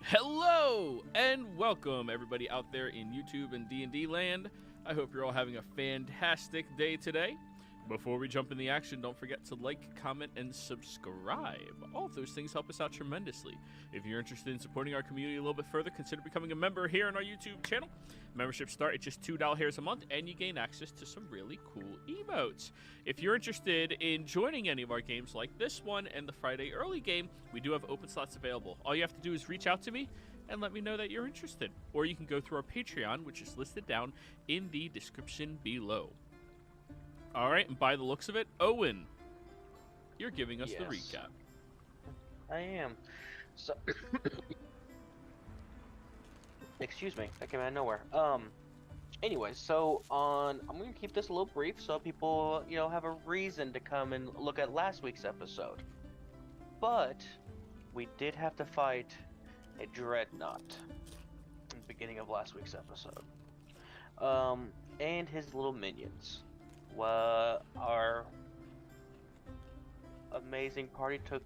Hello and welcome everybody out there in YouTube and D&D land. I hope you're all having a fantastic day today. Before we jump in the action, don't forget to like, comment, and subscribe. All of those things help us out tremendously. If you're interested in supporting our community a little bit further, consider becoming a member here on our YouTube channel. Memberships start at just $2 a month, and you gain access to some really cool emotes. If you're interested in joining any of our games like this one and the Friday early game, we do have open slots available. All you have to do is reach out to me and let me know that you're interested. Or you can go through our Patreon, which is listed down in the description below. All right, and by the looks of it, Owen, you're giving us the recap. I am. So, excuse me, that came out of nowhere. Anyway, so I'm gonna keep this a little brief so people, have a reason to come and look at last week's episode. But we did have to fight a dreadnought in the beginning of last week's episode. And his little minions. Our amazing party took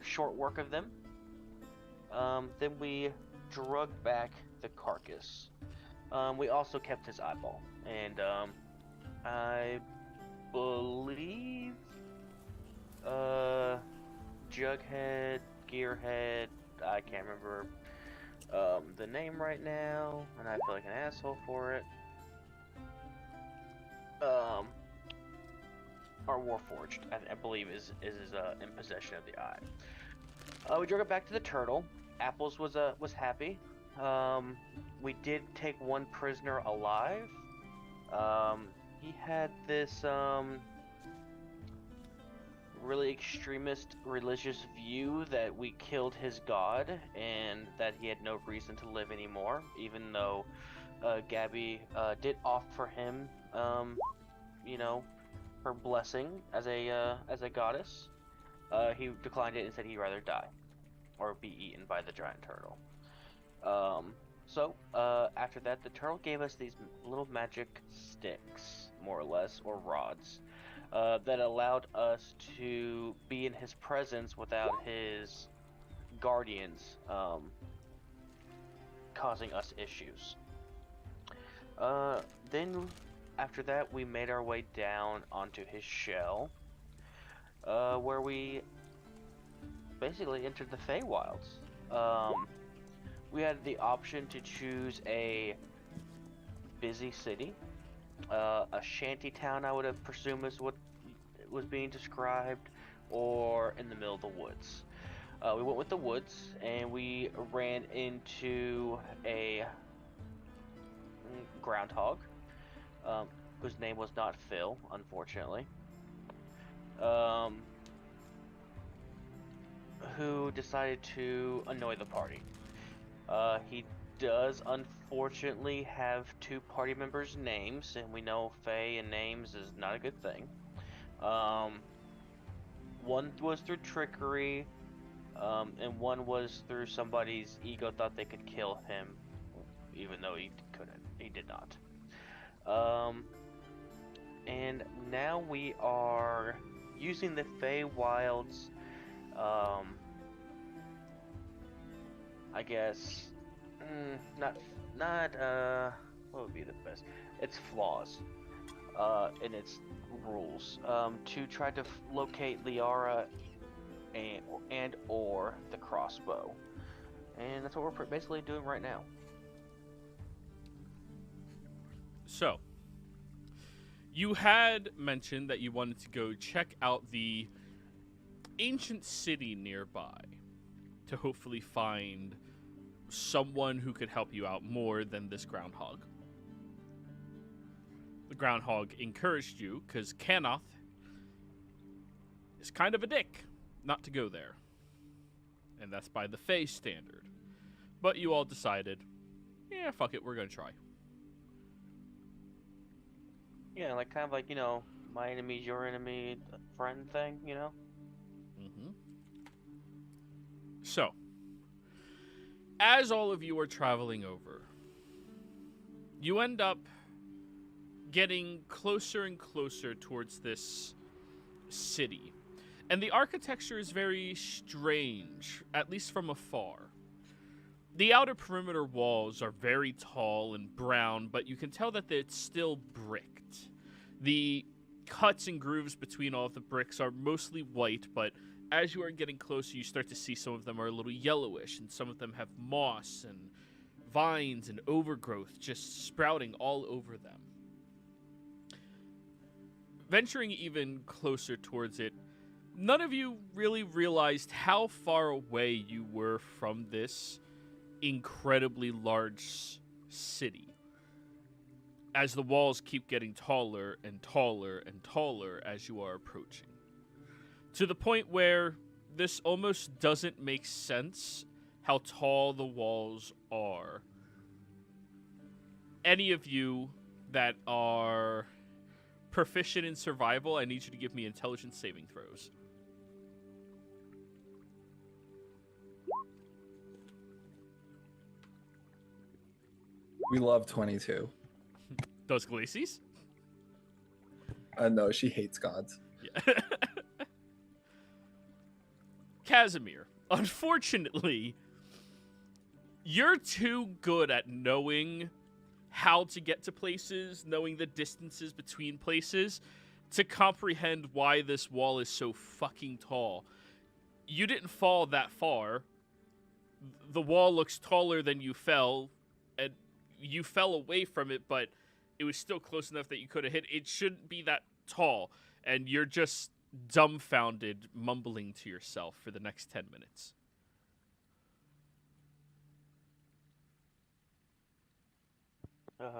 short work of them. Then we drugged back the carcass. We also kept his eyeball, and I believe Jughead, Gearhead, I can't remember the name right now, and I feel like an asshole for it. Our Warforged, I believe, is in possession of the eye. We drug it back to the turtle. Apples was happy. We did take one prisoner alive. He had this really extremist religious view that we killed his god and that he had no reason to live anymore, even though Gabby did offer him her blessing as a goddess. He declined it and said he'd rather die or be eaten by the giant turtle. So after that, the turtle gave us these little magic sticks, more or less, or rods, that allowed us to be in his presence without his guardians causing us issues. Then after that, we made our way down onto his shell, where we basically entered the Feywilds. We had the option to choose a busy city, a shanty town, I would have presumed is what was being described, or in the middle of the woods. We went with the woods, and we ran into a groundhog, whose name was not Phil, unfortunately, who decided to annoy the party. He does unfortunately have two party members' names, and we know Faye and names is not a good thing. One was through trickery, and one was through somebody's ego thought they could kill him, even though he couldn't. He did not. And now we are using the Feywilds, I guess, not, what would be the best? Its flaws, in its rules, to try to locate Liara and or the crossbow. And that's what we're basically doing right now. So, you had mentioned that you wanted to go check out the ancient city nearby to hopefully find someone who could help you out more than this groundhog. The groundhog encouraged you because Kanoth is kind of a dick not to go there. And that's by the Fae standard. But you all decided, yeah, fuck it, we're going to try. Yeah, kind of like, my enemy's your enemy friend thing, Mm-hmm. So, as all of you are traveling over, you end up getting closer and closer towards this city. And the architecture is very strange, at least from afar. The outer perimeter walls are very tall and brown, but you can tell that it's still bricked. The cuts and grooves between all of the bricks are mostly white, but as you are getting closer, you start to see some of them are a little yellowish, and some of them have moss and vines and overgrowth just sprouting all over them. Venturing even closer towards it, none of you really realized how far away you were from this incredibly large city, as the walls keep getting taller and taller and taller as you are approaching, to the point where this almost doesn't make sense how tall the walls are. Any of you that are proficient in survival, I need you to give me intelligence saving throws. We love 22. Does Glacis? No, she hates gods. Yeah. Casimir, unfortunately, you're too good at knowing how to get to places, knowing the distances between places, to comprehend why this wall is so fucking tall. You didn't fall that far. The wall looks taller than you fell, and you fell away from it, but it was still close enough that you could have hit. It shouldn't be that tall, and you're just dumbfounded, mumbling to yourself for the next 10 minutes.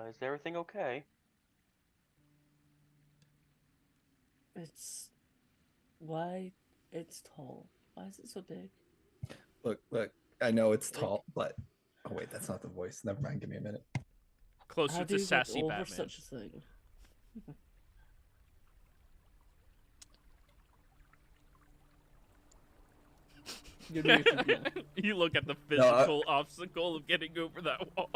Is everything okay? It's... Why? It's tall. Why is it so big? Look, I know it's tall, but... Oh, wait, that's not the voice. Never mind, give me a minute. Closer How to do you sassy get over Batman. such a thing? You're muted now. You look at the physical obstacle of getting over that wall.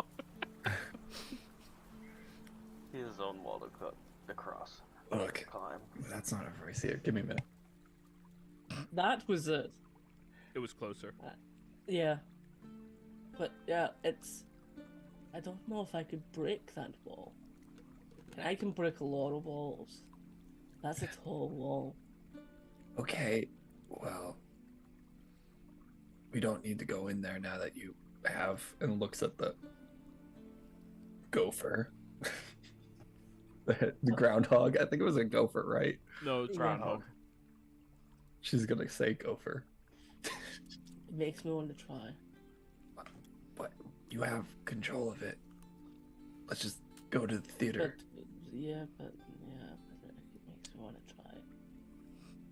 He has his own wall to cut across. Look, Climb. that's not a voice here. Give me a minute. That was it. It was closer. Yeah. But yeah, it's... I don't know if I could break that wall. I can break a lot of walls. That's a tall wall. Okay, well... We don't need to go in there now that you have... And looks at the... gopher. the groundhog. I think it was a gopher, right? No, it's groundhog. She's gonna say gopher. It makes me want to try. But you have control of it. Let's just go to the theater. But it makes me want to try.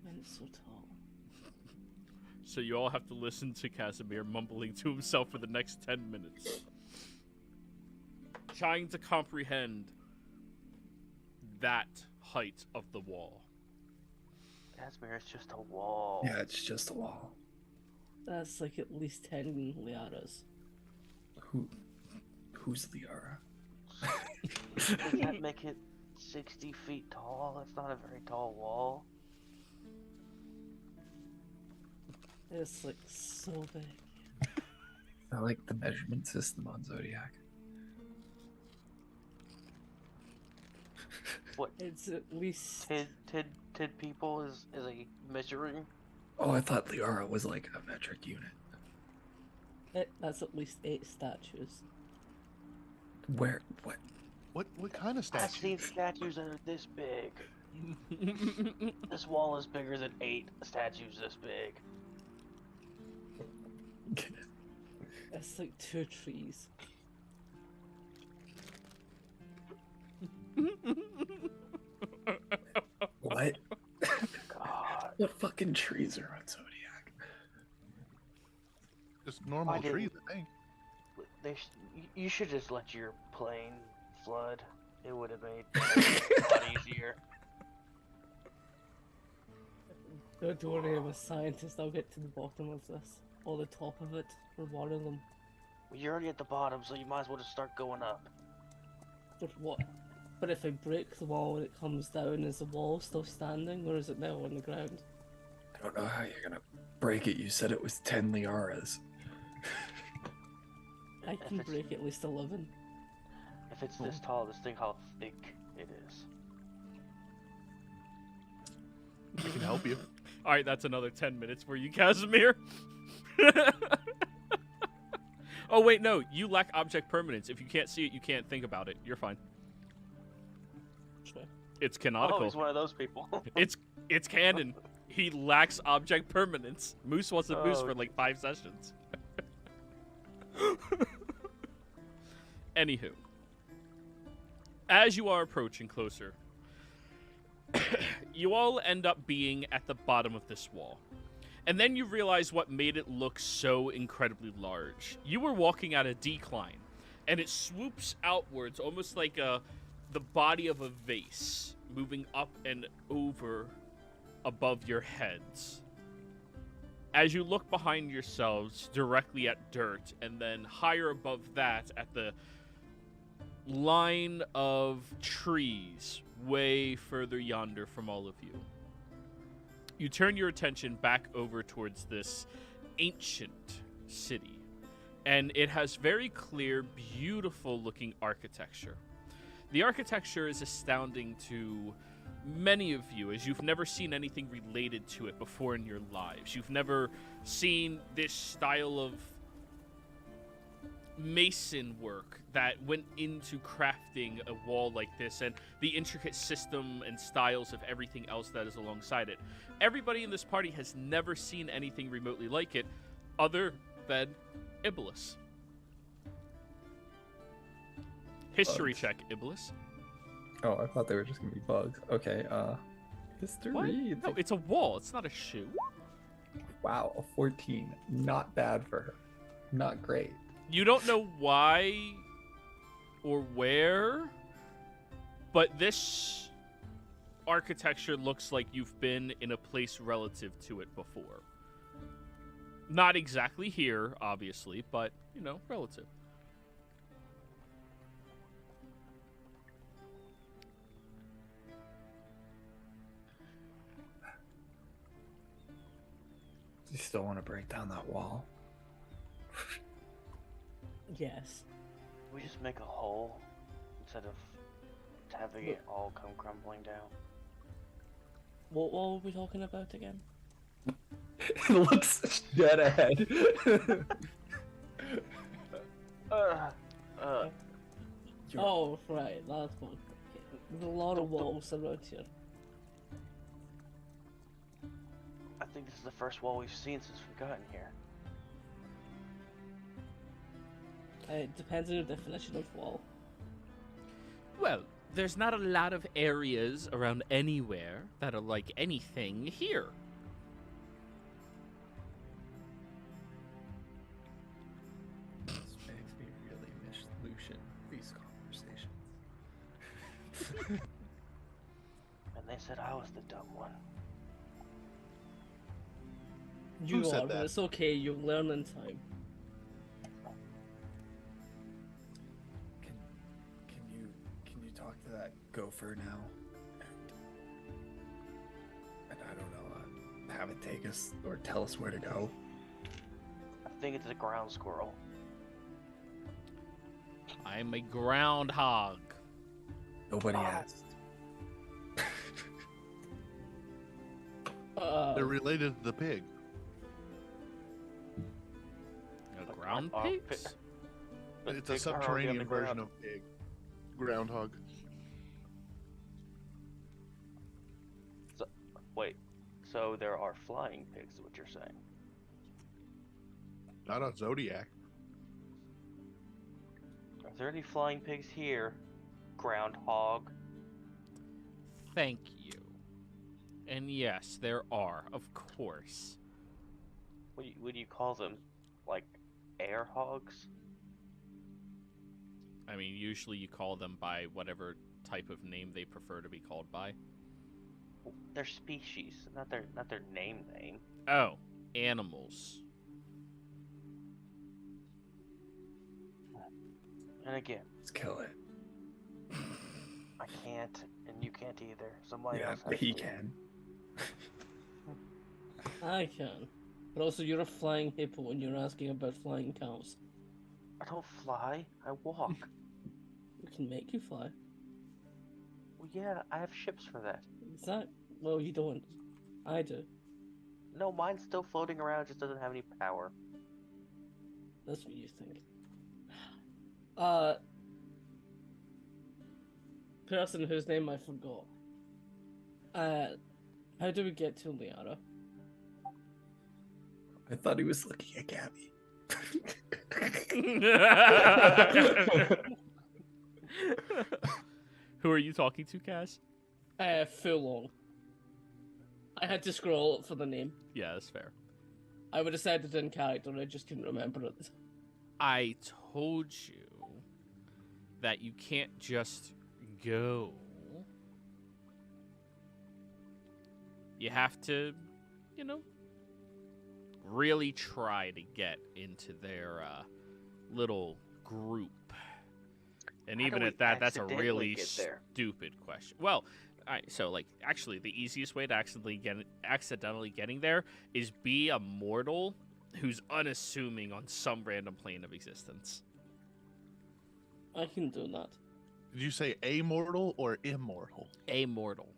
And it's so tall. So you all have to listen to Casimir mumbling to himself for the next 10 minutes. Trying to comprehend that height of the wall. Casimir, it's just a wall. Yeah, it's just a wall. That's like at least 10 liaras. Who's Liara? Does that make it 60 feet tall? That's not a very tall wall. It's like so big. I like the measurement system on Zodiac. What? It's at least... Tid people is a measuring? Oh, I thought Liara was like a metric unit. That's at least 8 statues. Where? What? What kind of I've statue? seen statues that are this big. This wall is bigger than 8 statues this big. It's like 2 trees. What? God. What fucking trees are on Zodiac? Just normal I didn't- trees, I think. You should just let your plane flood. It would have made it a lot easier. Don't worry, I'm a scientist. I'll get to the bottom of this. Or the top of it. Or one of them. Well, you're already at the bottom, so you might as well just start going up. But what? But if I break the wall and it comes down, is the wall still standing? Or is it now on the ground? I don't know how you're gonna break it. You said it was 10 Liaras. I can it's- break at least 11. If it's this tall, just think how thick it is. We can help you. All right, that's another 10 minutes for you, Casimir. Oh wait, no, you lack object permanence. If you can't see it, you can't think about it. You're fine. Sure. It's Oh, canonical. he's one of those people. It's canon. He lacks object permanence. Moose wasn't Moose Oh. for like 5 sessions. Anywho, as you are approaching closer, you all end up being at the bottom of this wall. And then you realize what made it look so incredibly large. You were walking at a decline, and it swoops outwards, almost like the body of a vase, moving up and over above your heads. As you look behind yourselves directly at dirt, and then higher above that at the line of trees way further yonder from all of you. You turn your attention back over towards this ancient city, and it has very clear, beautiful looking architecture. The architecture is astounding to many of you, as you've never seen anything related to it before in your lives. You've never seen this style of mason work that went into crafting a wall like this, and the intricate system and styles of everything else that is alongside it. Everybody in this party has never seen anything remotely like it, other than Iblis. History Bugs. check, Iblis. Oh, I thought they were just gonna be bugs. Okay, history. What? No, it's a wall. It's not a shoe. Wow, a 14. Not bad for her. Not great. You don't know why or where, but this architecture looks like you've been in a place relative to it before. Not exactly here, obviously, but, you know, relative. Do you still want to break down that wall? Yes. We just make a hole instead of having it all come crumbling down. What were we talking about again? It looks dead ahead. You're- Oh, right, that's one. There's a lot of walls around here. I think this is the first wall we've seen since we've gotten here. It depends on your definition of wall. Well, there's not a lot of areas around anywhere that are like anything here. This makes me really miss Lucian, these conversations. And they said I was the dumb one. You said are, but that? it's okay, you'll learn in time. Can you talk to that gopher now? And I don't know, have it take us or tell us where to go. I think it's a ground squirrel. I'm a groundhog. Nobody Oh. asked. They're related to the pig. A ground Our pigs? pi- but It's a pigs are already subterranean underground. version of pig. Groundhog. Wait, so there are flying pigs, is what you're saying? Not on Zodiac. Are there any flying pigs here? Groundhog. Thank you. And yes, there are, of course. What do you call them? Like air hogs? I mean, usually you call them by whatever type of name they prefer to be called by. They're species, not their name. Oh, animals. And again, Let's kill it. I can't, and you can't either. Somebody Yeah, else has he to. can. I can. But also, you're a flying hippo and you're asking about flying cows. I don't fly. I walk. We can make you fly. Well, yeah, I have ships for that. Is that? Well, you don't. I do. No, mine's still floating around. It just doesn't have any power. That's what you think. Person whose name I forgot. How do we get to Liara? I thought he was looking at Gabby. Who are you talking to, Cass? Full on. I had to scroll up for the name. Yeah, that's fair. I would have said it in character, I just couldn't remember it. I told you that you can't just go. You have to, you know, really try to get into their little group. And How even do at we that, that's a accidentally really get there? stupid question. Well, so like actually the easiest way to accidentally getting there is be a mortal who's unassuming on some random plane of existence. I can do that. Did you say amortal or immortal? A mortal.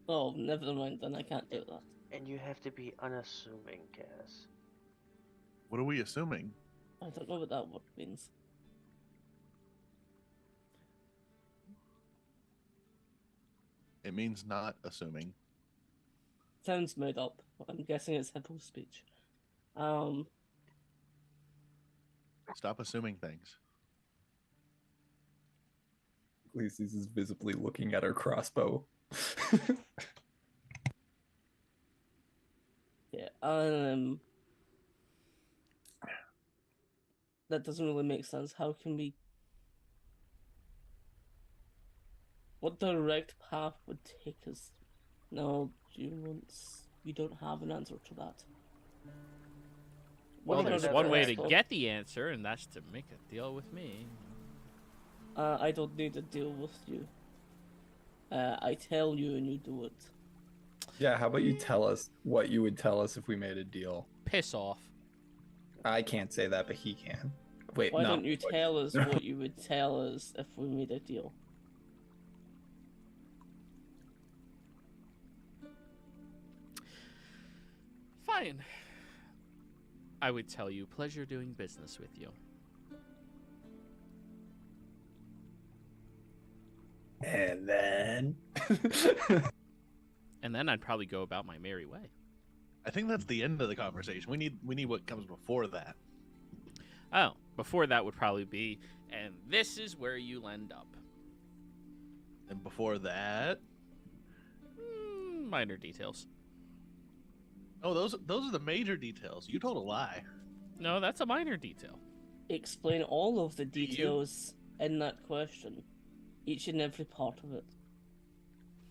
Oh, never mind, then I can't do that. And you have to be unassuming, Cass. What are we assuming? I don't know what that word means. It means not assuming. Sounds made up. I'm guessing it's Hippo speech. Stop assuming things. Lacey's is visibly looking at her crossbow. Yeah, that doesn't really make sense. How can we... What direct path would take us? No, you don't have an answer to that. Well, What are there's the one way to direct- get the answer, and that's to make a deal with me. I don't need to deal with you. I tell you and you do it. Yeah, how about you tell us what you would tell us if we made a deal? Piss off. I can't say that, but he can. Wait, Why no. don't you tell us what you would tell us if we made a deal? Fine. I would tell you, pleasure doing business with you. And then... And then I'd probably go about my merry way. I think that's the end of the conversation. We need what comes before that. Oh, before that would probably be, and this is where you'll end up. And before that, Minor details. oh, those are the major details. You told a lie. No, that's a minor detail. Explain all of the Do you? details in that question. Each and every part of it.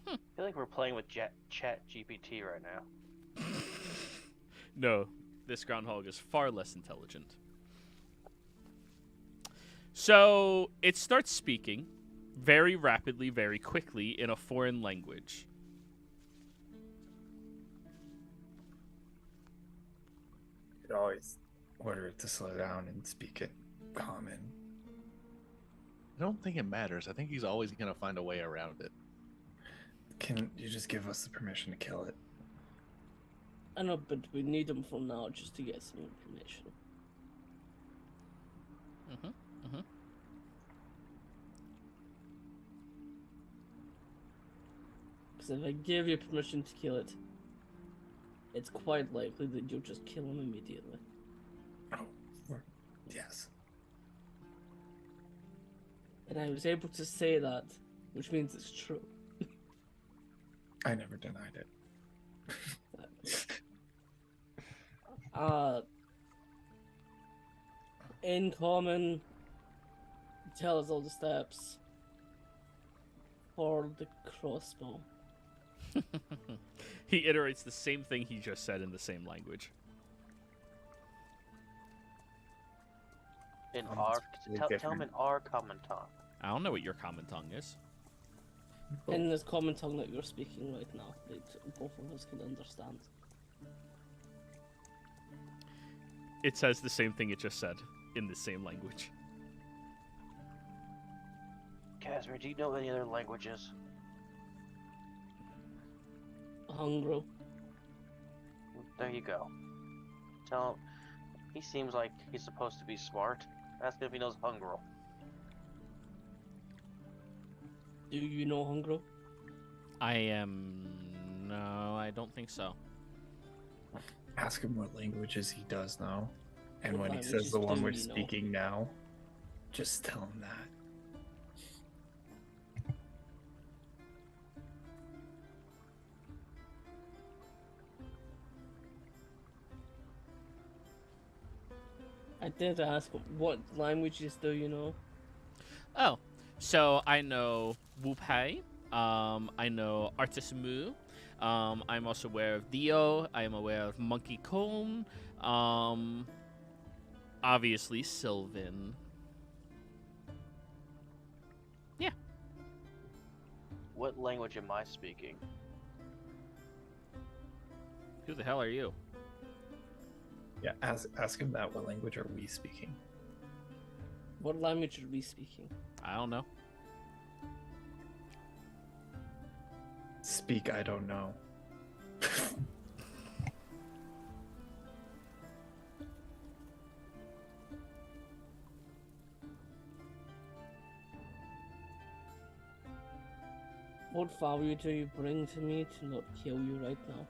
I feel like we're playing with Chat GPT right now. No, this groundhog is far less intelligent. So it starts speaking very rapidly, very quickly in a foreign language. You could always order it to slow down and speak it common. I don't think it matters. I think he's always gonna find a way around it. Can you just give us the permission to kill it? I know, but we need them for now just to get some information. Because if I give you permission to kill it, it's quite likely that you'll just kill him immediately. Oh, yes. And I was able to say that, which means it's true. I never denied it. In common, tell us all the steps for the crossbow. He iterates the same thing he just said in the same language. In It's our really tell him different. in our common tongue. I don't know what your common tongue is. In this common tongue that you're speaking right now, that both of us can understand. It says the same thing it just said in the same language. Casimir, do you know any other languages? Hungry. There you go. Tell him. He seems like he's supposed to be smart. Ask him if he knows Hungro. Do you know Hungry? No, I don't think so. Ask him what languages he does know. And What when he languages says the one do we're you know? speaking now, just tell him that. I did ask, what languages do you know? Oh, so I know Wu Pei. I know Artismu. I'm also aware of Dio. I am aware of Monkey Comb. Obviously Sylvan. Yeah. What language am I speaking? Who the hell are you? Yeah, ask him that. What language are we speaking? What language are we speaking? I don't know. Speak, I don't know. What value do you bring to me to not kill you right now?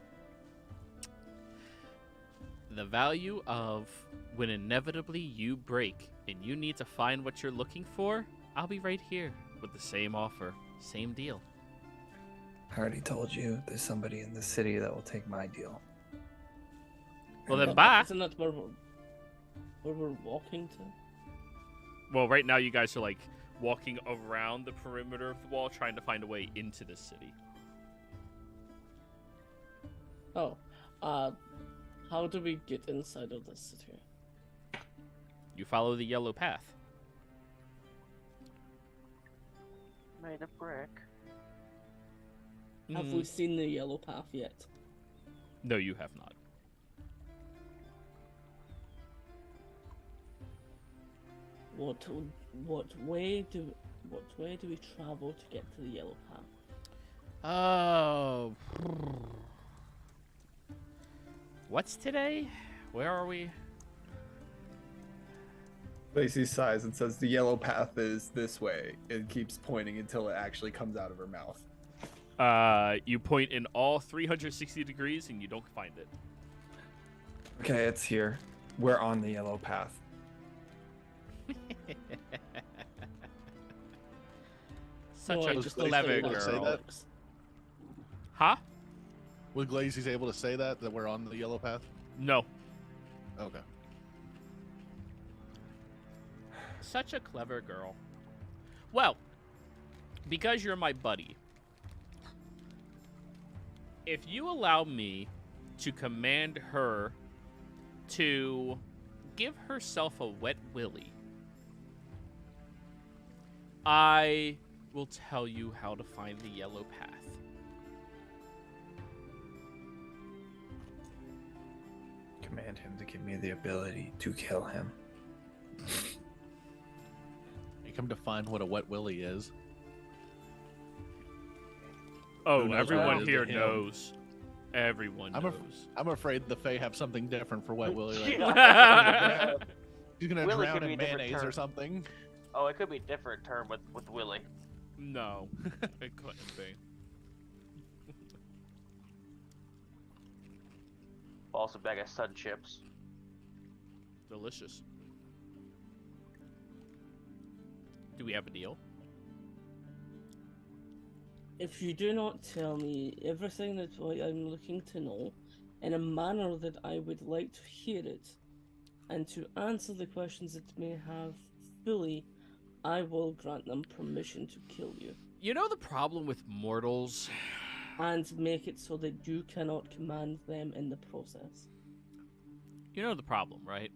The value of when inevitably you break and you need to find what you're looking for, I'll be right here with the same offer, same deal. I already told you there's somebody in the city that will take my deal. Well, then But bye. Isn't that where we're walking to? Well, right now you guys are like walking around the perimeter of the wall trying to find a way into the city. Oh, how do we get inside of this city? You follow the yellow path. Made of brick. Have we seen the yellow path yet? No, you have not. What way do we travel to get to the yellow path? Oh. What's today? Where are we? Lacey sighs and says the yellow path is this way. It keeps pointing until it actually comes out of her mouth. You point in all 360 degrees and you don't find it. Okay, it's here. We're on the yellow path. Such No, I a just clever able to say girl. that? Huh? Was Glazy's able to say that we're on the yellow path? No. Okay. Such a clever girl. Well, because you're my buddy, if you allow me to command her to give herself a wet willy, I will tell you how to find the yellow path. Command him to give me the ability to kill him. You come to find what a wet willy is. Oh, Who knows everyone what it is here to him? knows. Everyone I'm knows. I'm afraid the Fae have something different for wet willy. Like, Yeah. he's gonna Willy drown could be in a different mayonnaise term. or something. Oh, it could be a different term with Willy. No, it couldn't be. Also, bag of sun chips. Delicious. Do we have a deal? If you do not tell me everything that I'm looking to know in a manner that I would like to hear it, and to answer the questions that may have fully, I will grant them permission to kill you. You know the problem with mortals? And make it so that you cannot command them in the process. You know the problem, right?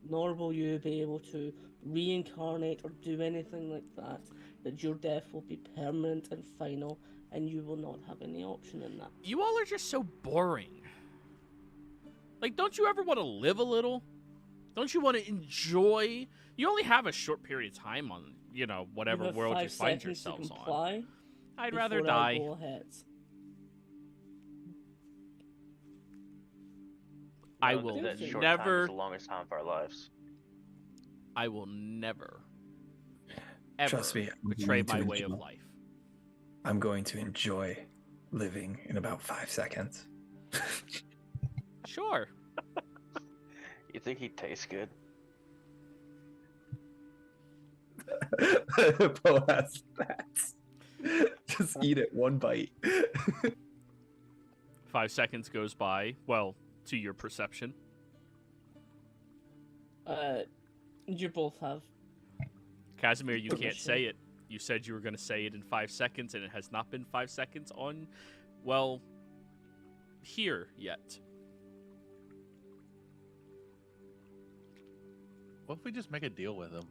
Nor will you be able to reincarnate or do anything like that. That your death will be permanent and final, and you will not have any option in that. You all are just so boring. Like, don't you ever want to live a little? Don't you want to enjoy? You only have a short period of time on, whatever You have world 5 you find seconds to yourselves on. comply I'd rather before I die. go ahead. I Know will that short time never. is the longest time of our lives. I will never, ever Trust me, I'm betray going to my way of enjoy- life. I'm going to enjoy living in about 5 seconds. Sure. You think he tastes good? Poe has that. Just eat it one bite. 5 seconds goes by. Well, to your perception. You both have. Casimir, you can't Permission. say it. You said you were going to say it in 5 seconds, and it has not been 5 seconds on, well, here yet. What if we just make a deal with him?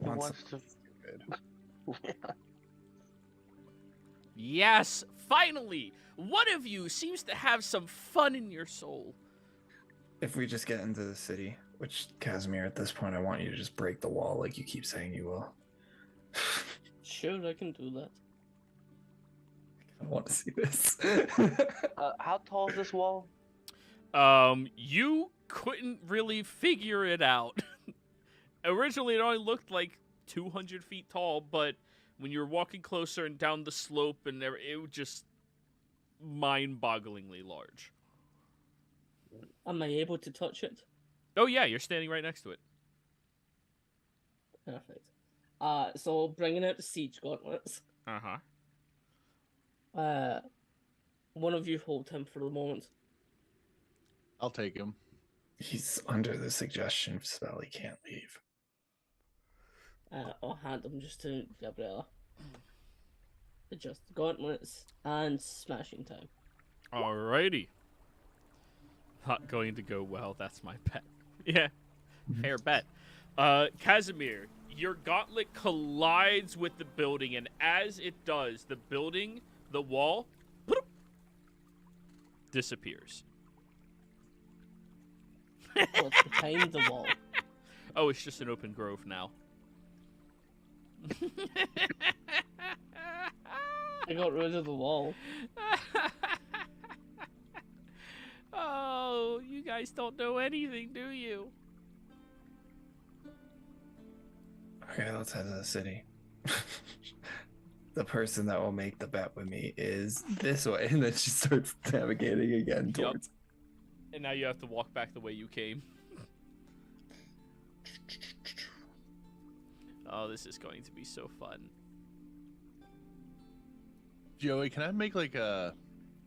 He wants to. Yes, finally! One of you seems to have some fun in your soul. If we just get into the city, which, Casimir, at this point, I want you to just break the wall like you keep saying you will. Sure, I can do that. I want to see this. How tall is this wall? You couldn't really figure it out. Originally, it only looked like 200 feet tall, but when you were walking closer and down the slope, and it was just mind-bogglingly large. Am I able to touch it? Oh yeah, you're standing right next to it. Perfect. So bringing out the siege gauntlets. Uh-huh. One of you hold him for the moment. I'll take him. He's under the suggestion spell. He can't leave. I'll hand them just to Gabriella. Adjust the gauntlets and smashing time. Alrighty. Not going to go well, that's my bet. Yeah, fair bet. Casimir, your gauntlet collides with the building, and as it does, the building, the wall, disappears. What's behind the wall? Oh, it's just an open grove now. I got rid of the wall. Oh, you guys don't know anything, do you? Okay, let's head to the city. The person that will make the bet with me is this way, and then she starts navigating again Yep. towards. And now you have to walk back the way you came. Oh, this is going to be so fun. Joey, can I make like a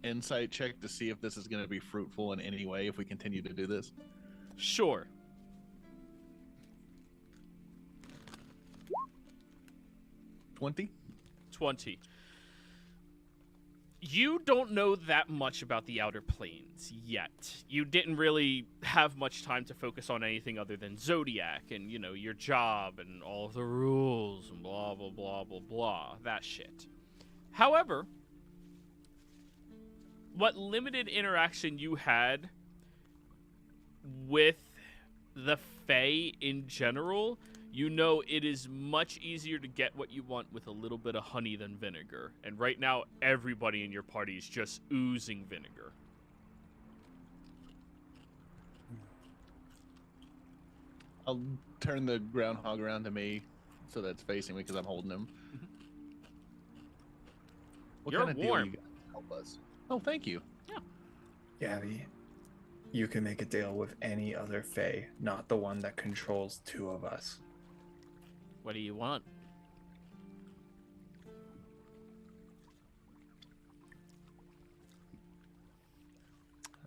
insight check to see if this is going to be fruitful in any way if we continue to do this? Sure. 20? 20. You don't know that much about the Outer Planes yet. You didn't really have much time to focus on anything other than Zodiac and, your job and all of the rules and blah, blah, blah, blah, blah. That shit. However, what limited interaction you had with the Fae in general, it is much easier to get what you want with a little bit of honey than vinegar. And right now, everybody in your party is just oozing vinegar. I'll turn the groundhog around to me so that's facing me because I'm holding him. What You're kind of warm. deal you got to help us? Oh, thank you. Gabby, you can make a deal with any other Fae, not the one that controls 2 of us. What do you want?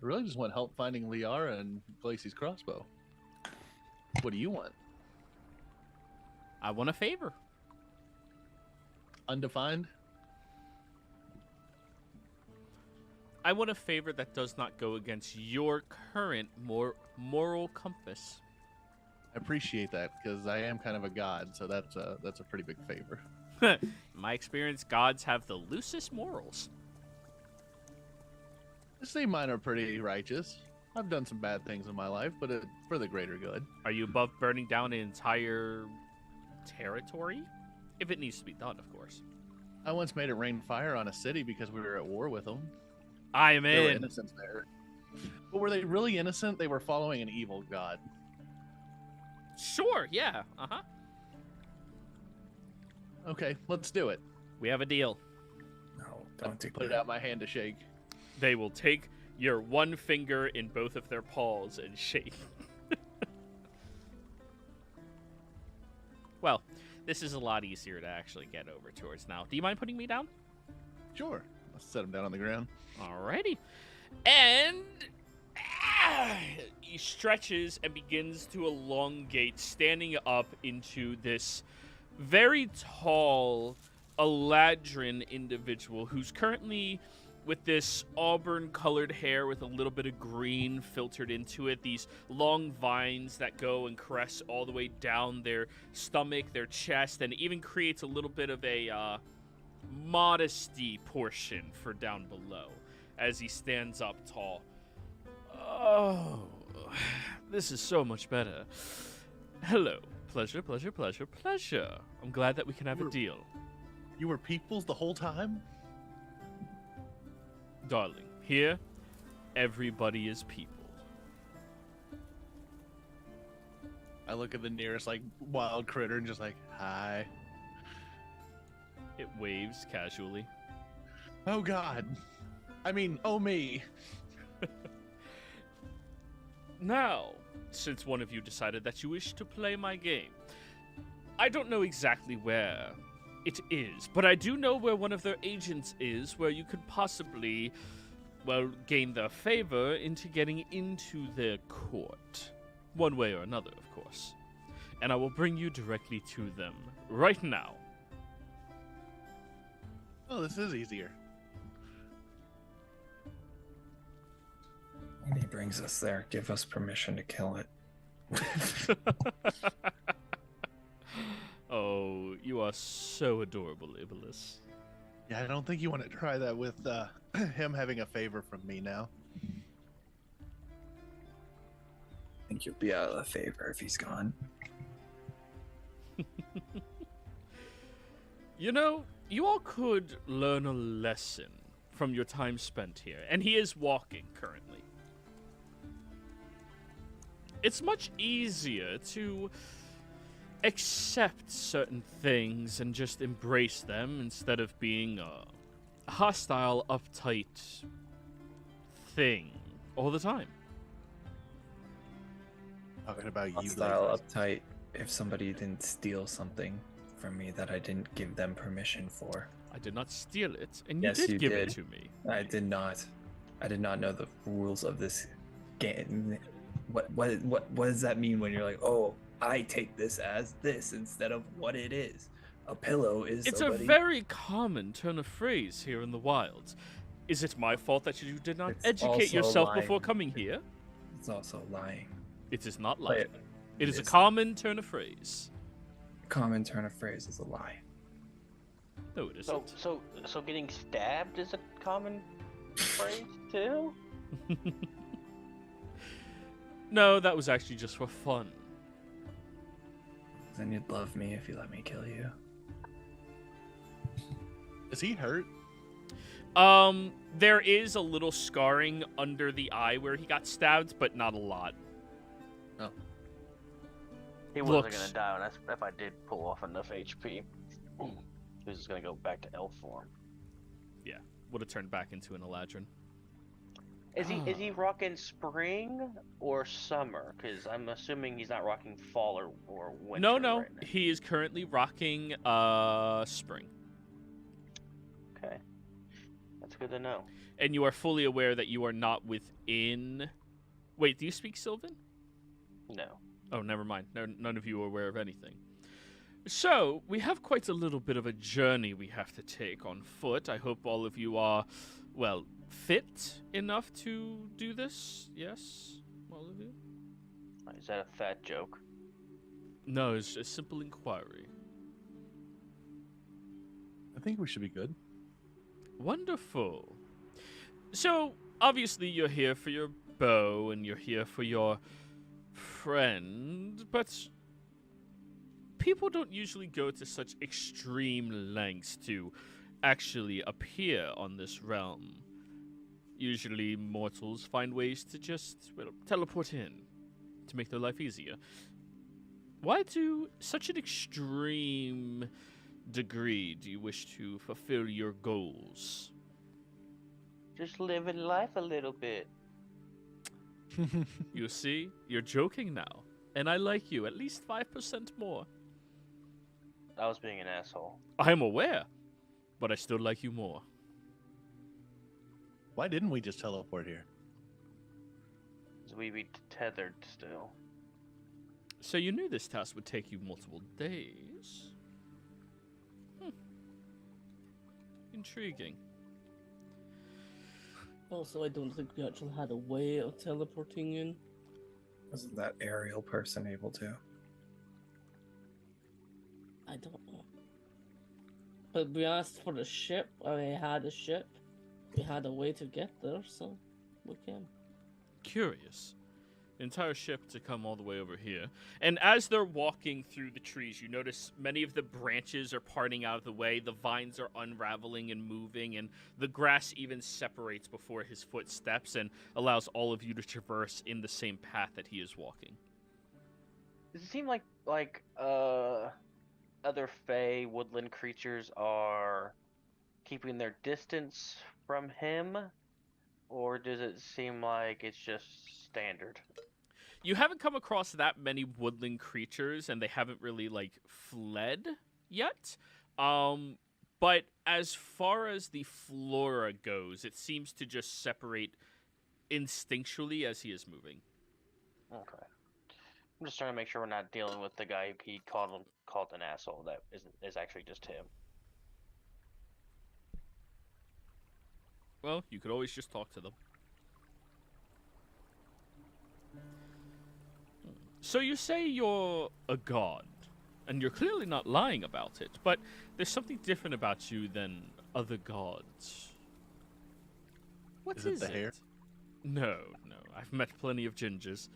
I really just want help finding Liara and Lacey's crossbow. What do you want? I want a favor. Undefined? I want a favor that does not go against your current moral compass. I appreciate that because I am kind of a god, so that's a pretty big favor. In my experience, gods have the loosest morals. I say mine are pretty righteous. I've done some bad things in my life, but for the greater good. Are you above burning down an entire territory? If it needs to be done, of course. I once made it rain fire on a city because we were at war with them. I am They were in. innocent there. But were they really innocent? They were following an evil god. Sure, yeah. Uh-huh. Okay, let's do it. We have a deal. No, don't do Put it that. out my hand to shake. They will take your one finger in both of their paws and shake. Well, this is a lot easier to actually get over towards now. Do you mind putting me down? Sure. Let's set him down on the ground. Alrighty. And he stretches and begins to elongate, standing up into this very tall Eladrin individual who's currently with this auburn-colored hair with a little bit of green filtered into it, these long vines that go and caress all the way down their stomach, their chest, and even creates a little bit of a modesty portion for down below as he stands up tall. Oh, this is so much better. Hello. Pleasure, pleasure, pleasure, pleasure. I'm glad that we can have a deal. You were peoples the whole time? Darling, here, everybody is people. I look at the nearest, like, wild critter and just like, hi. It waves casually. Oh, God. I mean, oh, me. Now, since one of you decided that you wish to play my game, I don't know exactly where it is, but I do know where one of their agents is, where you could possibly, well, gain their favor into getting into their court. One way or another, of course. And I will bring you directly to them right now. Oh, this is easier. When he brings us there, give us permission to kill it. Oh, you are so adorable, Iblis. Yeah, I don't think you want to try that with him having a favor from me now. I think you'll be out of the favor if he's gone. You know, you all could learn a lesson from your time spent here. And he is walking currently. It's much easier to accept certain things and just embrace them instead of being a hostile, uptight thing all the time. Talking about you. Hostile, lately. uptight. If somebody didn't steal something from me that I didn't give them permission for. I did not steal it, and you Yes, did you give did. it to me. I did not. I did not know the rules of this game. What does that mean when you're like, oh, I take this as this instead of what it is? A pillow is. It's somebody... a very common turn of phrase here in the wilds. Is it my fault that you did not It's educate also yourself lying. before coming here? It's also lying. It is not Play lying. it. It is a It's- common turn of phrase. Common turn of phrase is a lie. No, it isn't. So getting stabbed is a common phrase too? No, that was actually just for fun. Then you'd love me if you let me kill you. Is he hurt? There is a little scarring under the eye where he got stabbed, but not a lot. He wasn't Looks- gonna die if I did pull off enough HP. He was just gonna go back to elf form. Would have turned back into an Eladrin. Is he rocking spring or summer? Because I'm assuming he's not rocking fall or winter. No. Right now. He is currently rocking spring. Okay, that's good to know. And you are fully aware that you are not within... Wait, do you speak Sylvan? No. Oh, never mind. None of you are aware of anything. So, we have quite a little bit of a journey we have to take on foot. I hope all of you are, well, fit enough to do this. Yes? All of you? Is that a fat joke? No, it's a simple inquiry. I think we should be good. Wonderful. So, obviously you're here for your bow and you're here for your friend, but people don't usually go to such extreme lengths to actually appear on this realm. Usually mortals find ways to just, well, teleport in to make their life easier. Why to such an extreme degree do you wish to fulfill your goals? Just living life a little bit. You see, you're joking now, and I like you at least 5% more. I was being an asshole. I'm aware, but I still like you more. Why didn't we just teleport here? Because we be tethered still. So you knew this task would take you multiple days? Intriguing. Also, I don't think we actually had a way of teleporting in. Wasn't that aerial person able to? I don't know. But we asked for a ship, or we had a ship. We had a way to get there, so we can. Curious. Entire ship to come all the way over here. And as they're walking through the trees, you notice many of the branches are parting out of the way, the vines are unraveling and moving, and the grass even separates before his footsteps and allows all of you to traverse in the same path that he is walking. Does it seem like other Fey woodland creatures are keeping their distance from him? Or does it seem like it's just standard? You haven't come across that many woodland creatures, and they haven't really, like, fled yet. But as far as the flora goes, it seems to just separate instinctually as he is moving. Okay. I'm just trying to make sure we're not dealing with the guy he called an asshole that is actually just him. Well, you could always just talk to them. So you say you're a god, and you're clearly not lying about it, but there's something different about you than other gods. What Is it the hair? No, I've met plenty of gingers.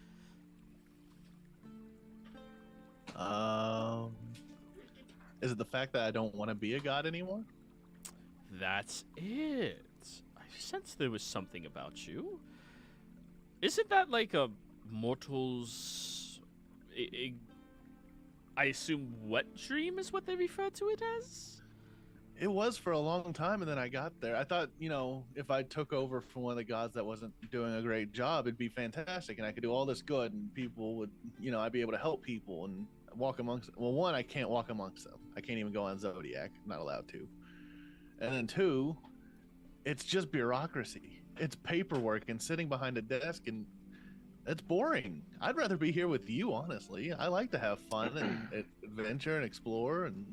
Is it the fact that I don't want to be a god anymore? That's it. I sensed there was something about you. Isn't that like a mortal's... I assume wet dream is what they refer to it as? It was for a long time, and then I got there. I thought, if I took over from one of the gods that wasn't doing a great job, it'd be fantastic, and I could do all this good, and people would, I'd be able to help people and walk amongst... Well, one, I can't walk amongst them. I can't even go on ZODIAC. I'm not allowed to. And then two, it's just bureaucracy. It's paperwork and sitting behind a desk, and it's boring. I'd rather be here with you, honestly. I like to have fun and adventure and explore. And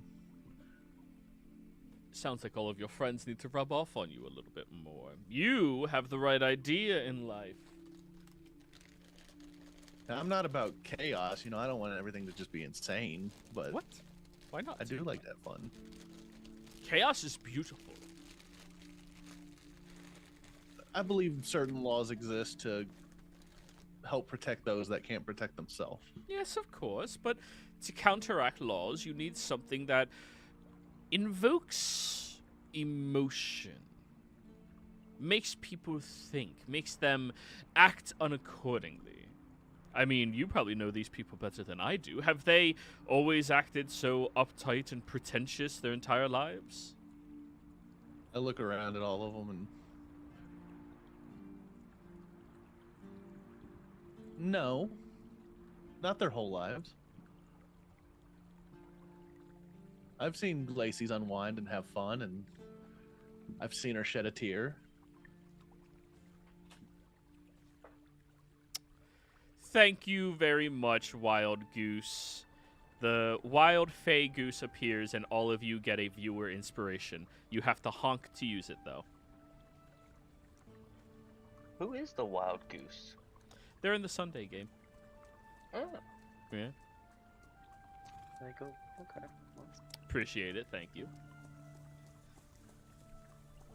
sounds like all of your friends need to rub off on you a little bit more. You have the right idea in life. I'm not about chaos. I don't want everything to just be insane. But what? Why not? I do like to have fun. Chaos is beautiful. I believe certain laws exist to help protect those that can't protect themselves. Yes, of course, but to counteract laws, you need something that invokes emotion, makes people think, makes them act unaccordingly. I mean, you probably know these people better than I do. Have they always acted so uptight and pretentious their entire lives? I look around at all of them and... No, not their whole lives. I've seen Lacey's unwind and have fun, and I've seen her shed a tear. Thank you very much, Wild Goose. The Wild Fey Goose appears, and all of you get a viewer inspiration. You have to honk to use it, though. Who is the Wild Goose? They're in the Sunday game. Oh. Yeah. They go. Okay. Appreciate it. Thank you.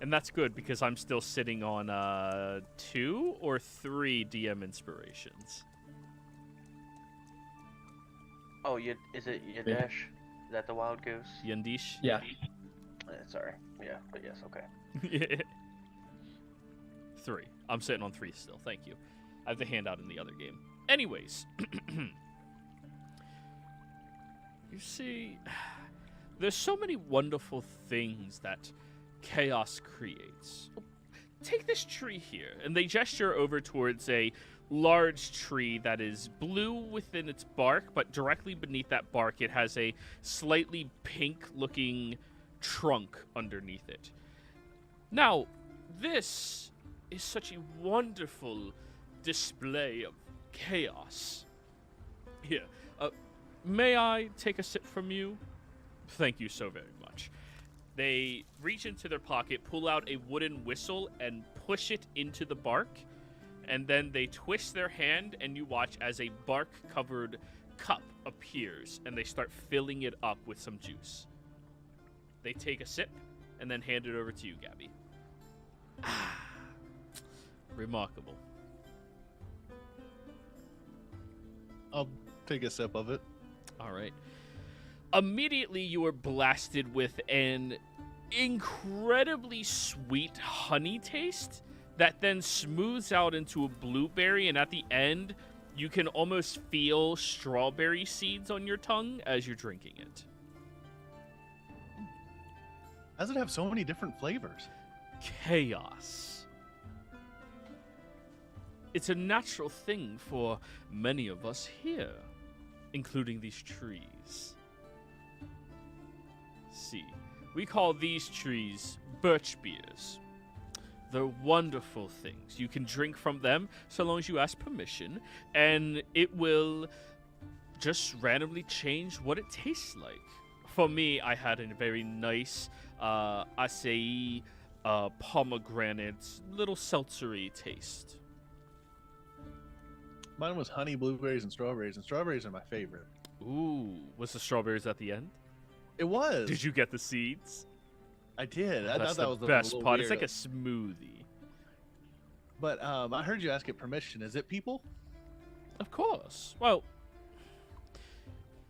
And that's good because I'm still sitting on 2 or 3 DM inspirations. Oh, is it Yadesh? Is that the wild goose? Yandish? Yeah. Sorry. Yeah, but yes, okay. 3. I'm sitting on 3 still. Thank you. I have the handout in the other game. Anyways. You see, there's so many wonderful things that chaos creates. Take this tree here. And they gesture over towards a large tree that is blue within its bark, but directly beneath that bark it has a slightly pink-looking trunk underneath it. Now, this is such a wonderful display of chaos. Here, may I take a sip from you? Thank you so very much. They reach into their pocket, pull out a wooden whistle, and push it into the bark. And then they twist their hand, and you watch as a bark-covered cup appears, and they start filling it up with some juice. They take a sip, and then hand it over to you, Gabby. Remarkable. I'll take a sip of it. All right. Immediately, you are blasted with an incredibly sweet honey taste that then smooths out into a blueberry, and at the end, you can almost feel strawberry seeds on your tongue as you're drinking it. How does it have so many different flavors? Chaos. It's a natural thing for many of us here, including these trees. See, we call these trees birch beers. They're wonderful things. You can drink from them so long as you ask permission, and it will just randomly change what it tastes like. For me, I had a very nice acai pomegranate, little seltzery taste. Mine was honey, blueberries, and strawberries are my favorite. Ooh, was the strawberries at the end? It was. Did you get the seeds? I did. I That's thought that the was best a little part. It's weird. like a smoothie. But I heard you ask it permission. Is it people? Of course. Well,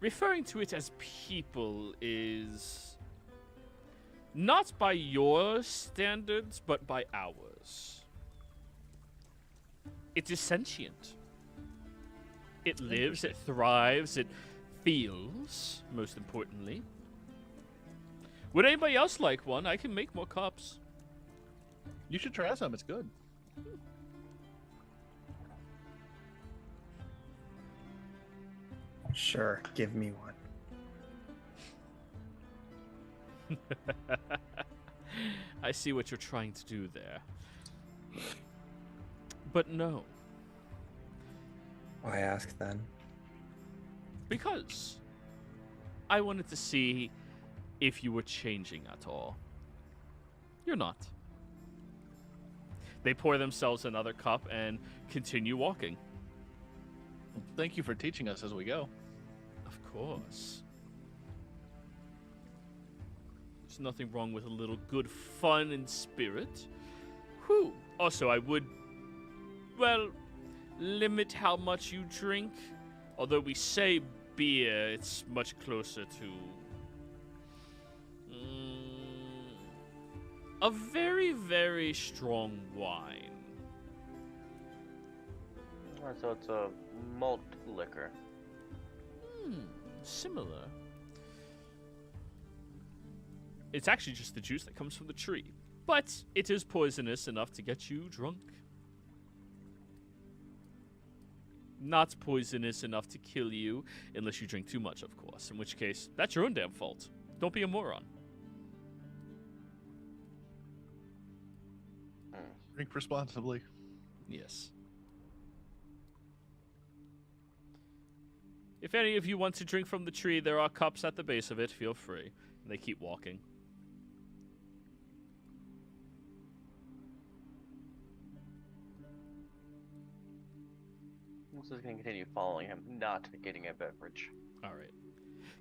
referring to it as people is not by your standards, but by ours. It is sentient. It lives, it thrives, it feels, most importantly. Would anybody else like one? I can make more cups. You should try some. It's good. Sure, give me one. I see what you're trying to do there. But no. Why ask then? Because I wanted to see if you were changing at all. You're not. They pour themselves another cup and continue walking. Thank you for teaching us as we go. Of course. There's nothing wrong with a little good fun and spirit. Whew. Also, I would, well, limit how much you drink. Although we say beer, it's much closer to a very, very strong wine. So it's a malt liquor. Similar. It's actually just the juice that comes from the tree, but it is poisonous enough to get you drunk. Not poisonous enough to kill you unless you drink too much, of course, in which case, that's your own damn fault. Don't be a moron. Drink responsibly. Yes. If any of you want to drink from the tree, there are cups at the base of it. Feel free. And they keep walking. I'm just going to continue following him, not getting a beverage. All right.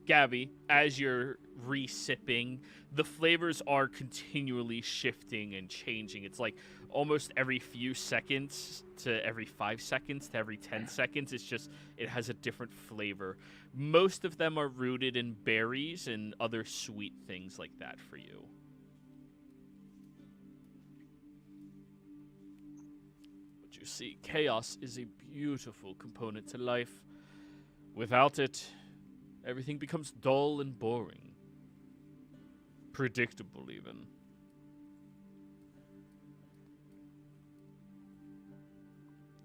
Gabby, as you're re-sipping, the flavors are continually shifting and changing. It's like almost every few seconds to every 5 seconds to every 10 seconds. It's just, it has a different flavor. Most of them are rooted in berries and other sweet things like that for you. But you see, chaos is a beautiful component to life. Without it, everything becomes dull and boring. Predictable, even.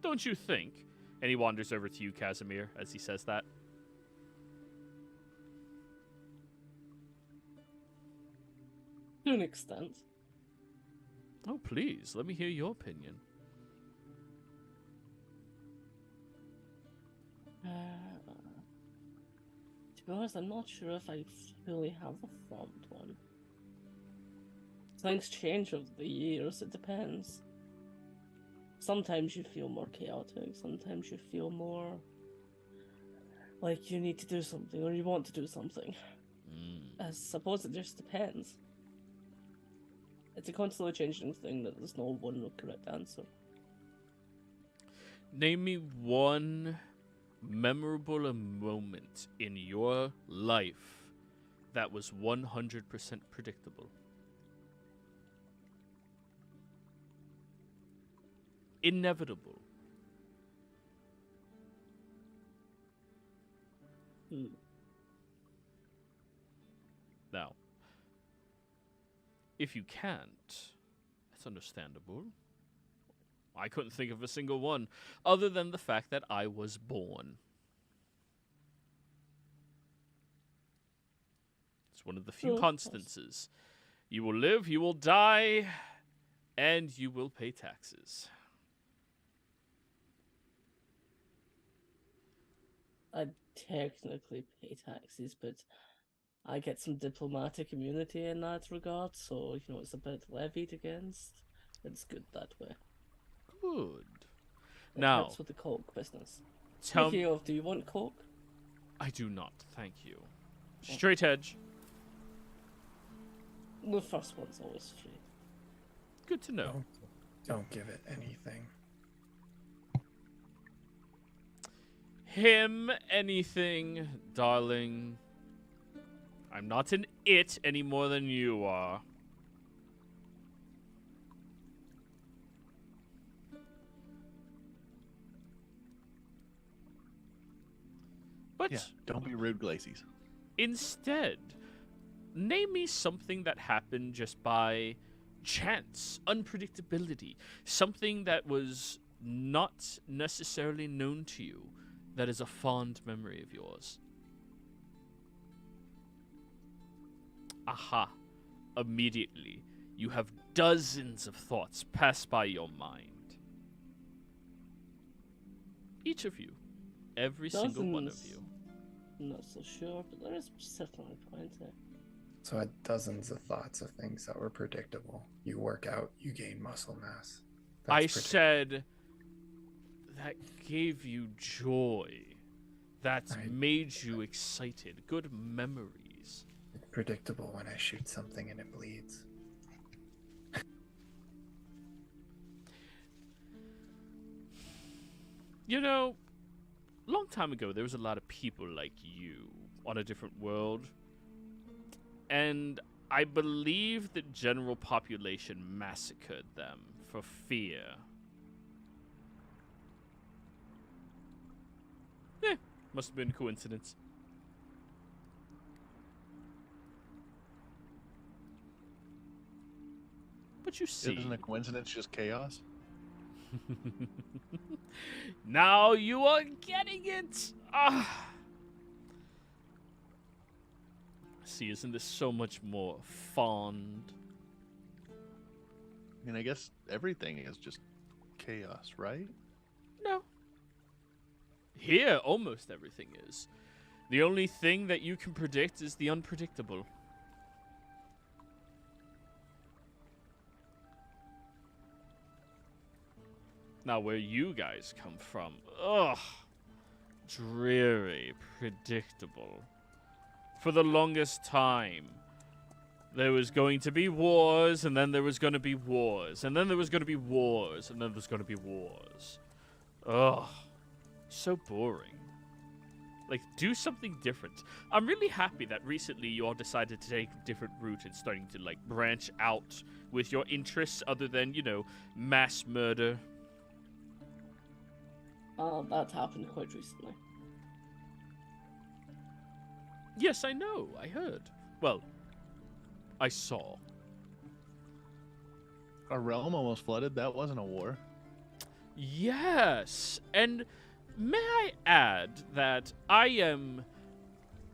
Don't you think? And he wanders over to you, Casimir, as he says that. To an extent. Oh, please, let me hear your opinion. To be honest, I'm not sure if I fully have a formed one. Things change over the years, it depends. Sometimes you feel more chaotic, sometimes you feel more like you need to do something or you want to do something. I suppose it just depends. It's a constantly changing thing that there's no one correct answer. Name me one memorable moment in your life that was 100% predictable. Inevitable. Now, if you can't, it's understandable. I couldn't think of a single one, other than the fact that I was born. It's one of the few constances. You will live, you will die, and you will pay taxes. I technically pay taxes, but I get some diplomatic immunity in that regard, so, you know, it's a bit levied against. It's good that way. Good. It Now, helps with the coke business. tell Speaking of, do you want coke? I do not, thank you. Straight edge. The first one's always free. Good to know. Don't give it anything. Him anything, darling. I'm not an it any more than you are. But Yeah, don't be rude, Glacies. instead, name me something that happened just by chance, unpredictability, something that was not necessarily known to you, that is a fond memory of yours. Aha. Immediately, you have dozens of thoughts pass by your mind. Each of you. Every single one of you. Not so sure, but there is certainly plenty. So I had dozens of thoughts of things that were predictable. You work out, you gain muscle mass. I said that gave you joy. That made you excited. Good memories. It's predictable when I shoot something and it bleeds. You know, long time ago, there was a lot of people like you on a different world. And I believe the general population massacred them for fear. Must have been a coincidence. But you see... Isn't a coincidence just chaos? Now you are getting it! Ah! See, isn't this so much more fond? I mean, I guess everything is just chaos, right? No. Here, almost everything is. The only thing that you can predict is the unpredictable. Now, where you guys come from, ugh, dreary, predictable. for the longest time. There was going to be wars, and then there was going to be wars, and then there was going to be wars, and then there was going to be wars. Ugh. So boring. Like, do something different. I'm really happy that recently you all decided to take a different route and starting to, like, branch out with your interests other than, you know, mass murder. That happened quite recently. Yes, I know. I heard. Well, I saw. Our realm almost flooded. That wasn't a war. Yes, and may I add that I am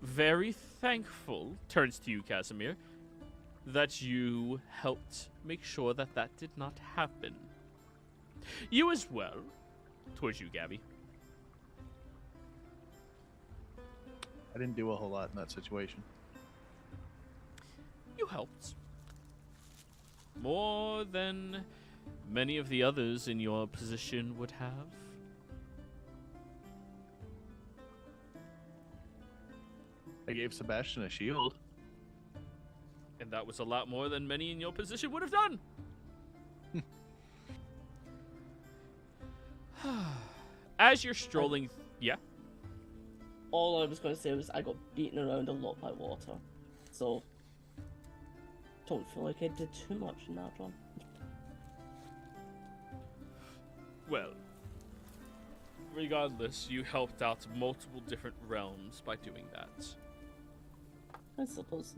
very thankful, turns to you, Casimir, that you helped make sure that that did not happen. You as well, towards you, Gabby. I didn't do a whole lot in that situation. You helped. More than many of the others in your position would have. I gave Sebastian a shield. And that was a lot more than many in your position would have done. As you're strolling... Yeah? All I was going to say was I got beaten around a lot by water. So, don't feel like I did too much in that one. Well, regardless, you helped out multiple different realms by doing that. I suppose.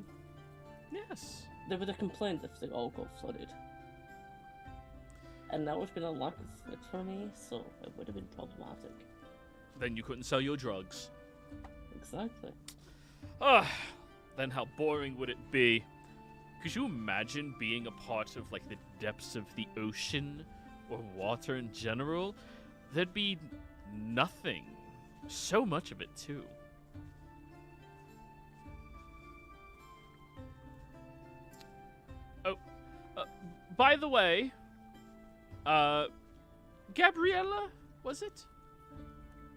Yes. They would have complained if they all got flooded. And that would have been a lack of food for me, so it would have been problematic. Then you couldn't sell your drugs. Exactly. Then how boring would it be? Could you imagine being a part of, like, the depths of the ocean or water in general? There'd be nothing. So much of it, too. Oh, by the way, Gabriella, was it?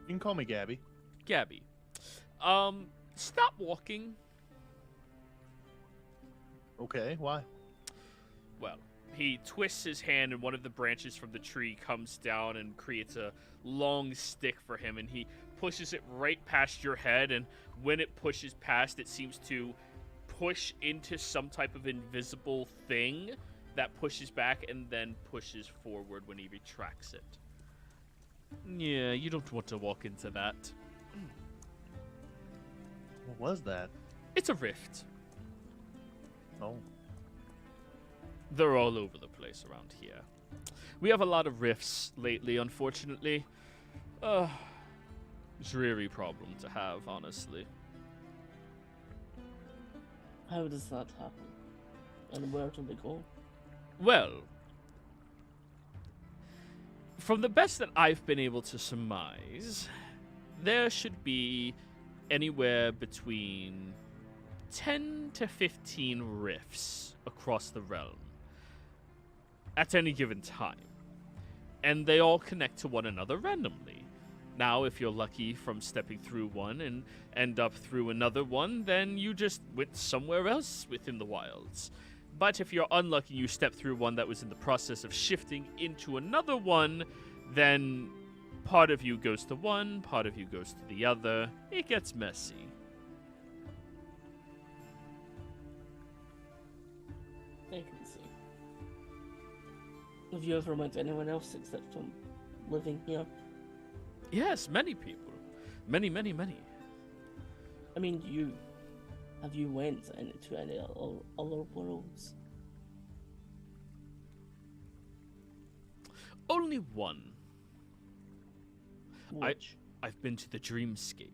You can call me Gabby. Gabby. Stop walking. Okay, why? Well, he twists his hand and one of the branches from the tree comes down and creates a long stick for him, and he pushes it right past your head, and when it pushes past, it seems to push into some type of invisible thing that pushes back and then pushes forward when he retracts it. Yeah, you don't want to walk into that. What was that? It's a rift. Oh. They're all over the place around here. We have a lot of rifts lately, unfortunately. Dreary problem to have, honestly. How does that happen? And where do they go? Well, from the best that I've been able to surmise, there should be anywhere between 10 to 15 rifts across the realm at any given time. And they all connect to one another randomly. Now, if you're lucky from stepping through one and end up through another one, then you just went somewhere else within the wilds. But if you're unlucky, you step through one that was in the process of shifting into another one, then part of you goes to one, part of you goes to the other. It gets messy. I can see. Have you ever met anyone else except from living here? Yes, many people. Many, many, many. I mean, you. Have you went to any other worlds? Only one. Which? I've been to the Dreamscape.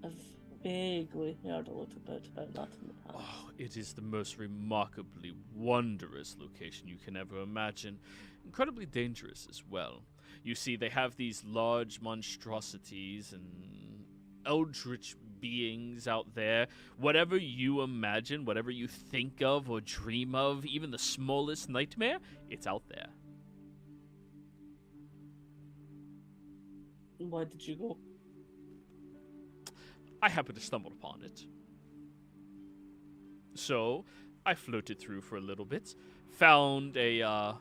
I've vaguely heard a little bit about that in the past. Oh, it is the most remarkably wondrous location you can ever imagine. Incredibly dangerous as well. You see, they have these large monstrosities and eldritch beings out there. Whatever you imagine, whatever you think of or dream of, even the smallest nightmare, it's out there. Why did you go? I happened to stumble upon it. So I floated through for a little bit, found a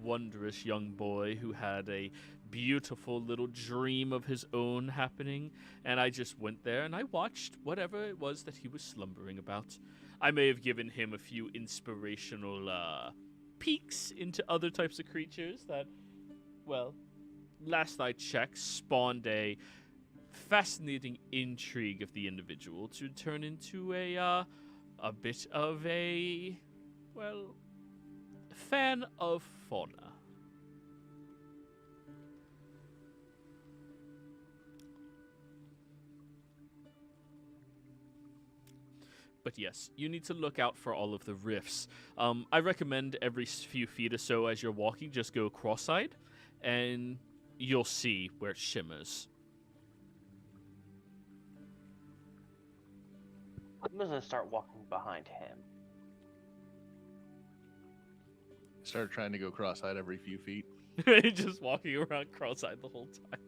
wondrous young boy who had a beautiful little dream of his own happening, and I just went there and I watched whatever it was that he was slumbering about. I may have given him a few inspirational peeks into other types of creatures that, well, last I checked, spawned a fascinating intrigue of the individual to turn into a bit of a, well, fan of fauna. But yes, you need to look out for all of the rifts. I recommend every few feet or so as you're walking, just go cross-eyed, and you'll see where it shimmers. I'm gonna start walking behind him. Start trying to go cross-eyed every few feet. Just walking around cross-eyed the whole time.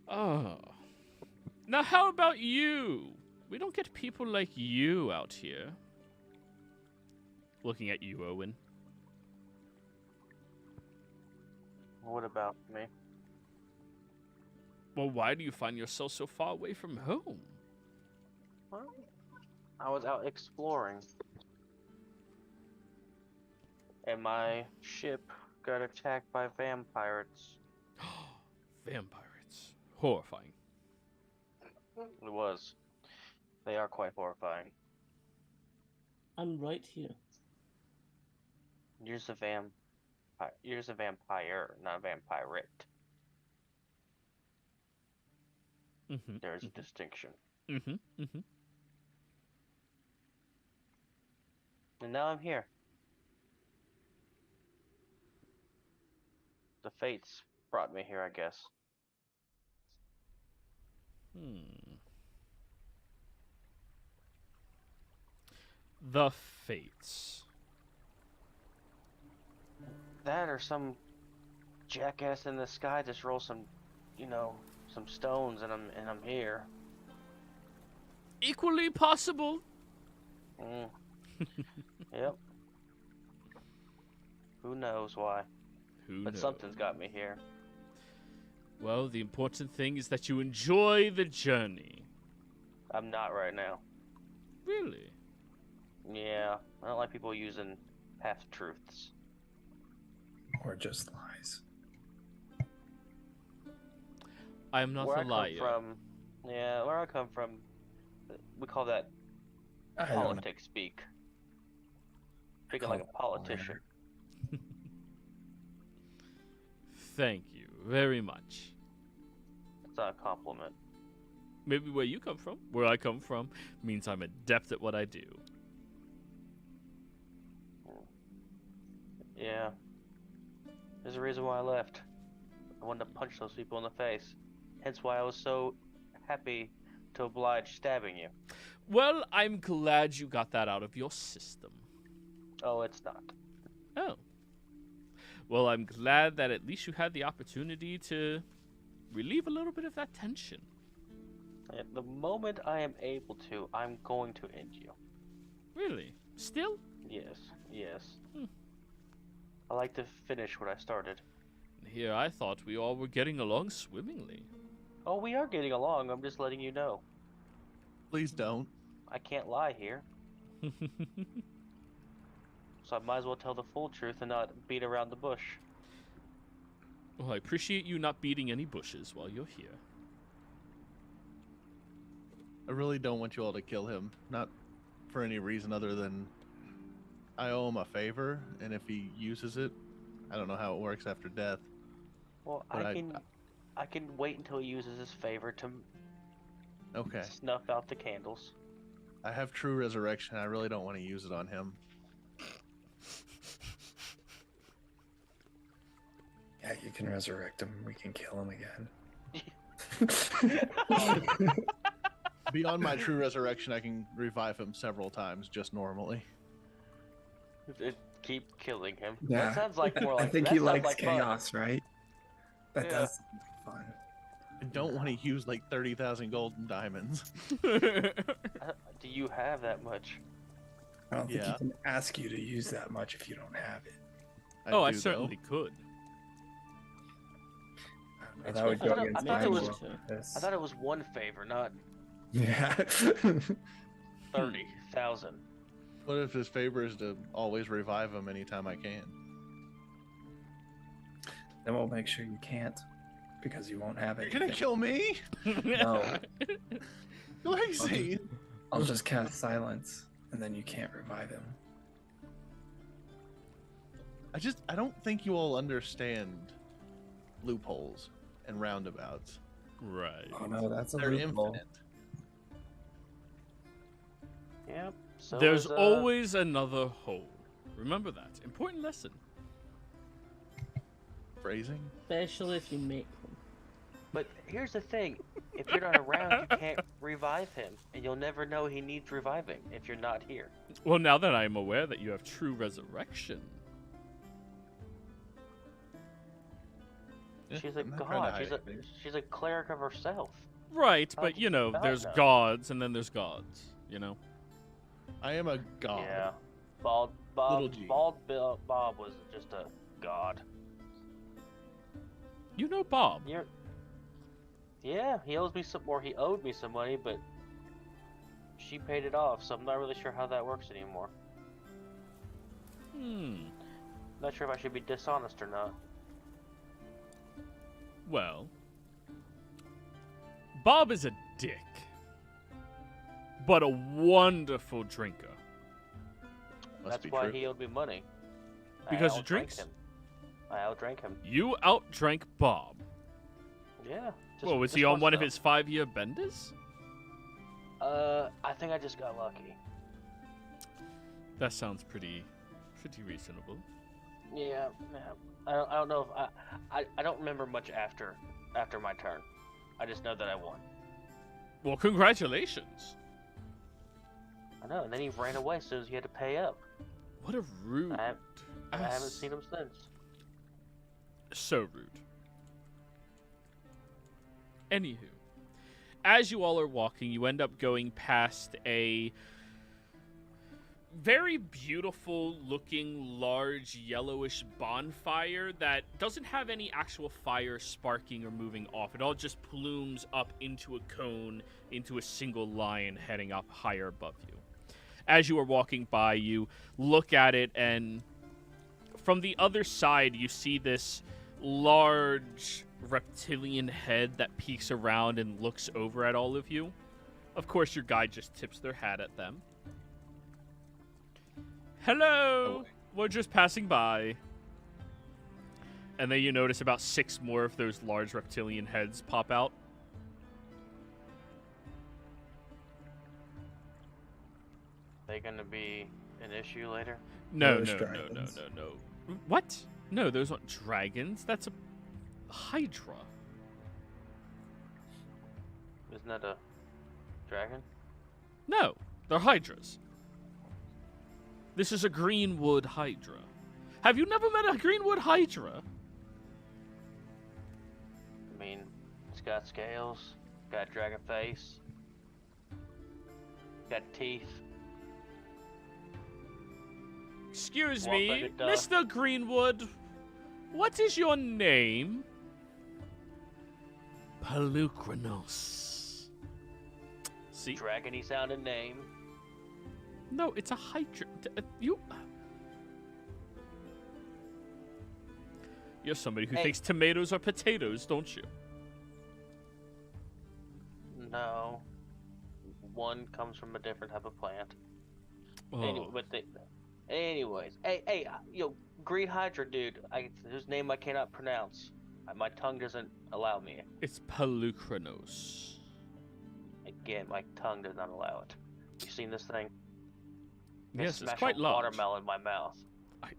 Oh. Now how about you? We don't get people like you out here. Looking at you, Owen. What about me? Well, why do you find yourself so far away from home? Well, I was out exploring. And my ship got attacked by vampires. Vampires. Horrifying. It was. They are quite horrifying. I'm right here. You're a vampire. You're a vampire, not a vampirate. Mm-hmm. There's a distinction. Mm-hmm. Mm-hmm. And now I'm here. The fates brought me here, I guess. The fates. That or some jackass in the sky just roll some, some stones and I'm here. Equally possible. Yep. Who knows why? But something's got me here. Well, the important thing is that you enjoy the journey. I'm not right now. Really? Yeah, I don't like people using half-truths. Or just lies. I am not a liar. Where I come from, we call that politics speak. Speaking like a politician. Thank you very much. It's not a compliment. Maybe where you come from, where I come from, means I'm adept at what I do. Yeah. There's a reason why I left. I wanted to punch those people in the face. Hence why I was so happy to oblige stabbing you. Well, I'm glad you got that out of your system. Oh, it's not. Oh. Well, I'm glad that at least you had the opportunity to relieve a little bit of that tension. At the moment I am able to, I'm going to end you. Really? Still? Yes. I like to finish what I started. Here, I thought we all were getting along swimmingly. Oh, we are getting along. I'm just letting you know. Please don't. I can't lie here. So I might as well tell the full truth and not beat around the bush. Well, I appreciate you not beating any bushes while you're here. I really don't want you all to kill him. Not for any reason other than I owe him a favor, and if he uses it, I don't know how it works after death. Well, But I can wait until he uses his favor to Okay. snuff out the candles. I have true resurrection. I really don't want to use it on him. Yeah, you can resurrect him. We can kill him again. Beyond my true resurrection, I can revive him several times just normally. Keep killing him. Yeah. That sounds like more like. I think that he sounds likes like fun. chaos, right? That Yeah. does sound like fun. I don't want to use like 30,000 gold and diamonds. Do you have that much? I don't think Yeah. he can ask you to use that much if you don't have it. I do, certainly could. Or that would I go thought- against I thought my it was- rule of this. I thought it was one favor, not Yeah. 30,000. What if his favor is to always revive him anytime I can? Then we'll make sure you can't, because you won't have You're anything. gonna kill me? No. Lazy. I'll just cast silence, and then you can't revive him. I don't think you all understand loopholes and roundabouts. Right. Oh no, that's a They're loophole. infinite. Yep. So There's is, always another hole. Remember that. Important lesson. Phrasing? Especially if you make them. But here's the thing: if you're not around, you can't revive him, and you'll never know he needs reviving if you're not here. Well, now that I am aware that you have true resurrection. Yeah, She's a I'm not trying to god. hide anything. She's a cleric of herself. Right, How but do you know, not there's know? gods and then there's gods, you know? I am a god. Yeah. Bald Little G. Bob was just a god. You know Bob. Yeah, he owes me some, or he owed me some money, but she paid it off, so I'm not really sure how that works anymore. Not sure if I should be dishonest or not. Well, Bob is a dick, but a wonderful drinker. Must That's be why true. he owed me money. Because I he drinks? outdrank him. I outdrank him. You outdrank Bob. Yeah. Well, was he just on once, one of though. his 5-year benders? I think I just got lucky. That sounds pretty reasonable. Yeah. I don't know if I don't remember much after my turn. I just know that I won. Well, congratulations. I know, and then he ran away as soon as he had to pay up. What a rude. I haven't ass. seen him since. So rude. Anywho, as you all are walking, you end up going past a very beautiful looking large yellowish bonfire that doesn't have any actual fire sparking or moving off. It all just plumes up into a cone, into a single line heading up higher above you. As you are walking by, you look at it, and from the other side, you see this large reptilian head that peeks around and looks over at all of you. Of course, your guide just tips their hat at them. Hello! We're just passing by. And then you notice about 6 more of those large reptilian heads pop out. They gonna be an issue later? No. Those dragons. What? No, those aren't dragons. That's a hydra. Isn't that a dragon? No, they're hydras. This is a greenwood hydra. Have you never met a greenwood hydra? I mean, it's got scales, got a dragon face, got teeth. Excuse Walk me, like a duck. Mr. Greenwood. What is your name? Pelucranos. See? Dragony sounding name. No, it's a hydra. You. You're somebody who Hey. thinks tomatoes are potatoes, don't you? No. One comes from a different type of plant. Oh. Anyways, hey, yo, Green Hydra dude, whose name I cannot pronounce. My tongue doesn't allow me. It's Pelucranos. Again, my tongue does not allow it. You seen this thing? I Yes, it's smash quite a large. watermelon in my mouth.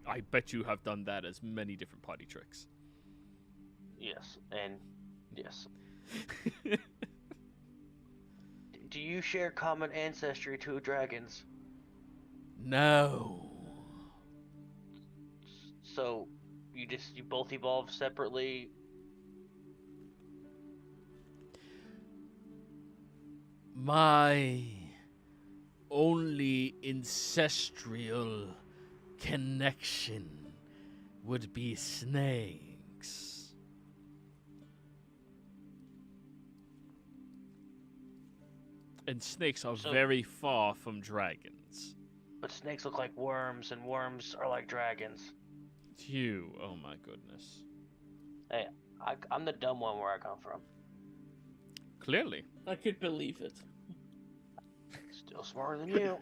I bet you have done that as many different party tricks. Yes, and yes. Do you share common ancestry to dragons? No. So, you both evolved separately? My only ancestral connection would be snakes. And snakes are So- very far from dragons. But snakes look like worms, and worms are like dragons. You, oh my goodness. Hey, I'm the dumb one where I come from. Clearly. I could believe it. Still smarter than you.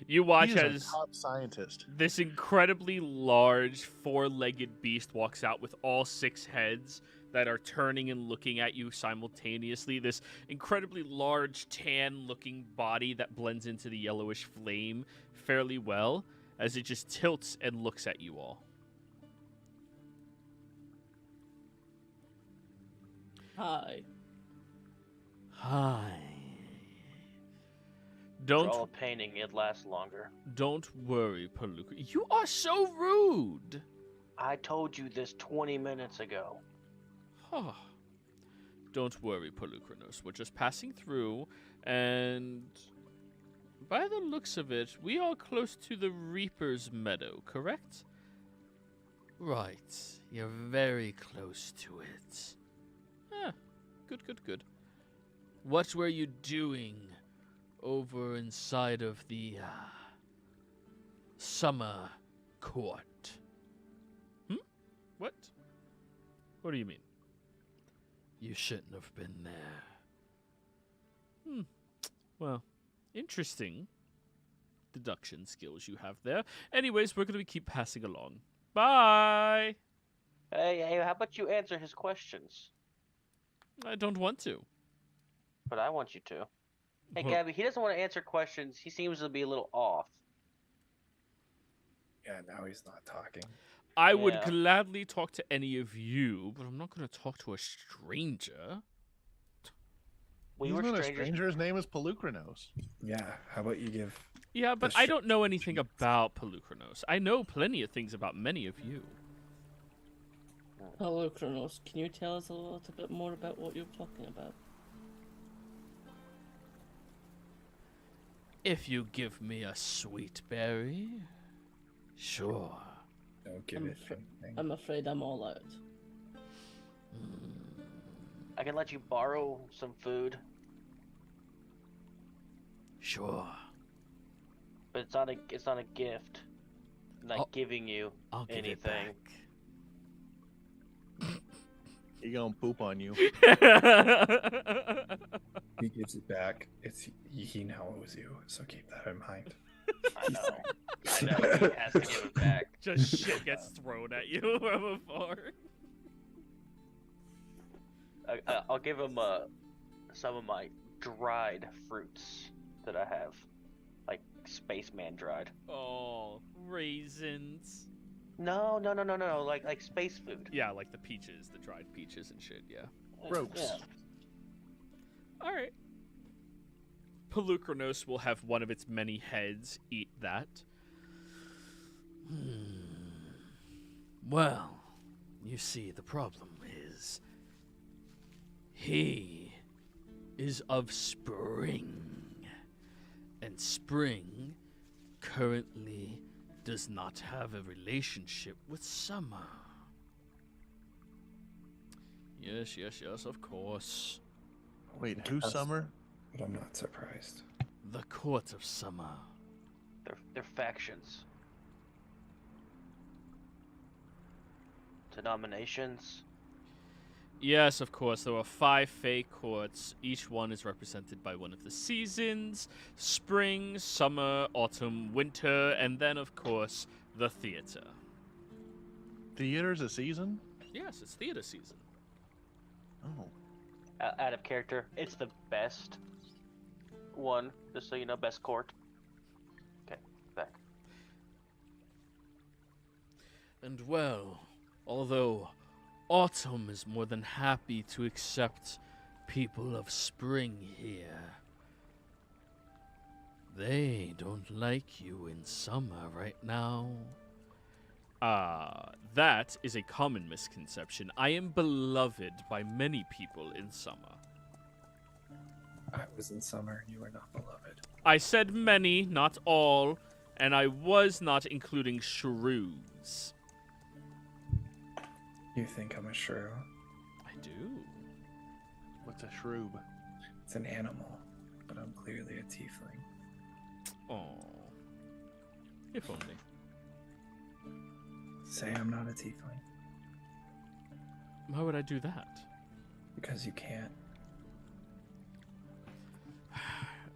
You watch He is as a top scientist. this incredibly large four-legged beast walks out with all 6 heads that are turning and looking at you simultaneously. This incredibly large tan-looking body that blends into the yellowish flame fairly well as it just tilts and looks at you all. Hi. Hi. Draw a painting, it lasts longer. Don't worry, Palooka. You are so rude. I told you this 20 minutes ago. Oh. Don't worry, Palookranos. We're just passing through, and by the looks of it, we are close to the Reaper's Meadow, correct? Right. You're very close to it. Ah, good, good, good. What were you doing over inside of the summer court? What? What do you mean? You shouldn't have been there. Well, interesting deduction skills you have there. Anyways, we're going to keep passing along. Bye! Hey, how about you answer his questions? I don't want to. But I want you to. Hey, Well- Gabby, he doesn't want to answer questions. He seems to be a little off. Yeah, now he's not talking. I would Yeah. gladly talk to any of you, but I'm not going to talk to a stranger. We He's were not a strangers. stranger. His name is Palookranos. Yeah, how about you give... Yeah, but I don't know anything about Palookranos. I know plenty of things about many of you. Hello, Kronos. Can you tell us a little bit more about what you're talking about? If you give me a sweet berry, sure. Don't give I'm it afra- anything. I'm afraid I'm all out. I can let you borrow some food, Sure. but it's not a gift. I'm not Oh, giving you I'll give anything. it He gonna poop on you. back. He gives it back. He now owes you, so keep that in mind. I know. I know. He has to give it back. Just shit gets thrown at you from afar. I'll give him some of my dried fruits that I have, like spaceman dried. Oh, raisins. No, like space food. Yeah, like the peaches, the dried peaches and shit, yeah. Ropes. Yeah. Alright. Palookranos will have one of its many heads eat that. Well, you see, the problem is he is of spring, and spring currently does not have a relationship with summer. Yes, of course. Wait, who's That's- Summer? But I'm not surprised. The court of summer. They're factions. Denominations. Yes, of course. There are 5 Fey courts. Each one is represented by one of the seasons: spring, summer, autumn, winter, and then, of course, the theater. Theater's a season? Yes, it's theater season. Oh. Out of character. It's the best one, just so you know, best court. Okay, back. And well, although autumn is more than happy to accept people of spring here, they don't like you in summer right now. That is a common misconception. I am beloved by many people in summer. I was in summer and you were not beloved. I said many, not all, and I was not including shrews. You think I'm a shrew? I do. What's a shroob? It's an animal, but I'm clearly a tiefling. Oh. If only. Say I'm not a tiefling. Why would I do that? Because you can't.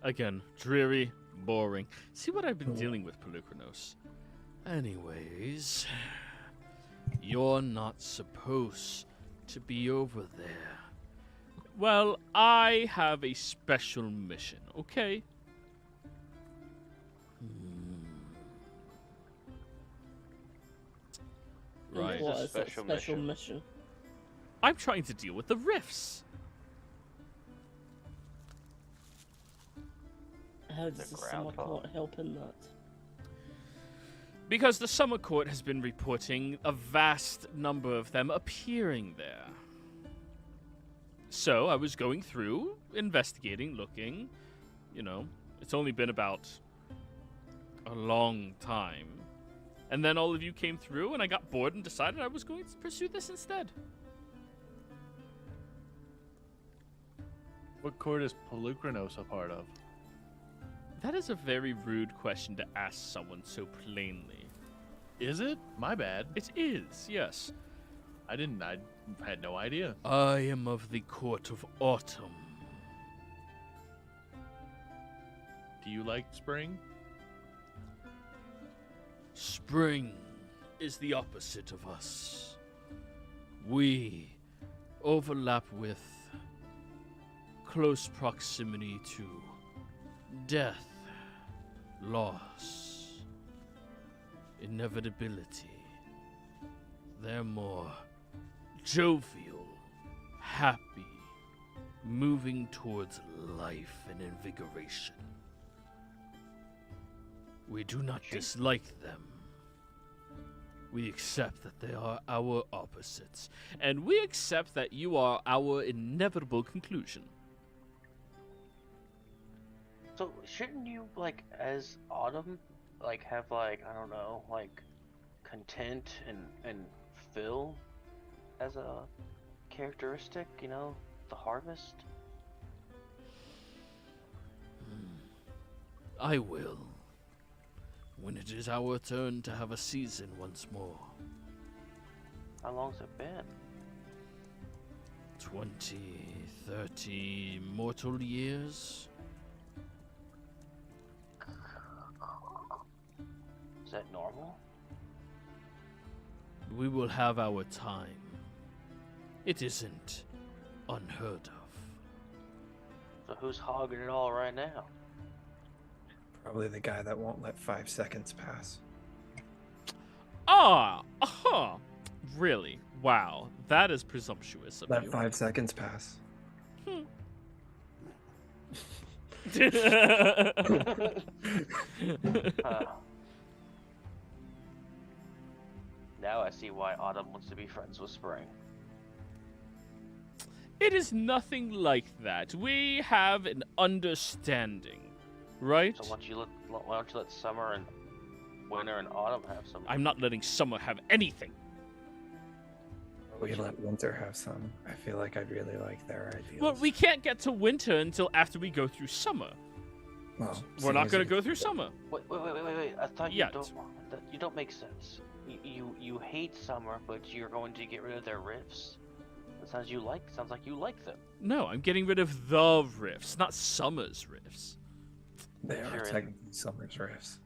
Again, dreary, boring. See what I've been dealing with, Pelucranos. Anyways, you're not supposed to be over there. Well, I have a special mission, okay? Right. What is that Special special mission. mission? I'm trying to deal with the rifts. How does the summer groundhog. court help in that? Because the Summer Court has been reporting a vast number of them appearing there. So I was going through, investigating, looking. You know, it's only been about a long time. And then all of you came through, and I got bored and decided I was going to pursue this instead. What court is Pelucranos a part of? That is a very rude question to ask someone so plainly. Is it? My bad. It is, yes. I had no idea. I am of the Court of Autumn. Do you like spring? Spring is the opposite of us. We overlap with close proximity to death, loss, inevitability. They're more jovial, happy, moving towards life and invigoration. We do not dislike them. We accept that they are our opposites, and we accept that you are our inevitable conclusion. So shouldn't you, like, as Autumn, like, have, like, I don't know, like, content and fill as a characteristic, you know, the harvest? I will. When it is our turn to have a season once more. How long's it been? 20, 30 mortal years? Is that normal? We will have our time. It isn't unheard of. So who's hogging it all right now? Probably the guy that won't let 5 seconds pass. Really? Wow, that is presumptuous of Let you. 5 seconds pass. Now I see why Autumn wants to be friends with Spring. It is nothing like that. We have an understanding, right? So why don't you let Summer and Winter and Autumn have some? I'm not letting summer have anything. We let winter have some. I feel like I'd really like their ideals. Well, we can't get to winter until after we go through summer. Well, We're not going to go through summer. Wait! I thought Yet. you don't make sense. You hate Summer, but you're going to get rid of their rifts. It sounds like you like them. No, I'm getting rid of the rifts, not summer's rifts. They are You're in- technically summer's rifts.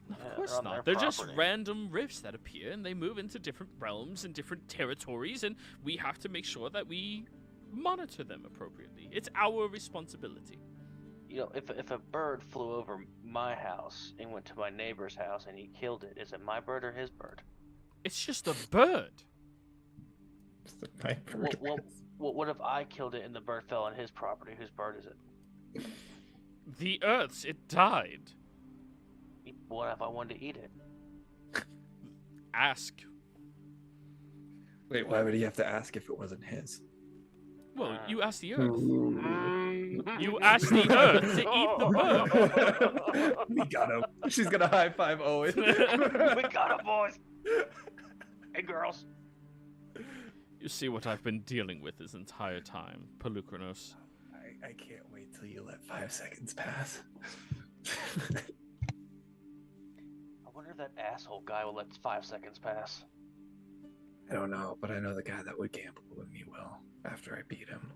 Of Yeah, course they're on not. their They're just property. random rifts that appear and they move into different realms and different territories, and we have to make sure that we monitor them appropriately. It's our responsibility. You know, if a bird flew over my house and went to my neighbor's house and he killed it, is it my bird or his bird? It's just a bird. What if I killed it and the bird fell on his property? Whose bird is it? The Earth's, it died. What if I wanted to eat it? Ask. Wait, why would he have to ask if it wasn't his? Well, you ask the Earth. You asked the Earth to eat the bird. We got him. She's gonna high five Owen. We got him, boys. Hey, girls. You see what I've been dealing with this entire time, Pelucranos. I can't wait till you let 5 seconds pass. I wonder if that asshole guy will let 5 seconds pass. I don't know, but I know the guy that would gamble with me will after I beat him.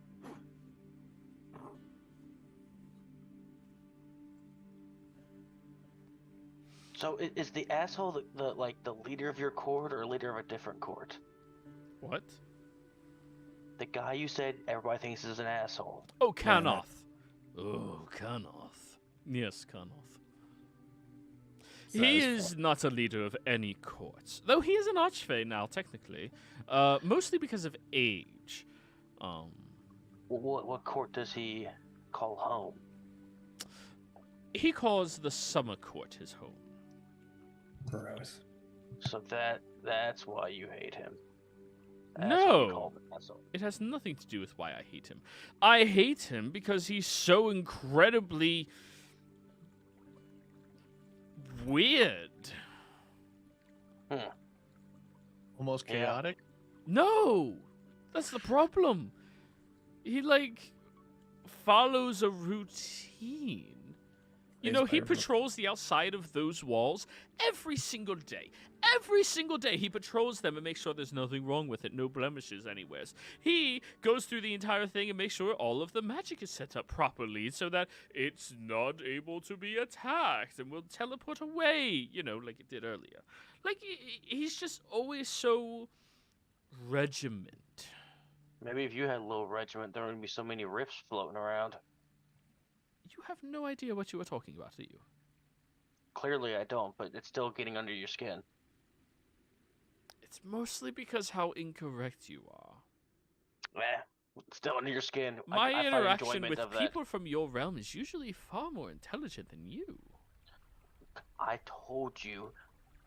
So is the asshole the leader of your court or leader of a different court? What? The guy you said everybody thinks is an asshole. Oh, Kanoth. Oh, Kanoth. Yes, Kanoth. He is not a leader of any court, though he is an archfey now, technically. Mostly because of age. What court does he call home? He calls the summer court his home. Gross. So that's why you hate him. That's why you No, call him an asshole. it has nothing to do with why I hate him. I hate him because he's so incredibly weird. Almost Yeah. chaotic. No, that's the problem. He follows a routine. You know, he patrols the outside of those walls every single day. Every single day he patrols them and makes sure there's nothing wrong with it, no blemishes anywhere. He goes through the entire thing and makes sure all of the magic is set up properly so that it's not able to be attacked and will teleport away, you know, like it did earlier. Like, he's just always so regiment. Maybe if you had a little regiment, there wouldn't be so many rifts floating around. You have no idea what you are talking about, do you? Clearly I don't, but it's still getting under your skin. It's mostly because how incorrect you are. Still under your skin. My I find interaction enjoyment with of that. people from your realm is usually far more intelligent than you. I told you.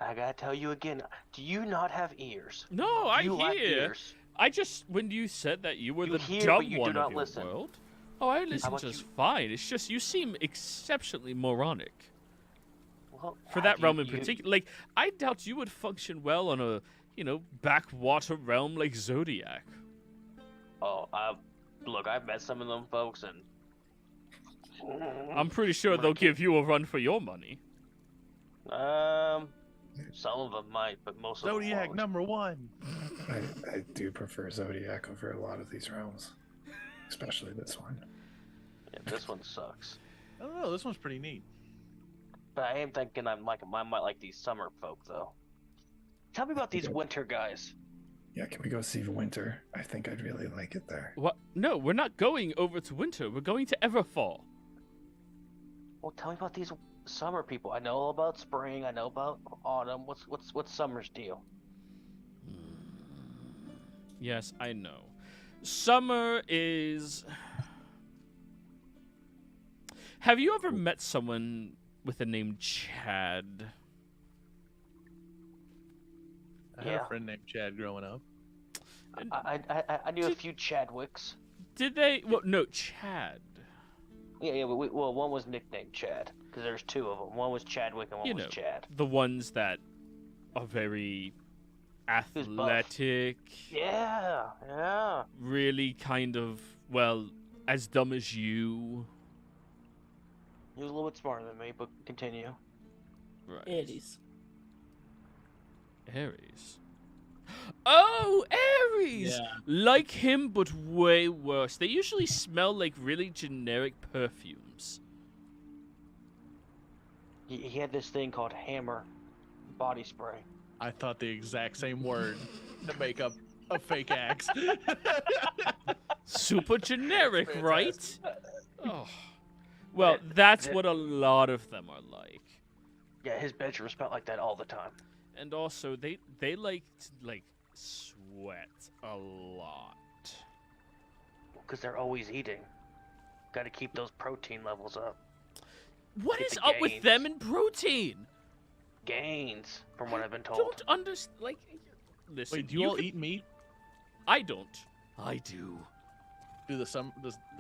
I gotta tell you again. Do you not have ears? No, I You lack hear. ears. I just, when you said that you were You the hear, dumb but you do one not of your listen. world. Oh, I listen about just you? fine. It's just you seem exceptionally moronic. Well, For have that realm in you- particular. Like, I doubt you would function well on a, backwater realm like ZODIAC. Oh, look, I've met some of them folks, and I'm pretty sure they'll give you a run for your money. some of them might, but most of them Zodiac won't. #1. I do prefer Zodiac over a lot of these realms, especially this one. Yeah, this one sucks. I don't know. This one's pretty neat. But I am thinking I might like these summer folk though. Tell me about these Okay. winter guys. Yeah, can we go see Winter? I think I'd really like it there. What? No, we're not going over to winter. We're going to Everfall. Well, tell me about these summer people. I know about spring. I know about autumn. What's summer's deal? Yes, I know. Summer is... Have you ever met someone with the name Chad? I had Yeah. a friend named Chad growing up. I knew a few Chadwicks. Did they? Well, no, Chad. Yeah, but one was nicknamed Chad because there's two of them. One was Chadwick and one You was know. Chad. The ones that are very Who's buff? athletic, Yeah. really kind of, well, as dumb as you. He was a little bit smarter than me, but continue. Right. Aries. Aries. Oh, Aries! Yeah. Like him, but way worse. They usually smell like really generic perfumes. He had this thing called Hammer body spray. I thought the exact same word to make up a fake axe. Super generic, Fantastic. right? Oh. Well, that's what a lot of them are like. Yeah, his bedroom smelled like that all the time. And also, they like to, sweat a lot. Because they're always eating. Got to keep those protein levels up. What Keep is the up with gains. them and protein? Gains, from what I've been told. Don't understand. Like, listen. Wait, do you all can- eat meat? I don't. I do. Do the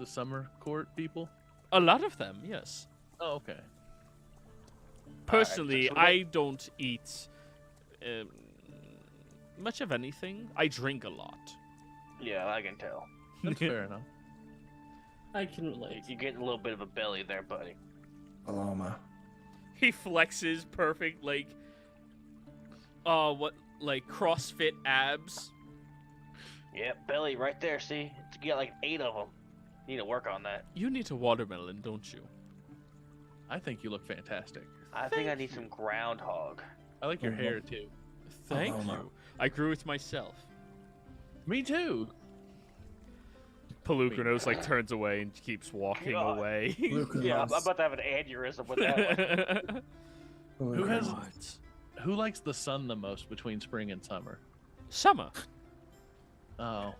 summer court people? A lot of them, yes. Oh, okay. Personally, so what- I don't eat much of anything. I drink a lot. Yeah, I can tell. That's fair enough. I can relate. You're getting a little bit of a belly there, buddy. Paloma. He flexes perfect, like, CrossFit abs. Yep, belly right there. See, you got like 8 of them. Need to work on that. You need a watermelon, don't you? I think you look fantastic. I think I Thank need you. some groundhog. I like your Mhm. hair too. Thank Paloma. you. I grew it myself. Me too. Pelucanos like turns away and keeps walking God. away. Yeah, I'm about to have an aneurysm with that one. Who has- What? Who likes the sun the most between spring and summer? Summer? Oh,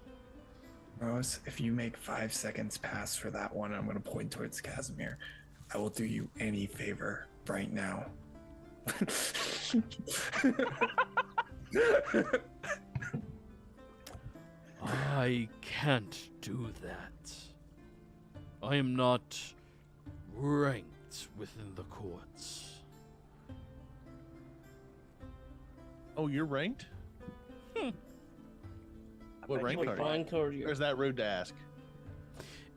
Rose, if you make 5 seconds pass for that one, I'm going to point towards Casimir. I will do you any favor right now. I can't do that. I am not ranked within the courts. oh, you're ranked. What bet rank you are we you? Rank or Or you? is that rude to ask?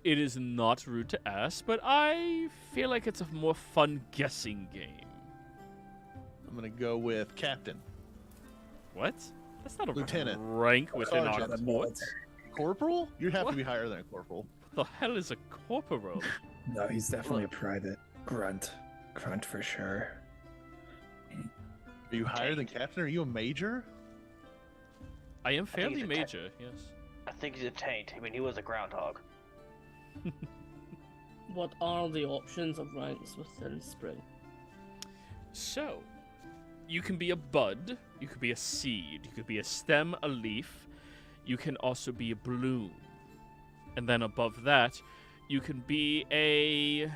It is not rude to ask, but I feel like it's a more fun guessing game. I'm gonna go with captain. What? That's not a Lieutenant. rank within our Sergeant. courts. Corporal? You have What? to be higher than a corporal. The hell is a corporal? No, he's definitely a private. Grunt. Grunt for sure. Are you higher than captain? Are you a major? I am think fairly he's a major, yes. I think he's a taint. I mean, he was a groundhog. What are the options of ranks within spring? So, you can be a bud, you could be a seed, you could be a stem, a leaf, you can also be a bloom. And then above that, you can be a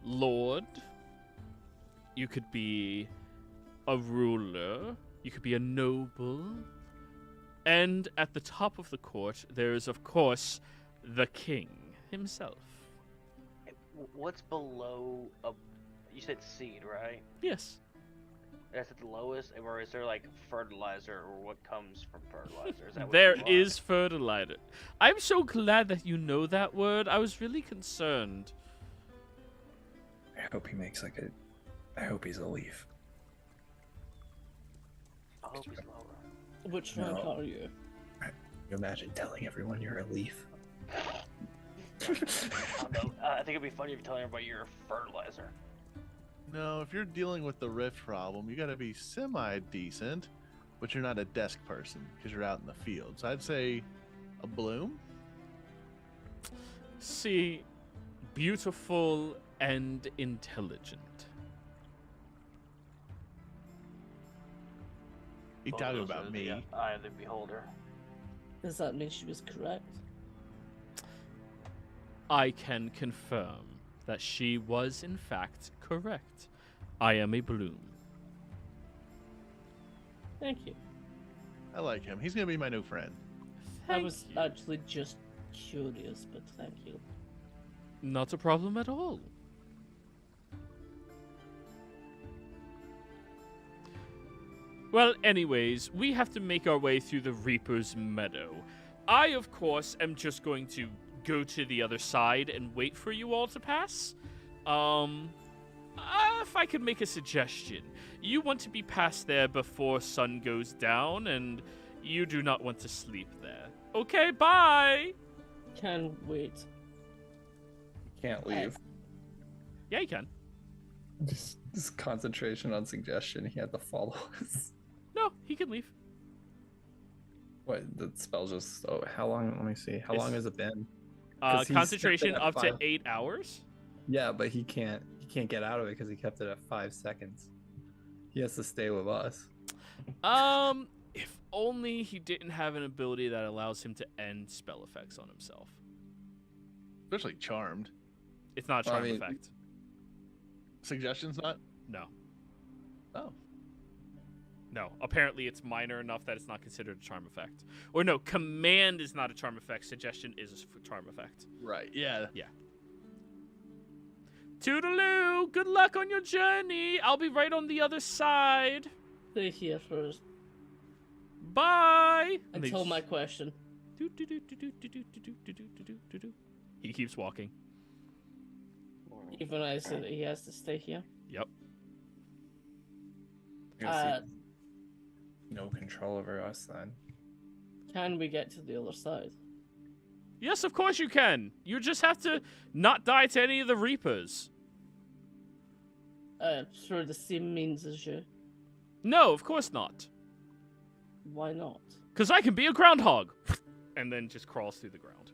lord, you could be a ruler, you could be a noble, and at the top of the court, there is, of course, the king himself. What's below a? You said seed, right? Yes. That's at the lowest, or is there like fertilizer, or what comes from fertilizer? Is that what There you are? is fertilizer. I'm so glad that you know that word. I was really concerned. I hope he makes like a. I hope he's a leaf. I hope he's lower. Which rank No. are you? You imagine telling everyone you're a leaf? I don't know. I think it'd be funny if you tell everybody you're a fertilizer. No, if you're dealing with the rift problem, you gotta be semi-decent, but you're not a desk person because you're out in the field. So I'd say a bloom. See, beautiful and intelligent. You Both talking of those about are me? The eye of the beholder. Does that mean she was correct? I can confirm that she was in fact correct. I am a bloom. Thank you. I like him. He's gonna be my new friend. I Thank was you. actually just curious, but thank you. Not a problem at all. Well, anyways, we have to make our way through the Reaper's Meadow. I, of course, am just going to go to the other side and wait for you all to pass. If I could make a suggestion, you want to be past there before sun goes down, and you do not want to sleep there. Okay, bye! Can wait. Can't leave. Yeah, you can. Just concentration on suggestion. He had to follow us. No, he can leave. What the spell just? Oh, how long? Let me see. How It's- long has it been? 'Cause he's Concentration kept it at up to 5. 8 hours. Yeah, but he can't get out of it because he kept it at 5 seconds. He has to stay with us. If only he didn't have an ability that allows him to end spell effects on himself. Especially charmed. It's not a Well, I charm mean- effect. Suggestions not? No. Oh. No, apparently it's minor enough that it's not considered a charm effect. Or no, command is not a charm effect. Suggestion is a charm effect. Right. Yeah. Toodaloo! Good luck on your journey. I'll be right on the other side. Stay here first. Bye. And they Until my just- question. He keeps walking. Even I say that he has to stay here. Yep. I guess he- no control over us then. Can we get to the other side? Yes, of course you can. You just have to not die to any of the Reapers. Through the same means as you. No, of course not. Why not? Because I can be a groundhog. And then just crawls through the ground.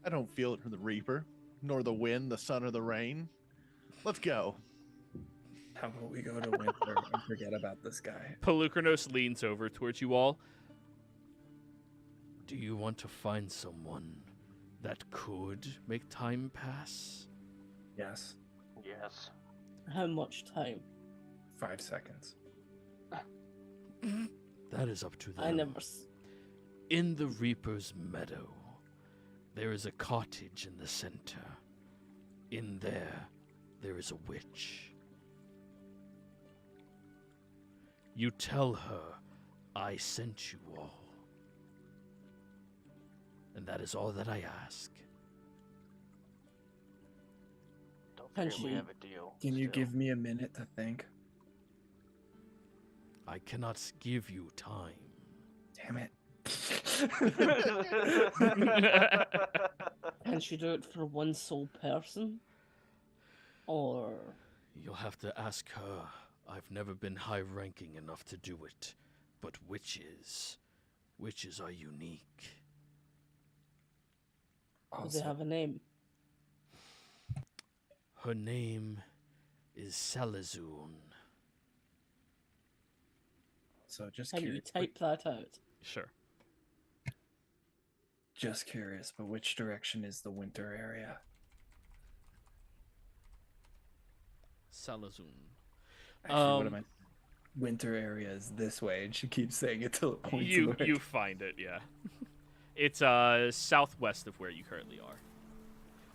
I don't feel it from the Reaper, nor the wind, the sun, or the rain. Let's go. How about we go to winter and forget about this guy? Pelucranos leans over towards you all. Do you want to find someone that could make time pass? Yes. Yes. How much time? 5 seconds. That is up to them. I never. In the Reaper's Meadow, there is a cottage in the center. In there is a witch. You tell her I sent you all. And that is all that I ask. Don't Can forget we she- have a deal. Can you still. give me a minute to think? I cannot give you time. Damn it. Can she do it for one sole person? Or You'll have to ask her. I've never been high-ranking enough to do it. But witches are unique. do Also, they have a name? Her name is Salazun. so just Can you curious. type that out? Sure. Just curious, but which direction is the winter area? Salazun. Actually, what am I? Winter area is this way, and she keeps saying it till it points You away. you find it, yeah. It's southwest of where you currently are.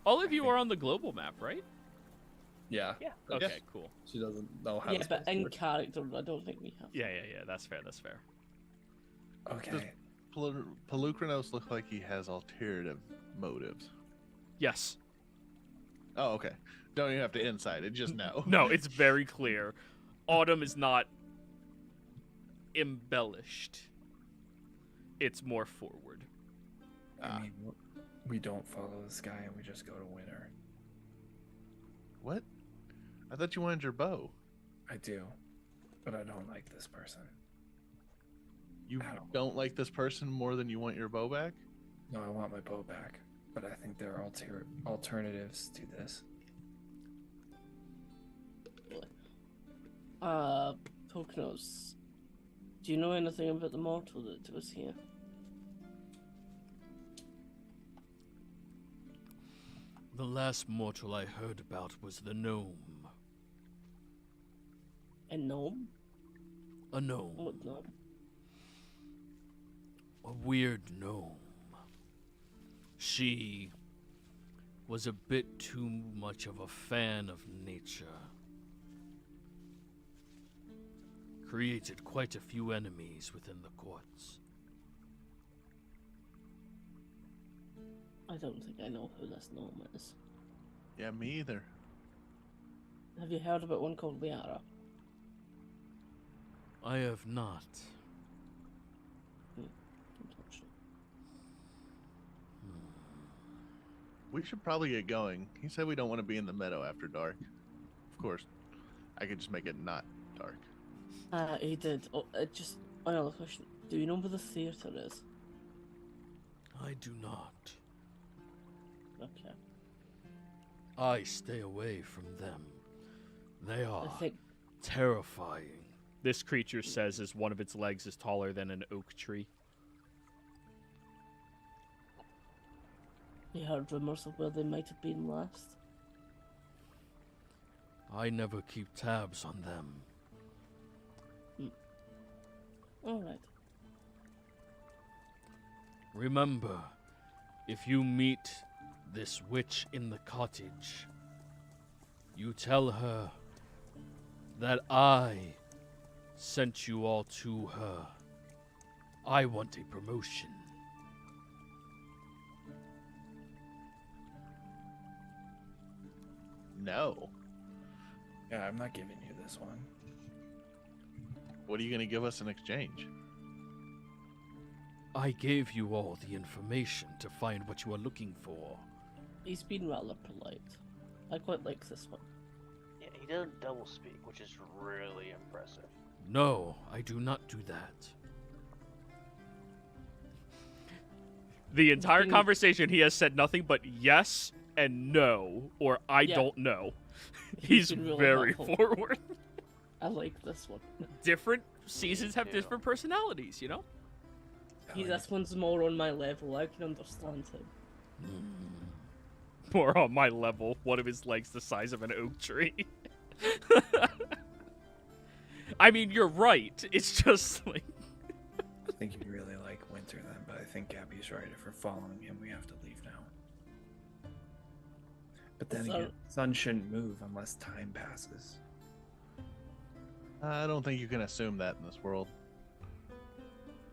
All of you are on the global map, right? Yeah. Yeah. Okay, Yes. cool. She doesn't know how. Yeah, this but place in works. character, I don't think we have. Yeah. That's fair. Okay. Pelucranos look like he has alternative motives. Yes. Oh, okay. Don't even have to insight it, just know. No, it's very clear. Autumn is not embellished. It's more forward. I mean, we don't follow this guy, and we just go to winter. What? I thought you wanted your bow. I do, but I don't like this person. You Ow. don't like this person more than you want your bow back? No, I want my bow back, but I think there are alternatives to this. Poconos. Do you know anything about the mortal that was here? The last mortal I heard about was the gnome. A gnome? A gnome. What gnome? A weird gnome. She was a bit too much of a fan of nature. Created quite a few enemies within the courts. I don't think I know who this gnome is. Yeah, me either. Have you heard about one called Liara? I have not. Unfortunately. We should probably get going. He said we don't want to be in the meadow after dark. Of course, I could just make it not dark. He did. Oh, just another question. Do you know where the theatre is? I do not. Okay. I stay away from them. They are I think terrifying. This creature says as one of its legs is taller than an oak tree. you heard rumors of where they might have been last. I never keep tabs on them. All right. Remember, if you meet this witch in the cottage, you tell her that I sent you all to her. I want a promotion. No. Yeah, I'm not giving you this one. What are you going to give us in exchange? I gave you all the information to find what you are looking for. He's been rather polite. I quite like this one. Yeah, he doesn't double speak, which is really impressive. No, I do not do that. The entire Been- conversation, he has said nothing but yes and no, or I Yeah. don't know. He's been really very helpful. forward. I like this one. Different seasons have too. different personalities, you know? This one's more on my level. I can understand him. More on my level, one of his legs the size of an oak tree. I mean, you're right. It's just like... I think you really like Winter then, but I think Gabby's right. If we're following him, we have to leave now. But then So- again, sun shouldn't move unless time passes. I don't think you can assume that in this world.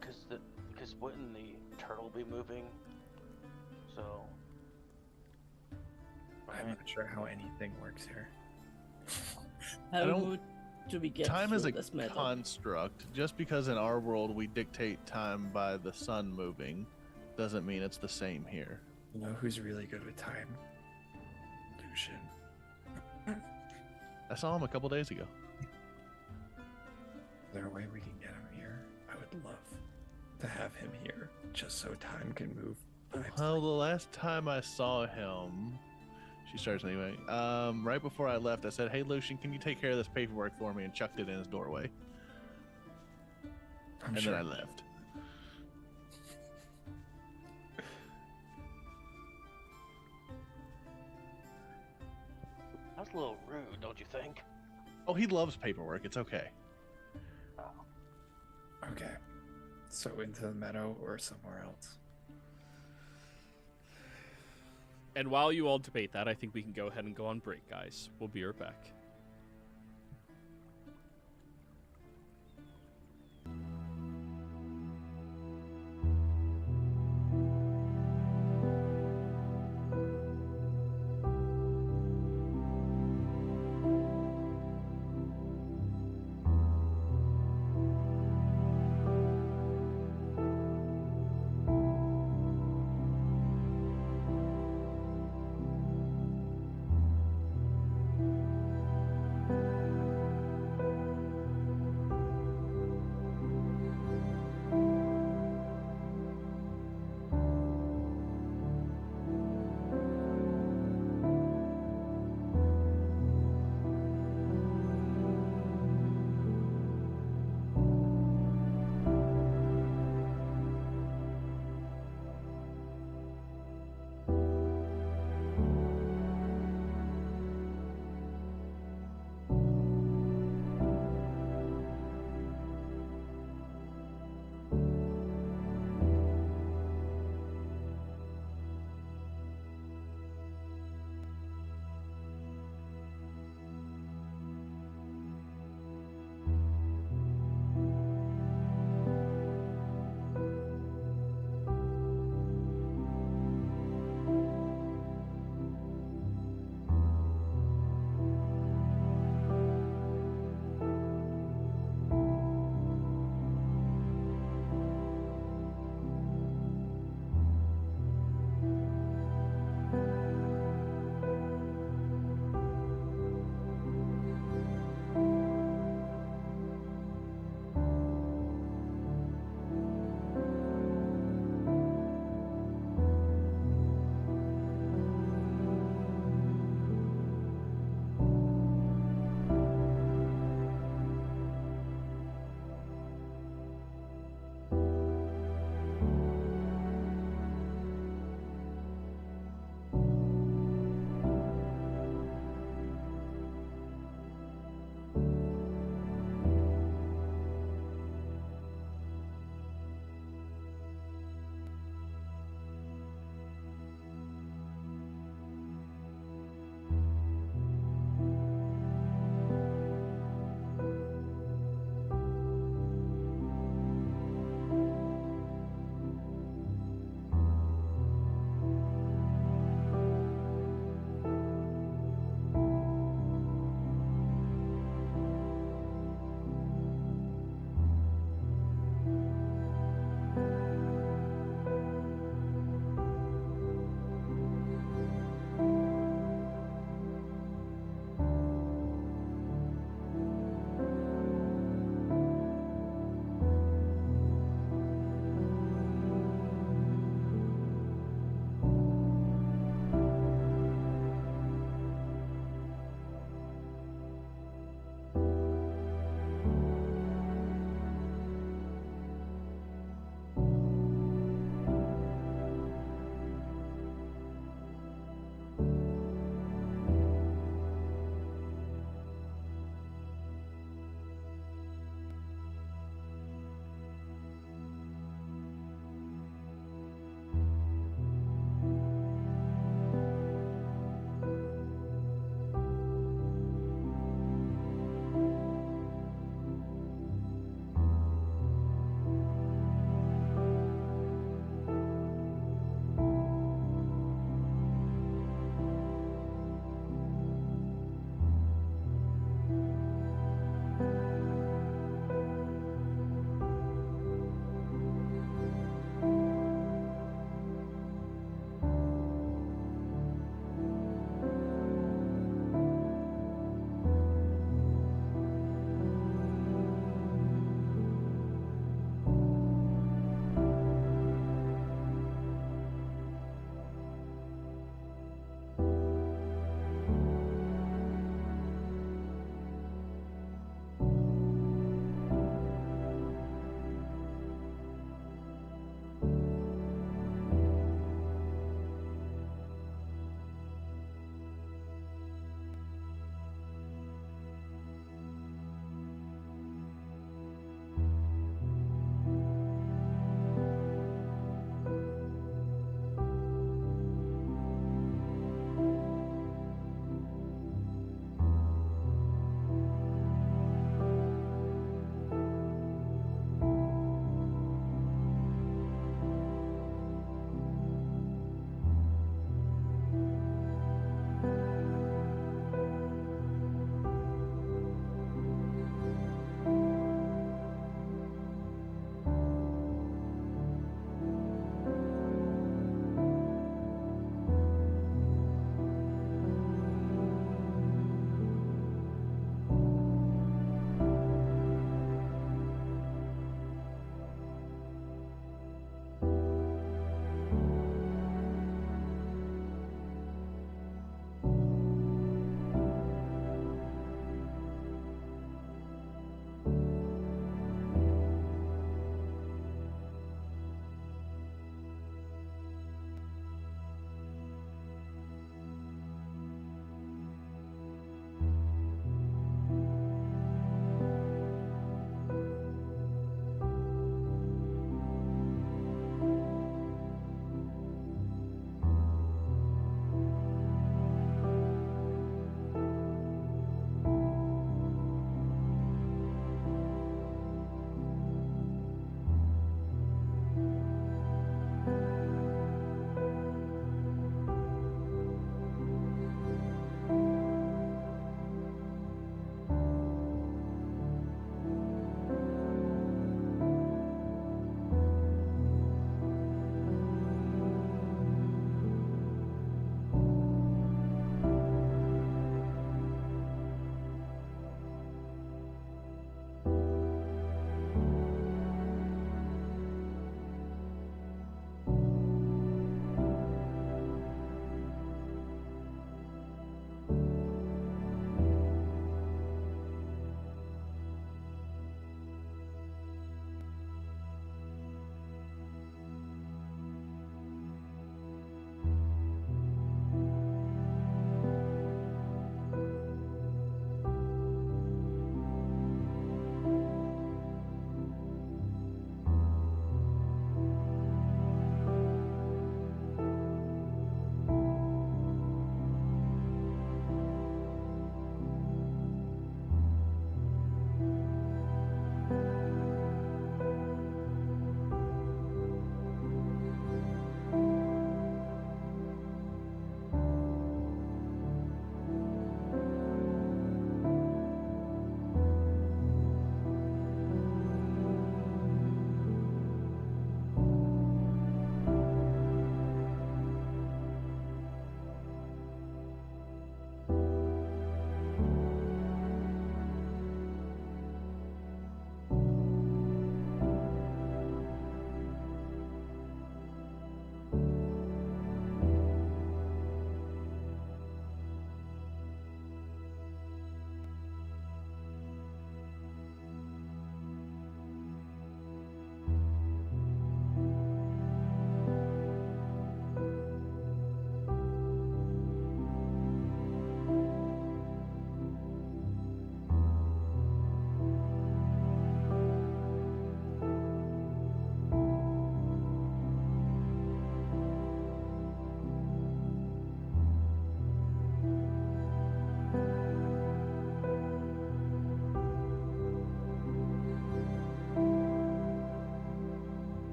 Because wouldn't the turtle be moving? So. I'm Right. not sure how anything works here. I don't- How do we get Time through is a this medal? construct. Just because in our world we dictate time by the sun moving, doesn't mean it's the same here. You know who's really good with time? Lucian. I saw him a couple days ago. Is there a way we can get him here? I would love to have him here, just so time can move. Well, the last time I saw him, she starts anyway. Right before I left, I said, "Hey, Lucian, can you take care of this paperwork for me?" and chucked it in his doorway. I'm And sure. then I left. That's a little rude, don't you think? Oh, he loves paperwork. It's okay. Okay. So into the meadow or somewhere else. And while you all debate that, I think we can go ahead and go on break, guys. We'll be right back.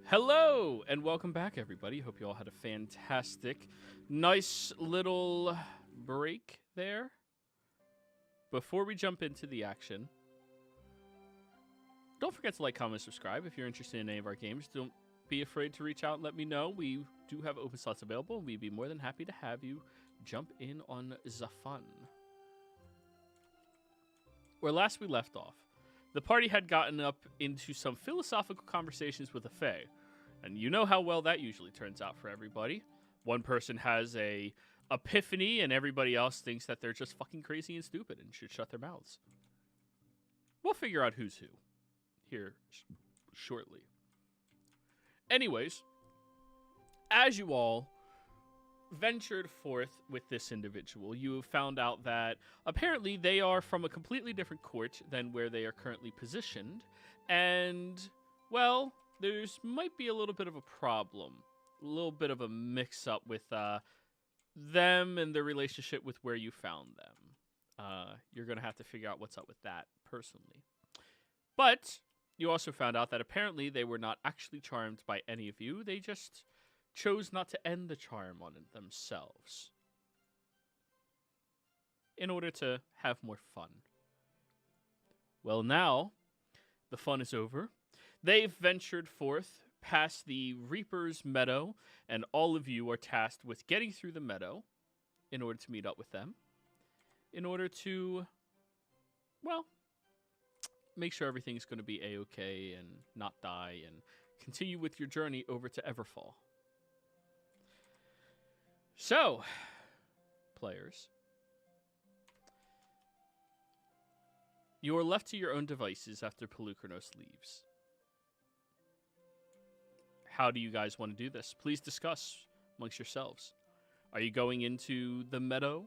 Hello and welcome back, everybody. Hope you all had a fantastic, nice little break there. Before we jump into the action, don't forget to like, comment, subscribe. If you're interested in any of our games, don't be afraid to reach out and let me know. We do have open slots available. We'd be more than happy to have you jump in on the fun. Where last we left off, the party had gotten up into some philosophical conversations with the Fae, and you know how well that usually turns out for everybody. One person has a epiphany, and everybody else thinks that they're just fucking crazy and stupid and should shut their mouths. We'll figure out who's who here shortly. Anyways, as you all ventured forth with this individual, you found out that apparently they are from a completely different court than where they are currently positioned, and, well, there's might be a little bit of a problem, a little bit of a mix-up with them and their relationship with where you found them. You're going to have to figure out what's up with that personally. But you also found out that apparently they were not actually charmed by any of you. They just chose not to end the charm on it themselves in order to have more fun. Well, now the fun is over. They've ventured forth past the Reaper's Meadow, and all of you are tasked with getting through the meadow in order to meet up with them, in order to, well, make sure everything's going to be a-okay and not die, and continue with your journey over to Everfall. So, players, you are left to your own devices after Pelucranos leaves. How do you guys want to do this? Please discuss amongst yourselves. Are you going into the meadow?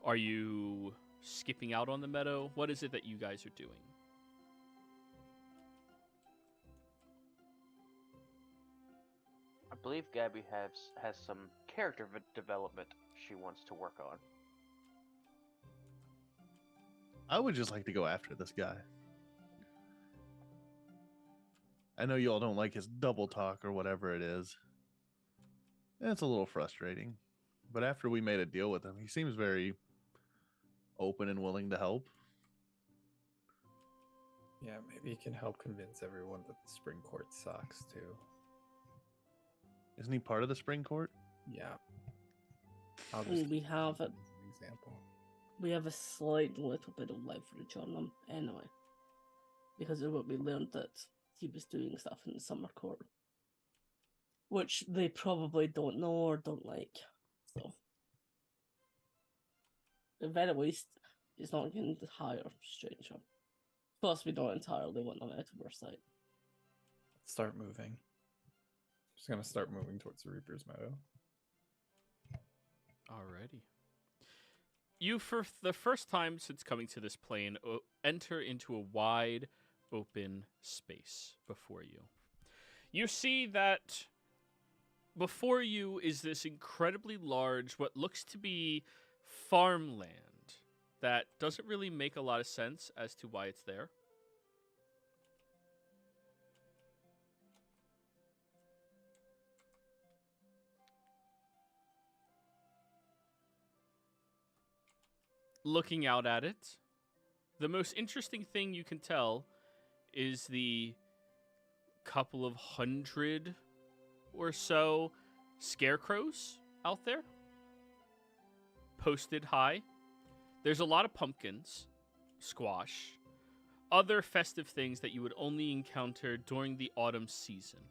Are you skipping out on the meadow? What is it that you guys are doing? I believe Gabby has some character development she wants to work on. I would just like to go after this guy. I know you all don't like his double talk or whatever it is. It's a little frustrating. But after we made a deal with him, he seems very open and willing to help. Yeah, maybe he can help convince everyone that the Spring Court sucks too. Isn't he part of the Spring Court? Yeah. I'll just We have an example. We have a slight little bit of leverage on them anyway, because of what we learned that he was doing stuff in the summer court, which they probably don't know or don't like. So, at the very least, he's not going to hire stranger. Plus, we don't entirely want them out of our sight. Start moving. Just gonna start moving towards the Reaper's Meadow. Alrighty. You, for the first time since coming to this plane, enter into a wide, open space before you. You see that before you is this incredibly large, what looks to be farmland that doesn't really make a lot of sense as to why it's there. Looking out at it, the most interesting thing you can tell is the couple of hundred or so scarecrows out there, posted high. There's a lot of pumpkins, squash, other festive things that you would only encounter during the autumn season.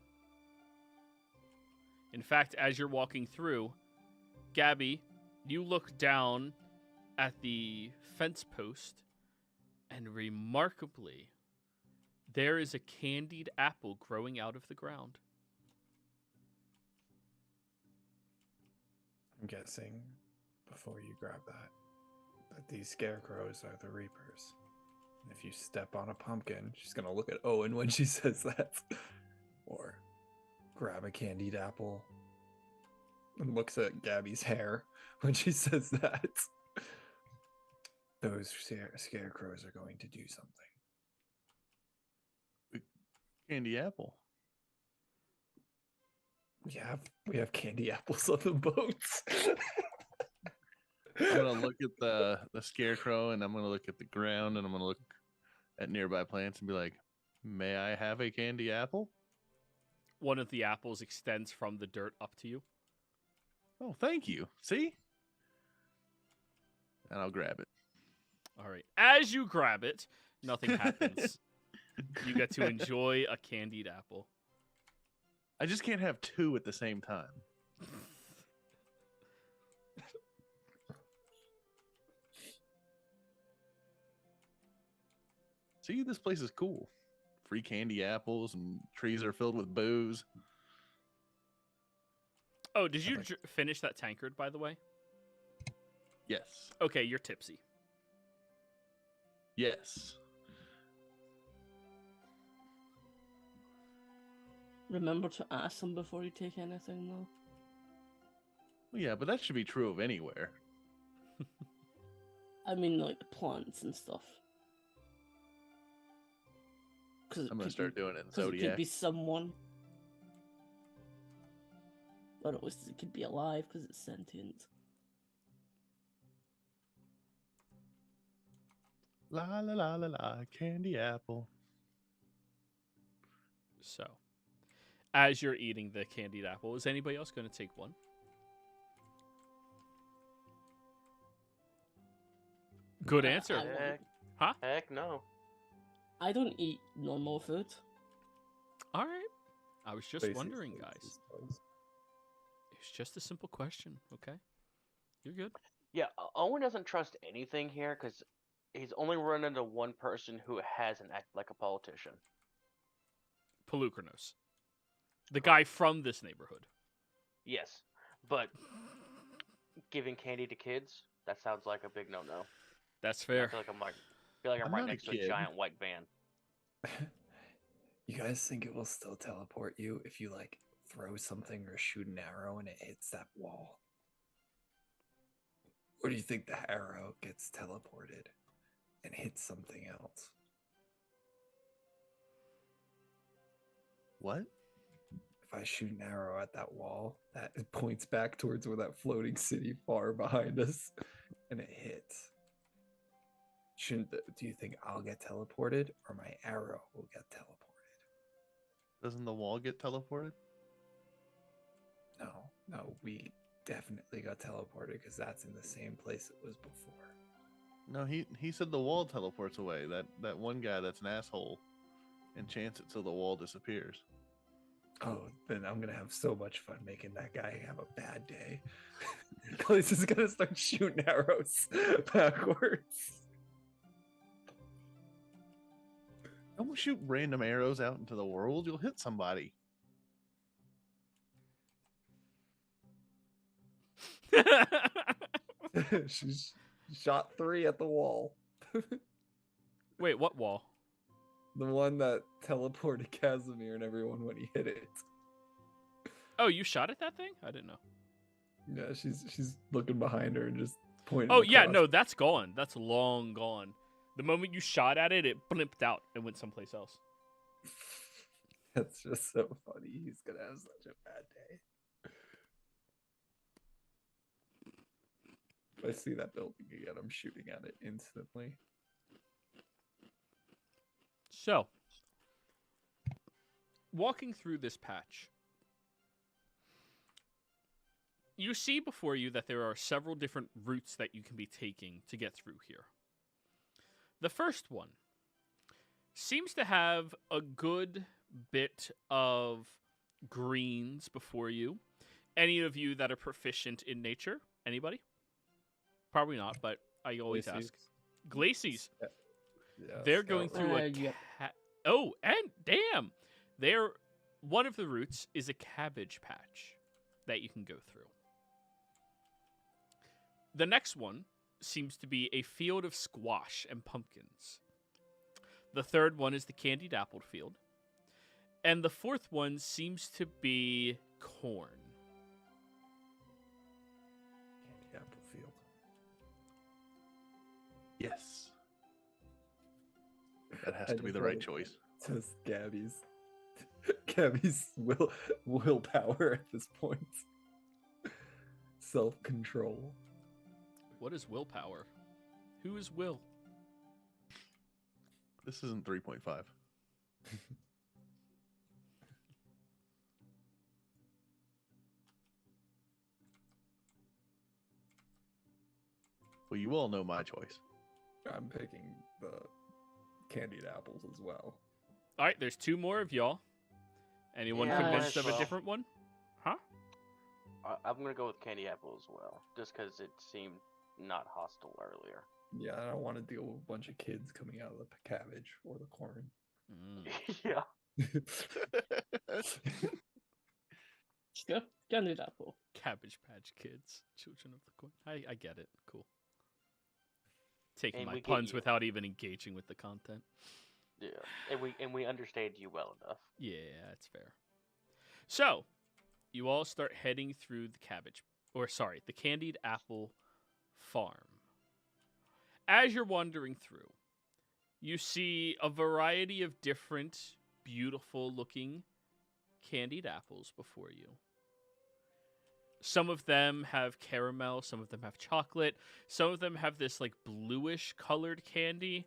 In fact, as you're walking through, Gabby, you look down at the fence post, and remarkably, there is a candied apple growing out of the ground. I'm guessing, before you grab that these scarecrows are the Reapers. And if you step on a pumpkin, she's gonna look at Owen when she says that. Or grab a candied apple and looks at Gabby's hair when she says that. Those scarecrows are going to do something. Candy apple. we have candy apples on the boats. I'm gonna look at the scarecrow, and I'm gonna look at the ground, and I'm gonna look at nearby plants and be like, "May I have a candy apple?" One of the apples extends from the dirt up to you. Oh, thank you. See? And I'll grab it. All right. As you grab it, nothing happens. You get to enjoy a candied apple. I just can't have two at the same time. See, this place is cool. Free candy apples, and trees are filled with booze. Oh, did you finish that tankard, by the way? Yes. Okay, you're tipsy. Yes. Remember to ask them before you take anything, though. Well, yeah, but that should be true of anywhere. I mean, like the plants and stuff. I'm going to start doing it in Because it could Zodiac. be someone. Or at least it could be alive because it's sentient. La la la la la, candy apple. So, as you're eating the candied apple, is anybody else going to take one? Good answer. I won't. Huh? Heck no. I don't eat normal food. All right. I was just Places, wondering, places, guys. places. It's just a simple question, okay? You're good. Yeah, Owen doesn't trust anything here because he's only run into one person who hasn't acted like a politician. Pelucranos. The guy from this neighborhood. Yes, but giving candy to kids, that sounds like a big no-no. That's I fair. feel like I'm I'm right not a next to a kid. giant white van. You guys think it will still teleport you if you like throw something or shoot an arrow and it hits that wall? Or do you think the arrow gets teleported and hits something else? What? If I shoot an arrow at that wall, that it points back towards where that floating city far behind us, and it hits. Do you think I'll get teleported or my arrow will get teleported? Doesn't the wall get teleported? No, we definitely got teleported because that's in the same place it was before. No, he said the wall teleports away. That one guy that's an asshole enchants it so the wall disappears. Oh, then I'm gonna have so much fun making that guy have a bad day. Clay's is gonna start shooting arrows backwards. Don't shoot random arrows out into the world. You'll hit somebody. She's shot 3 at the wall. Wait, what wall? The one that teleported Casimir and everyone when he hit it. Oh, you shot at that thing? I didn't know. Yeah, she's looking behind her and just pointing. Oh, yeah, across. no, that's gone. That's long gone. The moment you shot at it, it blimped out and went someplace else. That's just so funny. He's gonna have such a bad day. If I see that building again, I'm shooting at it instantly. So, walking through this patch, you see before you that there are several different routes that you can be taking to get through here. The first one seems to have a good bit of greens before you. Any of you that are proficient in nature? Anybody? Probably not, but I always ask. Glacies. Yeah, They're going through a Yep. Oh, and damn! One of the routes is a cabbage patch that you can go through. The next one seems to be a field of squash and pumpkins. The third one is the candied apple field. And the fourth one seems to be corn. Candy apple field. Yes. That has I to be just the right wanted- choice. Just Gabby's Gabby's willpower at this point. Self-control. What is willpower? Who is Will? This isn't 3.5. Well, you all know my choice. I'm picking the candied apples as well. All right, there's 2 more of y'all. Anyone Yeah, convinced of a well. different one? Huh? I'm gonna go with candy apple as well, just because it seemed not hostile earlier. Yeah, I don't want to deal with a bunch of kids coming out of the cabbage or the corn. Yeah. Sure, candied apple. Cabbage Patch Kids, Children of the Corn. I get it. Cool. Taking And my we get puns you. without even engaging with the content. Yeah, and we understand you well enough. Yeah, that's fair. So, you all start heading through the candied apple farm. As you're wandering through, you see a variety of different, beautiful looking candied apples before you. Some of them have caramel, some of them have chocolate, some of them have this like bluish colored candy.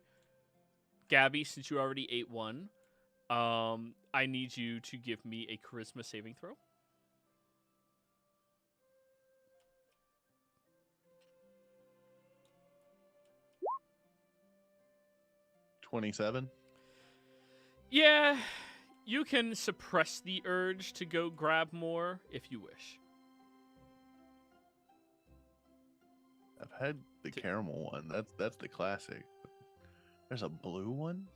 Gabby, since you already ate one, I need you to give me a charisma saving throw. 27. Yeah, you can suppress the urge to go grab more if you wish. I've had the caramel one. That's the classic. There's a blue one.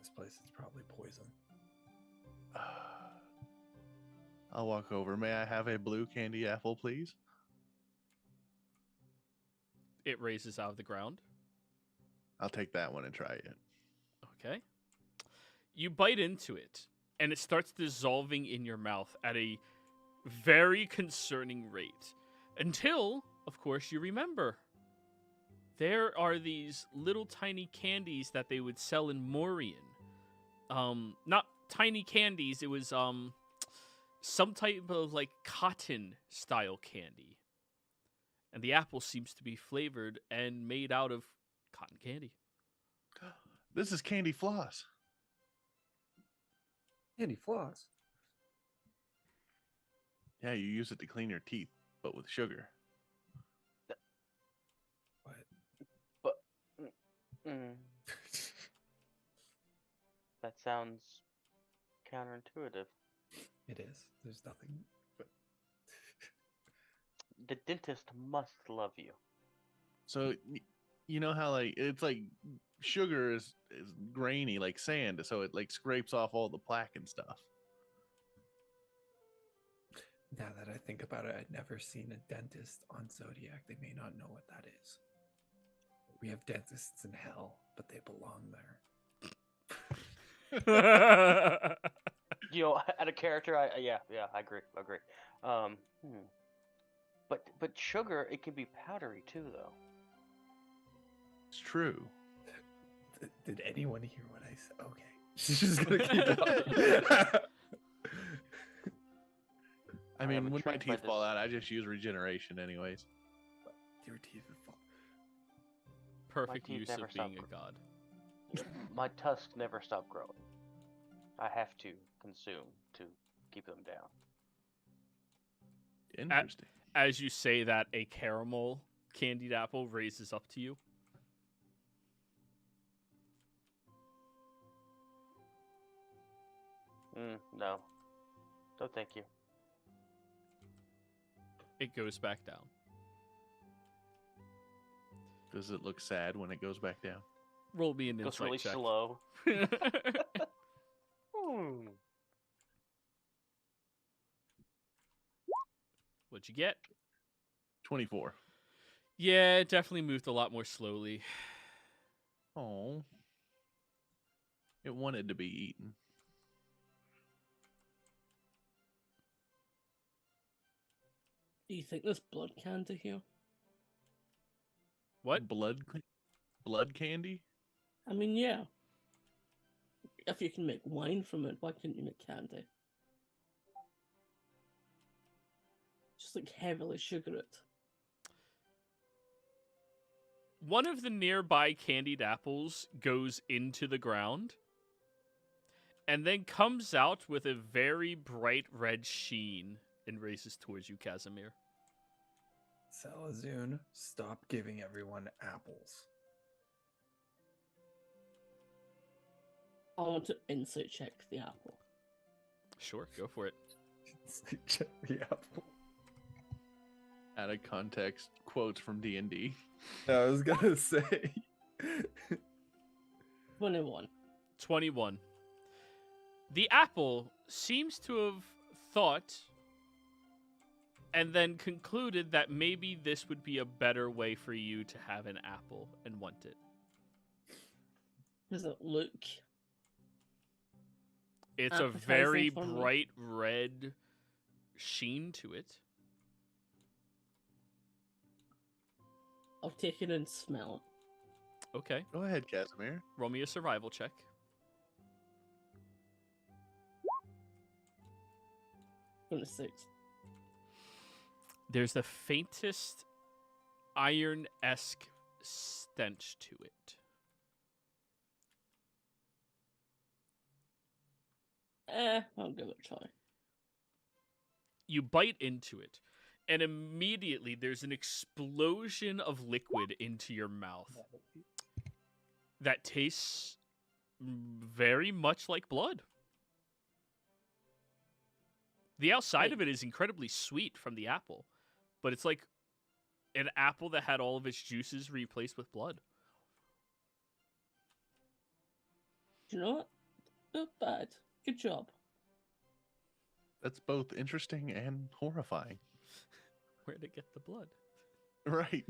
This place is probably poison. I'll walk over. May I have a blue candy apple, please? It raises out of the ground. I'll take that one and try it. Okay. You bite into it, and it starts dissolving in your mouth at a very concerning rate. Until, of course, you remember. There are these little tiny candies that they would sell in Morian. Not tiny candies, it was some type of like cotton style candy. And the apple seems to be flavored and made out of cotton candy. This is candy floss. Candy floss. Yeah, you use it to clean your teeth, but with sugar. What? Mm. That sounds counterintuitive. It is. There's nothing. But The dentist must love you. So you know how like it's like sugar is grainy like sand, so it like scrapes off all the plaque and stuff. now that I think about it, I'd never seen a dentist on Zodiac. They may not know what that is. We have dentists in hell, but they belong there. You know, at a character, I agree. But sugar, it can be powdery too, though. It's true. Did anyone hear what I said? Okay. She's just gonna keep going. I am mean, when my intrigued by teeth this. fall out, I just use regeneration anyways. Your teeth would fall. Perfect teeth use never of stop being a growing. god. My tusks never stop growing. I have to consume to keep them down. Interesting. As you say that, a caramel candied apple raises up to you. No. No, thank you. It goes back down. Does it look sad when it goes back down? Roll me an Goes insight really check. slow. Hmm. What'd you get? 24. Yeah, it definitely moved a lot more slowly. Oh. It wanted to be eaten. Do you think there's blood candy here? What? Blood candy? I mean, yeah. If you can make wine from it, why couldn't you make candy? Just like heavily sugar it. One of the nearby candied apples goes into the ground and then comes out with a very bright red sheen and races towards you, Casimir. Salazun, stop giving everyone apples. I want to insight check the apple. Sure, go for it. Check the apple. Out of context, quotes from D&D. I was gonna say. 21. 21. The apple seems to have thought and then concluded that maybe this would be a better way for you to have an apple and want it. Does it look? It's a Appetizing very for me. bright red sheen to it. I'll take it and smell it. Okay, Go ahead, Casimir. roll me a survival check. 26. There's the faintest iron-esque stench to it. I'll give it a try. You bite into it, and immediately there's an explosion of liquid into your mouth that tastes very much like blood. The outside Wait. of it is incredibly sweet from the apple, but it's like an apple that had all of its juices replaced with blood. Do you know what? Not bad. Good job. That's both interesting and horrifying. Where'd it get the blood? Right.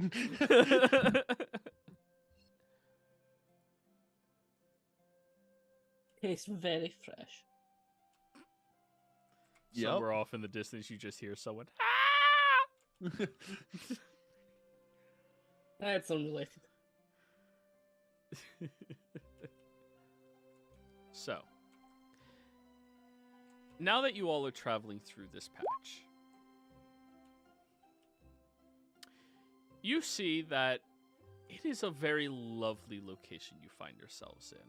Tastes very fresh. Yep. Somewhere off in the distance, you just hear someone. That's unrelated. So, now that you all are traveling through this patch, you see that it is a very lovely location you find yourselves in.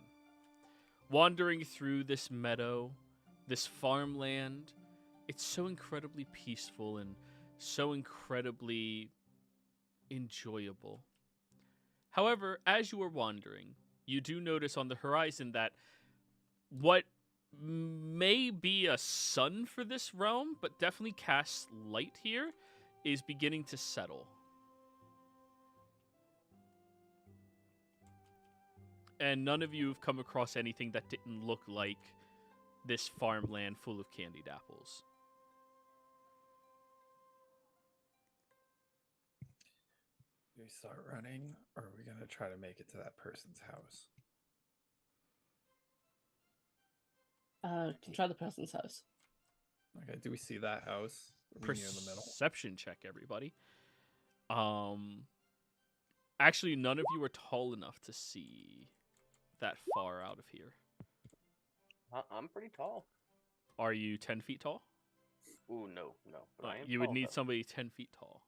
Wandering through this meadow, this farmland, it's so incredibly peaceful and so incredibly enjoyable. However, as you are wandering, you do notice on the horizon that what may be a sun for this realm, but definitely casts light here, is beginning to settle. And none of you have come across anything that didn't look like this farmland full of candied apples. Do we start running, or are we gonna try to make it to that person's house? Can try the person's house. Okay, do we see that house? Are we near the middle? Perception check, everybody. Actually, none of you are tall enough to see that far out of here. I'm pretty tall. Are you 10 feet tall? Ooh, no. But I am You would tall, need though. somebody 10 feet tall.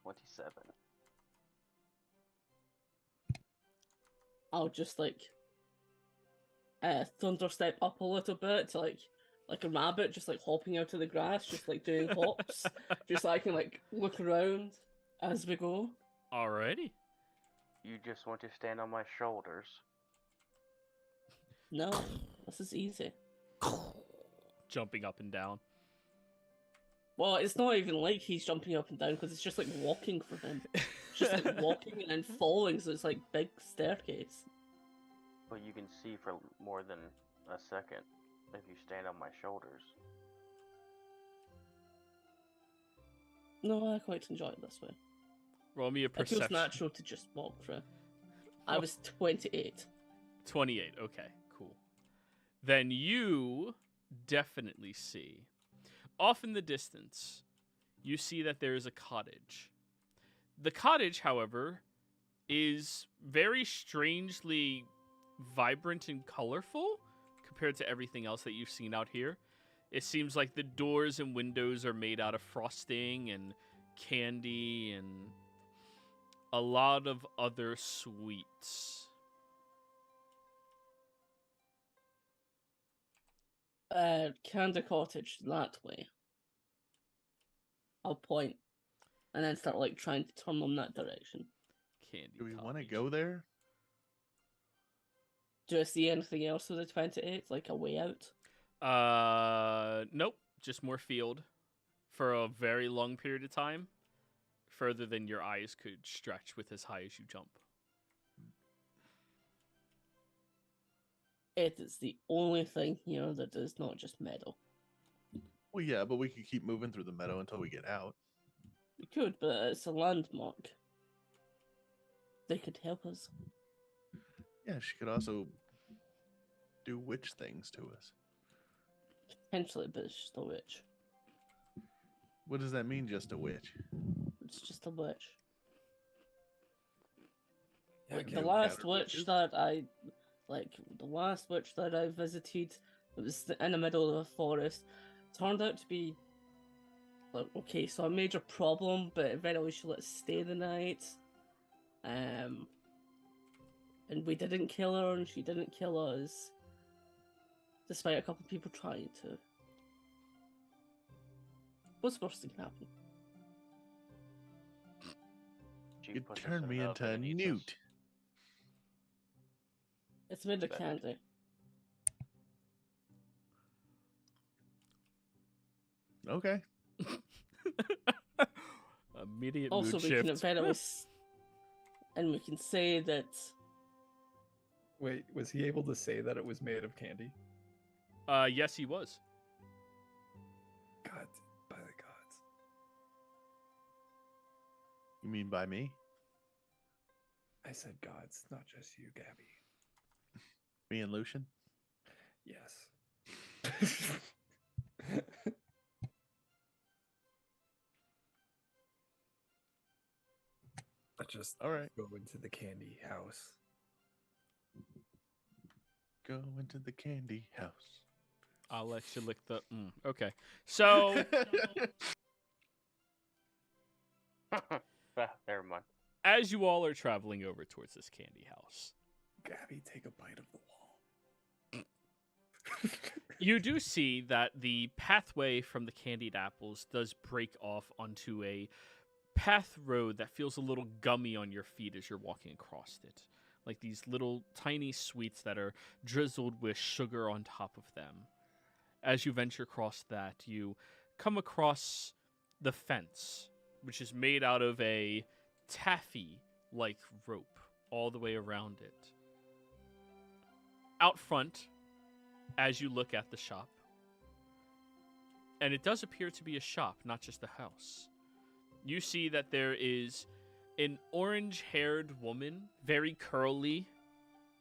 27. I'll just like thunderstep up a little bit to like a rabbit, just like hopping out of the grass, just like doing hops, just so I can like look around as we go. Alrighty. You just want to stand on my shoulders. No, this is easy. Jumping up and down. Well, it's not even like he's jumping up and down because it's just like walking for him. It's just like walking and then falling, so it's like big staircase. But you can see for more than a second if you stand on my shoulders. No, I quite enjoy it this way. Roll me a It feels perception. natural to just walk through. I was 28. 28. Okay, cool. Then you definitely see, off in the distance, you see that there is a cottage. The cottage, however, is very strangely vibrant and colorful compared to everything else that you've seen out here. It seems like the doors and windows are made out of frosting and candy and a lot of other sweets. Candy Cottage, that way. I'll point. And then start, like, trying to turn them that direction. Candy. Do we want to cottage. go there? Do I see anything else with the 28? Like a way out? Nope. Just more field for a very long period of time, further than your eyes could stretch with as high as you jump. It is the only thing here that is not just meadow. Well, yeah, but we could keep moving through the meadow until we get out. We could, but it's a landmark. They could help us. Yeah, she could also do witch things to us. Potentially, but it's just a witch. What does that mean, just a witch? It's just a witch. Yeah, Like can the we last gather witch witches? that I visited, it was in the middle of a forest. Turned out to be like, okay, so a major problem, but eventually she let us stay the night. And we didn't kill her, and she didn't kill us, despite a couple of people trying to. What's the worst that can happen? She You puts us turned in me an into oven a and eats us. newt. It's made of Bad. candy. Okay. Immediate Also, mood we shift. can eventually, and we can say that Wait, was he able to say that it was made of candy? Yes, he was. God, by the gods. You mean by me? I said gods, not just you, Gabby. Me and Lucian? Yes. Let's just All right. go into the candy house. Go into the candy house. I'll let you lick the. Okay, so Never mind. as you all are traveling over towards this candy house, Gabby, take a bite of the wall. you do see that the pathway from the candied apples does break off onto a path road that feels a little gummy on your feet as you're walking across it. Like these little tiny sweets that are drizzled with sugar on top of them. As you venture across that, you come across the fence, which is made out of a taffy-like rope all the way around it. Out front, as you look at the shop, and it does appear to be a shop, not just a house, you see that there is an orange-haired woman, very curly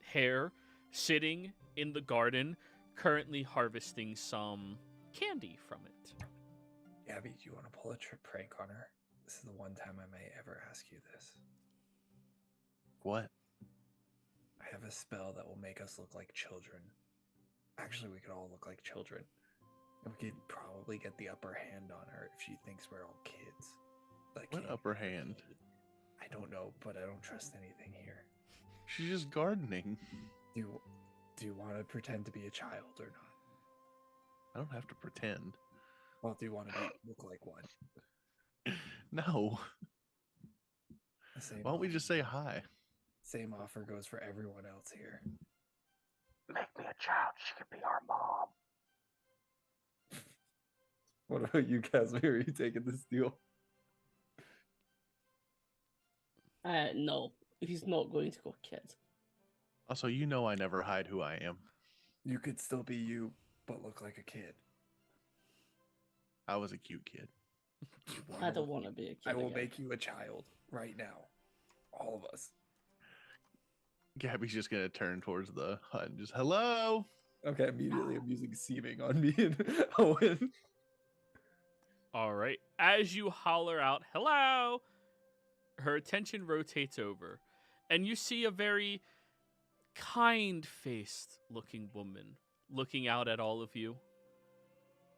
hair, sitting in the garden, currently harvesting some candy from it. Gabby, do you want to pull a prank on her? This is the one time I may ever ask you this. What? I have a spell that will make us look like children. Actually, we could all look like children. And we could probably get the upper hand on her if she thinks we're all kids. But What upper hand? I don't know, but I don't trust anything here. She's just gardening. Do you want to pretend to be a child or not? I don't have to pretend. Well, do you want to look like one? No. The same Why don't we offer- just say hi? Same offer goes for everyone else here. Make me a child. She could be our mom. What about you, Casimir? Are you taking this deal? No, he's not going to go kid. Also, you know I never hide who I am. You could still be you, but look like a kid. I was a cute kid. I don't want to be a kid. I will again. make you a child right now. All of us. Gabby's just gonna turn towards the hut and just, hello? Okay, immediately I'm using seeming on me and Owen. All right. As you holler out, hello, her attention rotates over, and you see a very kind-faced looking woman looking out at all of you.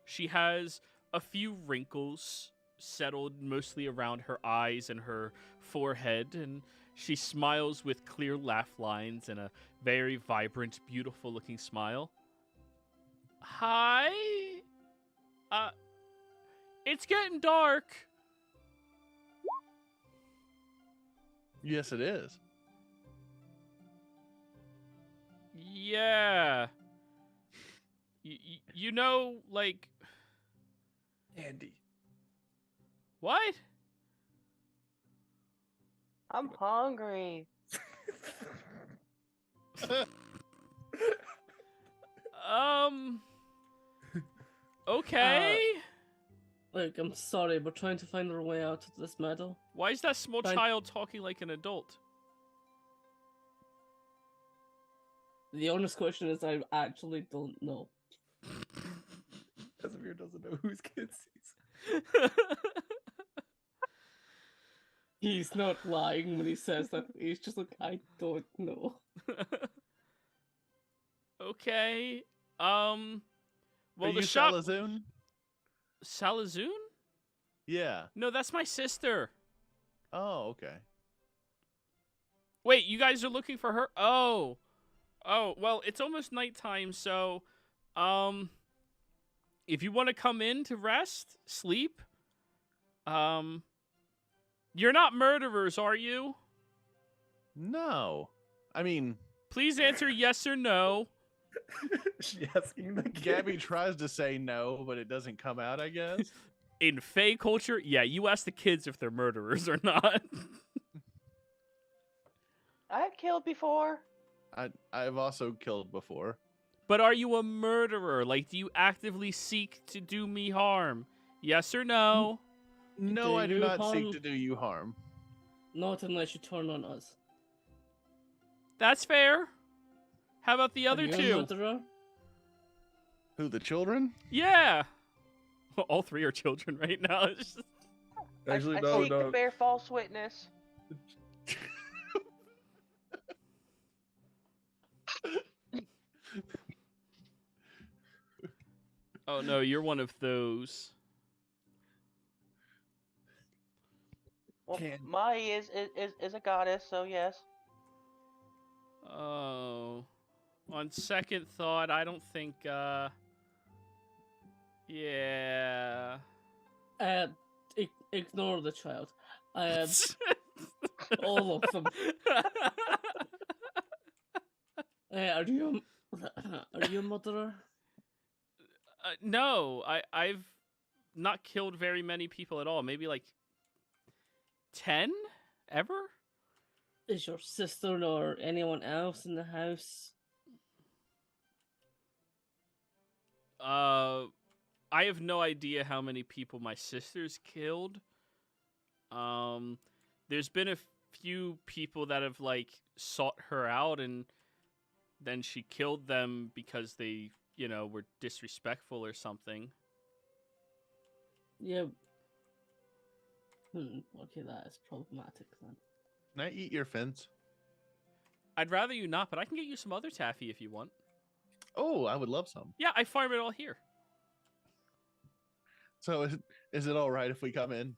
She has a few wrinkles settled mostly around her eyes and her forehead, and she smiles with clear laugh lines and a very vibrant, beautiful looking smile. Hi? It's getting dark. Yes, it is. Yeah. You know, like... Andy. What? I'm hungry. Okay. Look, I'm sorry, we're trying to find our way out of this meadow. Why is that small Fine. child talking like an adult? The honest question is, I actually don't know. Casimir doesn't know whose kids he's. He's not lying when he says that. He's just like, I don't know. Okay. Well, Are the you shop. Salazoon? Salazoon? Yeah. No, that's my sister. Oh, okay. Wait, you guys are looking for her? Oh. Oh, well, it's almost nighttime, so, if you want to come in to rest, sleep, you're not murderers, are you? No. I mean, Please answer yes or no. She asking the Gabby kids. tries to say no, but it doesn't come out, I guess. In Fae culture, yeah, you ask the kids if they're murderers or not. I've killed before. I've also killed before. But are you a murderer? Like, do you actively seek to do me harm? Yes or no? No, Do I do you not harm- seek to do you harm. Not unless you turn on us. That's fair. How about the Are other you a two? murderer? Who, the children? Yeah. Well, all three are children right now. It's just... Actually, I no, seek no. to bear false witness. Oh no, you're one of those. Well, Can- Mai is a goddess, so yes. Oh. On second thought, I don't think, yeah. Ignore the child. All of them. Are you a murderer? No, I've not killed very many people at all. Maybe like 10 ever? Is your sister or anyone else in the house? I have no idea how many people my sister's killed. There's been a few people that have like sought her out and then she killed them because they, were disrespectful or something. Yeah. Okay, that is problematic then. Can I eat your fence? I'd rather you not, but I can get you some other taffy if you want. Oh, I would love some. Yeah, I farm it all here. So is it all right if we come in?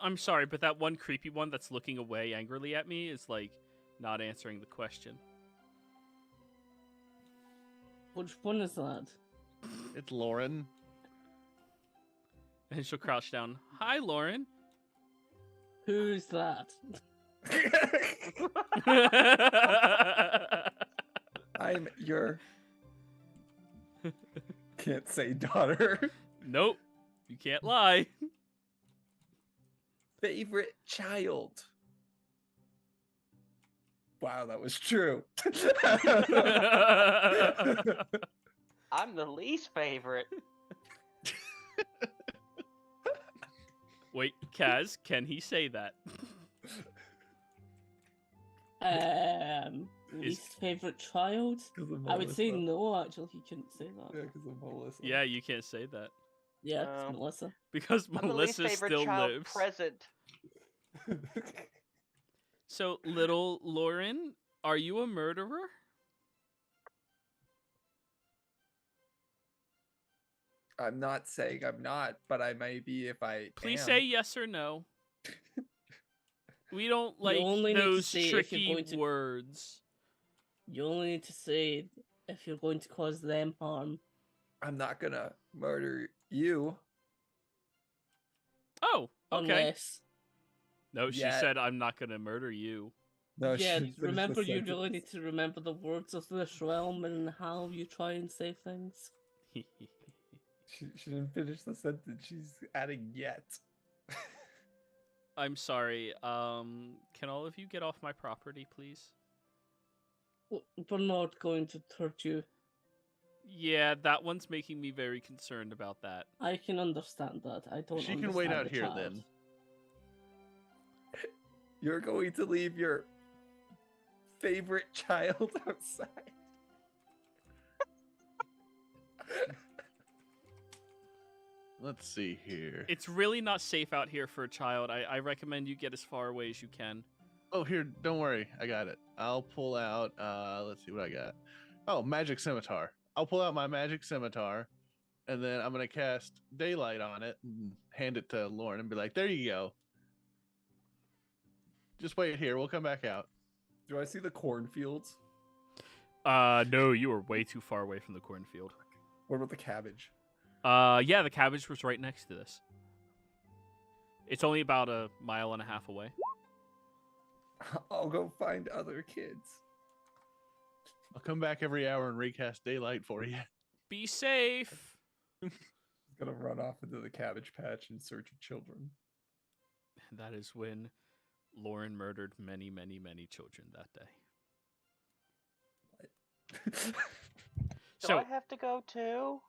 I'm sorry, but that one creepy one that's looking away angrily at me is like not answering the question. Which one is that? It's Lauren. And she'll crouch down. Hi, Lauren. Who's that? I'm your can't say daughter. Nope. You can't lie. Favorite child. Wow, that was true. I'm the least favorite. Wait, Kaz, can he say that? Least favorite child? I would say no, actually, he couldn't say that. Yeah, because of Melissa. Yeah, you can't say that. Yeah, Oh. it's Melissa. Because I'm the least Melissa favorite still child lives. present. So, little Lauren, are you a murderer? I'm not saying I'm not, but I may be if I Please am. say yes or no. We don't You like only need to those say if you're tricky going to- words. You only need to say if you're going to cause them harm. I'm not gonna murder you. Oh, okay. Unless, No, she Yet. said, I'm not going to murder you. No, she yeah, didn't finish the remember you really sentence. need to remember the words of this realm and how you try and say things. She didn't finish the sentence. She's adding yet. I'm sorry. Can all of you get off my property, please? We're not going to hurt you. Yeah, that one's making me very concerned about that. I can understand that. I don't. She can wait understand out the here child. then. You're going to leave your favorite child outside. Let's see here. It's really not safe out here for a child. I recommend you get as far away as you can. Oh, here, don't worry. I got it. I'll pull out, let's see what I got. Oh, magic scimitar. I'll pull out my magic scimitar, and then I'm going to cast daylight on it and hand it to Lauren and be like, there you go. Just wait here. We'll come back out. Do I see the cornfields? No, you are way too far away from the cornfield. What about the cabbage? Yeah, the cabbage was right next to this. It's only about 1.5 miles away. I'll go find other kids. I'll come back every hour and recast daylight for you. Be safe. He's gonna run off into the cabbage patch in search of children. And that is when Lauren murdered many, many, many children that day. Do I have to go too?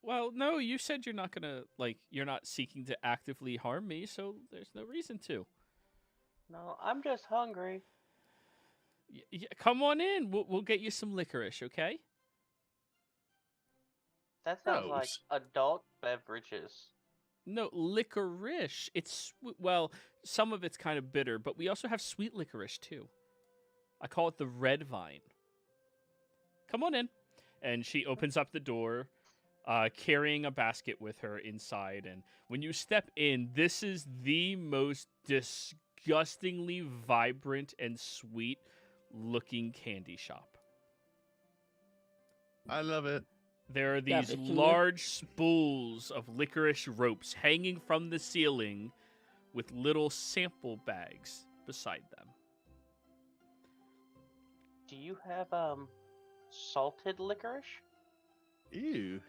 Well, no, you said you're not gonna, you're not seeking to actively harm me, so there's no reason to. No, I'm just hungry. Come on in. We'll get you some licorice, okay? That sounds like Gross. adult beverages. No, licorice. It's, well, some of it's kind of bitter, but we also have sweet licorice, too. I call it the red vine. Come on in. And she opens up the door, carrying a basket with her inside. And when you step in, this is the most disgustingly vibrant and sweet looking candy shop. I love it. There are these but can you- large spools of licorice ropes hanging from the ceiling with little sample bags beside them. Do you have salted licorice? Ew.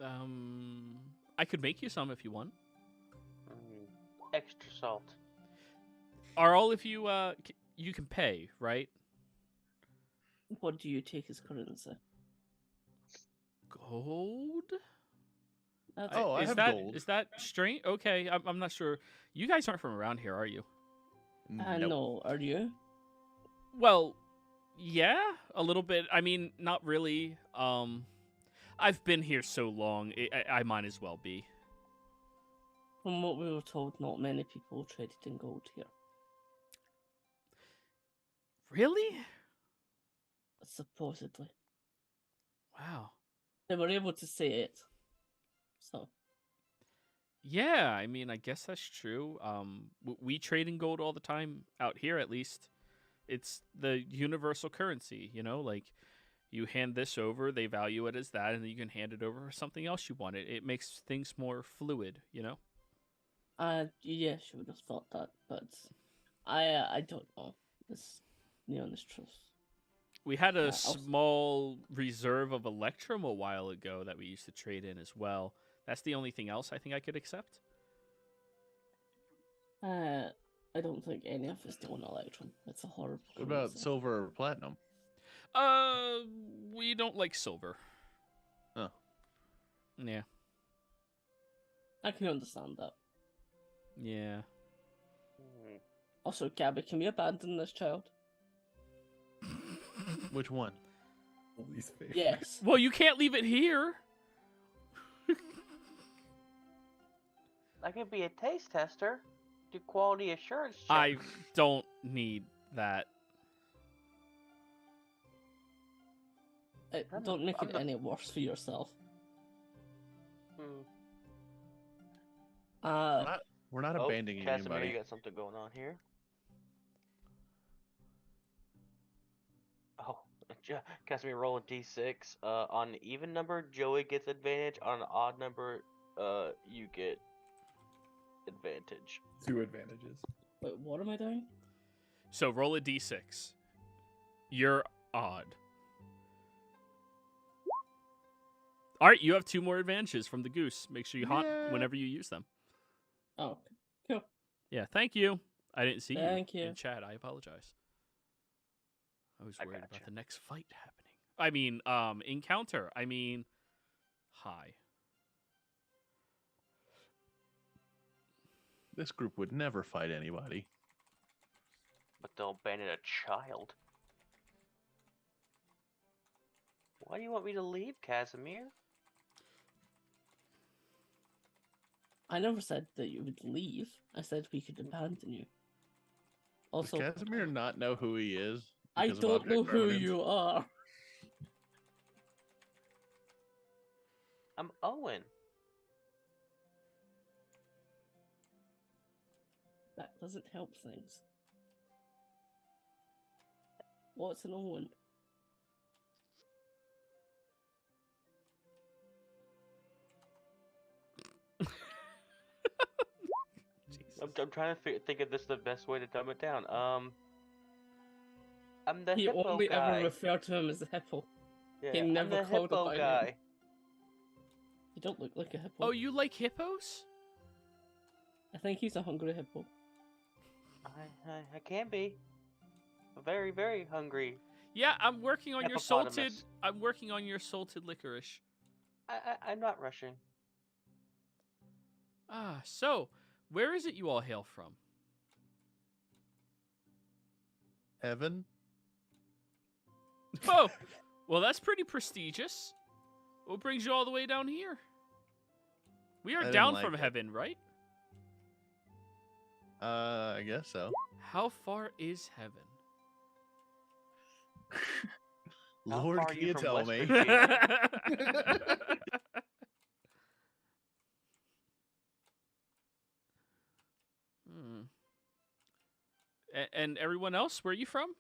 I could make you some if you want. Extra salt. Are all of you, you can pay, right? What do you take as currency? Gold? That's Oh, I is have that, gold. Is that strange? Okay, I'm not sure. You guys aren't from around here, are you? Nope. no. Are you? Well, yeah, a little bit. I mean, not really. I've been here so long, I might as well be. From what we were told, not many people traded in gold here. Really? Supposedly. Wow. They were able to say it. So. Yeah, I mean, I guess that's true. We trade in gold all the time out here, at least. It's the universal currency, you know? Like, you hand this over, they value it as that, and then you can hand it over for something else you want. It makes things more fluid, you know? Yes, you would have thought that, but I don't know. It's the honest truth. We had a Yeah, small reserve of Electrum a while ago that we used to trade in as well. That's the only thing else I think I could accept. I don't think any of us do an Electrum. It's a horrible. What about currency. silver or platinum? We don't like silver. Oh. Yeah. I can understand that. Yeah. Also, Gabby, can we abandon this child? Which one? Least favorite. Yes. Well, you can't leave it here. I could be a taste tester. Do quality assurance checks. I don't need that. Don't make I'm it the- any worse for yourself. Hmm. We're not Oh, abandoning Casimir, anybody. you got something going on here. Oh, Casimir, roll a d6. On an even number, Joey gets advantage. On an odd number, you get advantage. 2 advantages. Wait, what am I doing? So roll a d6. You're odd. All right, you have 2 more advantages from the goose. Make sure you haunt Yeah. whenever you use them. Oh, cool. Yeah, thank you. I didn't see Thank you. in chat. I apologize. I was I worried gotcha. about the next fight happening. I mean, encounter. I mean, hi. This group would never fight anybody. But they'll abandon a child. Why do you want me to leave, Casimir? I never said that you would leave. I said we could abandon you. Also, Does Casimir not know who he is? I because of don't know object who permanence? you are. I'm Owen. That doesn't help things. What's an Owen? I'm trying to think of this the best way to dumb it down. I'm the He hippo only guy. ever referred to him as the hippo. Yeah, he never I'm the called hippo it by name. guy. You don't look like a hippo. Oh, you like hippos? I think he's a hungry hippo. I can be. Very, very hungry. Yeah, I'm working on your salted. Hippopotamus. I'm working on your salted licorice. I'm not rushing. Ah, so where is it you all hail from? Heaven? Oh, well, that's pretty prestigious. What brings you all the way down here? We I are didn't down like from it. heaven, right? I guess so. How far is heaven? How Lord, far are can you you from tell West me? Virginia? Hmm. And everyone else, where are you from?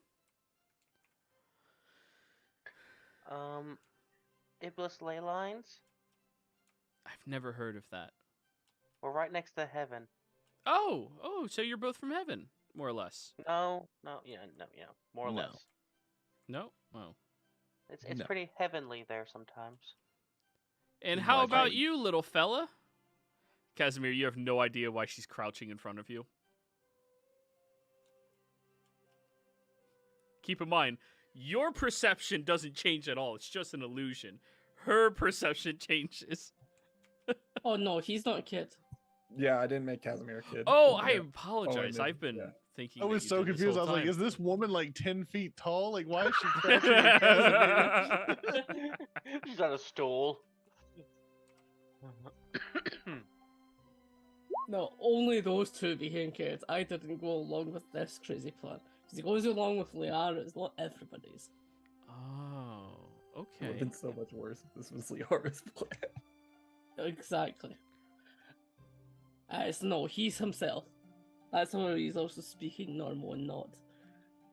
Iblis ley lines. I've never heard of that. We're right next to heaven. Oh, so you're both from heaven, more or less. No, more or No. less. No? Oh. It's No. pretty heavenly there sometimes. And He's how my about friend. you, little fella? Casimir, you have no idea why she's crouching in front of you. Keep in mind, your perception doesn't change at all. It's just an illusion. Her perception changes. Oh no, he's not a kid. Yeah, I didn't make Casimir a kid. Oh, Yeah. I apologize. did, I've been yeah. thinking I that was you so did this confused. I whole was like, time. is this woman like 10 feet tall? Like, why is she crouching at Casimir? She's on a stool. No, only those two became kids. I didn't go along with this crazy plan. Because he goes along with Liara's, not everybody's. Oh, It would okay. have been so much worse if this was Liara's plan. Exactly. So no, he's himself. That's why he's also speaking normal and not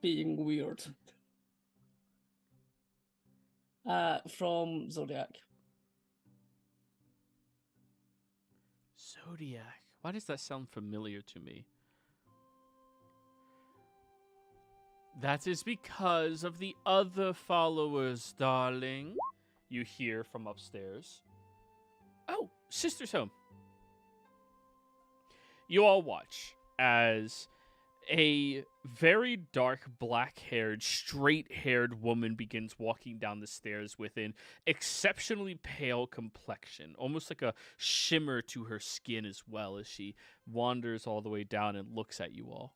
being weird. From Zodiac. Zodiac. Why does that sound familiar to me? That is because of the other followers, darling. You hear from upstairs. Oh, sister's home. You all watch as a very dark, black-haired, straight-haired woman begins walking down the stairs with an exceptionally pale complexion, almost like a shimmer to her skin as well as she wanders all the way down and looks at you all.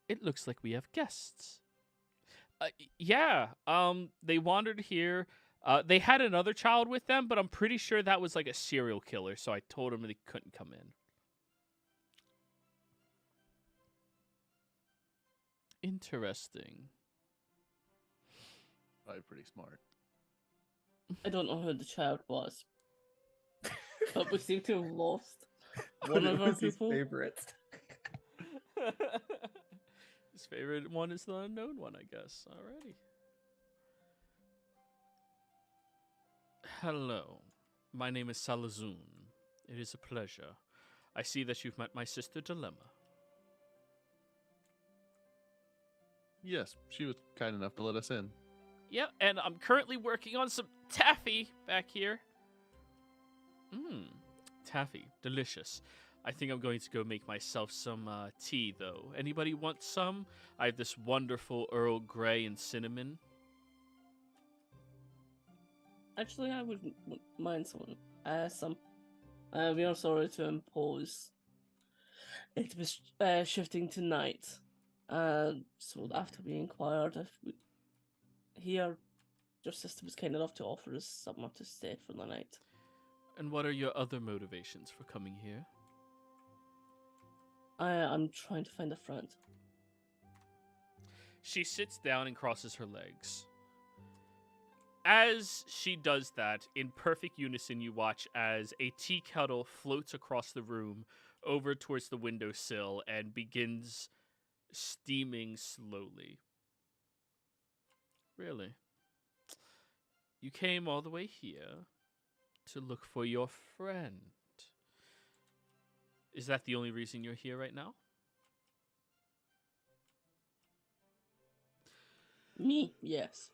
It looks like we have guests. Yeah, they wandered here. They had another child with them, but I'm pretty sure that was like a serial killer, so I told them they couldn't come in. Interesting. Probably pretty smart. I don't know who the child was, but we seem to have lost one of our was his people. favorite. His favorite one is the unknown one, I guess. Alrighty. Hello. My name is Salazun. It is a pleasure. I see that you've met my sister Dilemma. Yes, she was kind enough to let us in. Yeah, and I'm currently working on some taffy back here. Taffy. Delicious. I think I'm going to go make myself some tea, though. Anybody want some? I have this wonderful Earl Grey and cinnamon. Actually, I wouldn't mind some. We are sorry to impose. It was shifting tonight. So after we inquired if your sister was kind enough to offer us somewhere to stay for the night. And what are your other motivations for coming here? I'm trying to find a friend. She sits down and crosses her legs. As she does that, in perfect unison, you watch as a tea kettle floats across the room over towards the windowsill and begins steaming slowly. Really? You came all the way here to look for your friend. Is that the only reason you're here right now? Me, yes.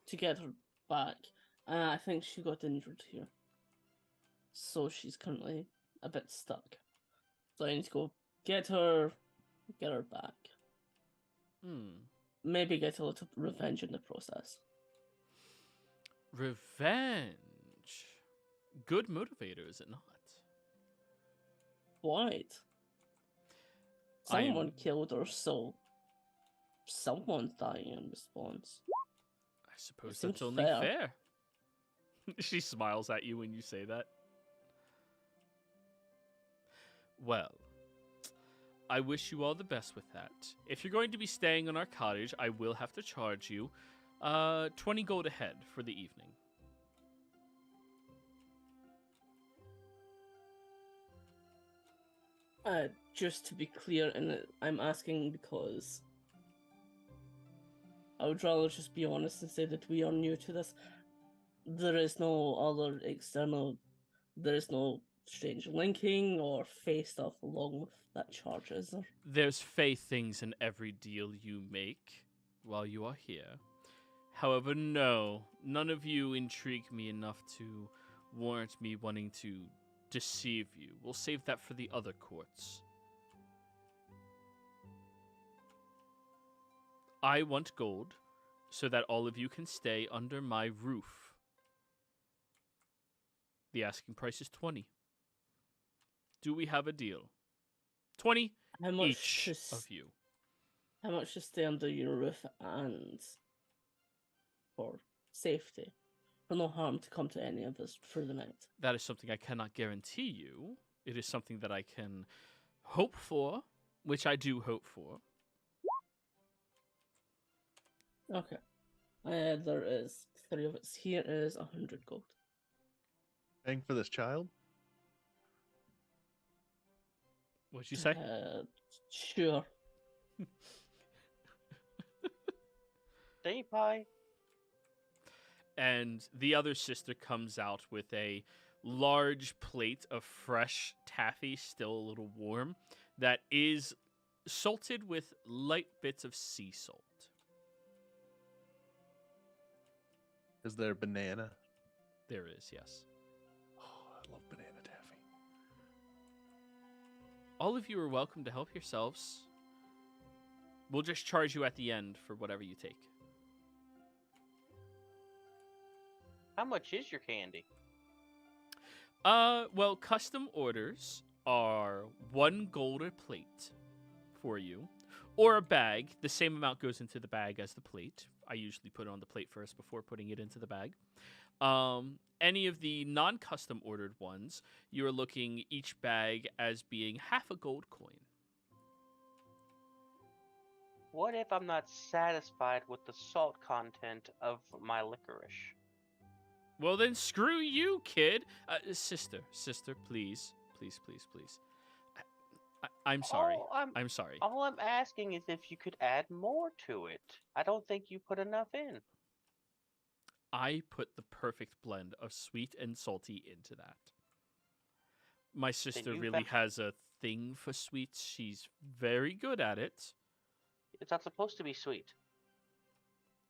To get her back. I think she got injured here. So she's currently a bit stuck. So I need to go get her back. Maybe get a little revenge in the process. Revenge. Good motivator, is it not? Quite. Someone killed her, so someone's dying in response. I suppose Seems that's only fair. fair. She smiles at you when you say that. Well, I wish you all the best with that. If you're going to be staying in our cottage, I will have to charge you 20 gold ahead for the evening. Just to be clear, and I'm asking because I would rather just be honest and say that we are new to this. There is no other external, there is no strange linking or Fey stuff along with that charge, is there? There's Fey things in every deal you make while you are here. However, no, none of you intrigue me enough to warrant me wanting to deceive you. We'll save that for the other courts. I want gold so that all of you can stay under my roof. The asking price is 20. Do we have a deal? 20 How much each to, of you. How much to stay under your roof and for safety? For no harm to come to any of us for the night. That is something I cannot guarantee you. It is something that I can hope for, which I do hope for. Okay. There is 3 of us. Here is 100 gold. Paying for this child? What'd you say? Sure. Day pie. And the other sister comes out with a large plate of fresh taffy, still a little warm, that is salted with light bits of sea salt. Is there banana? There is, yes. Oh, I love banana taffy. All of you are welcome to help yourselves. We'll just charge you at the end for whatever you take. How much is your candy? Well, custom orders are 1 gold a plate for you, or a bag. The same amount goes into the bag as the plate. I usually put it on the plate first before putting it into the bag. Any of the non-custom ordered ones, you're looking each bag as being half a gold coin. What if I'm not satisfied with the salt content of my licorice? Well, then screw you, kid. Sister, please. Please, please, please. I'm sorry. I'm sorry. All I'm asking is if you could add more to it. I don't think you put enough in. I put the perfect blend of sweet and salty into that. My sister you really found- has a thing for sweets. She's very good at it. It's not supposed to be sweet.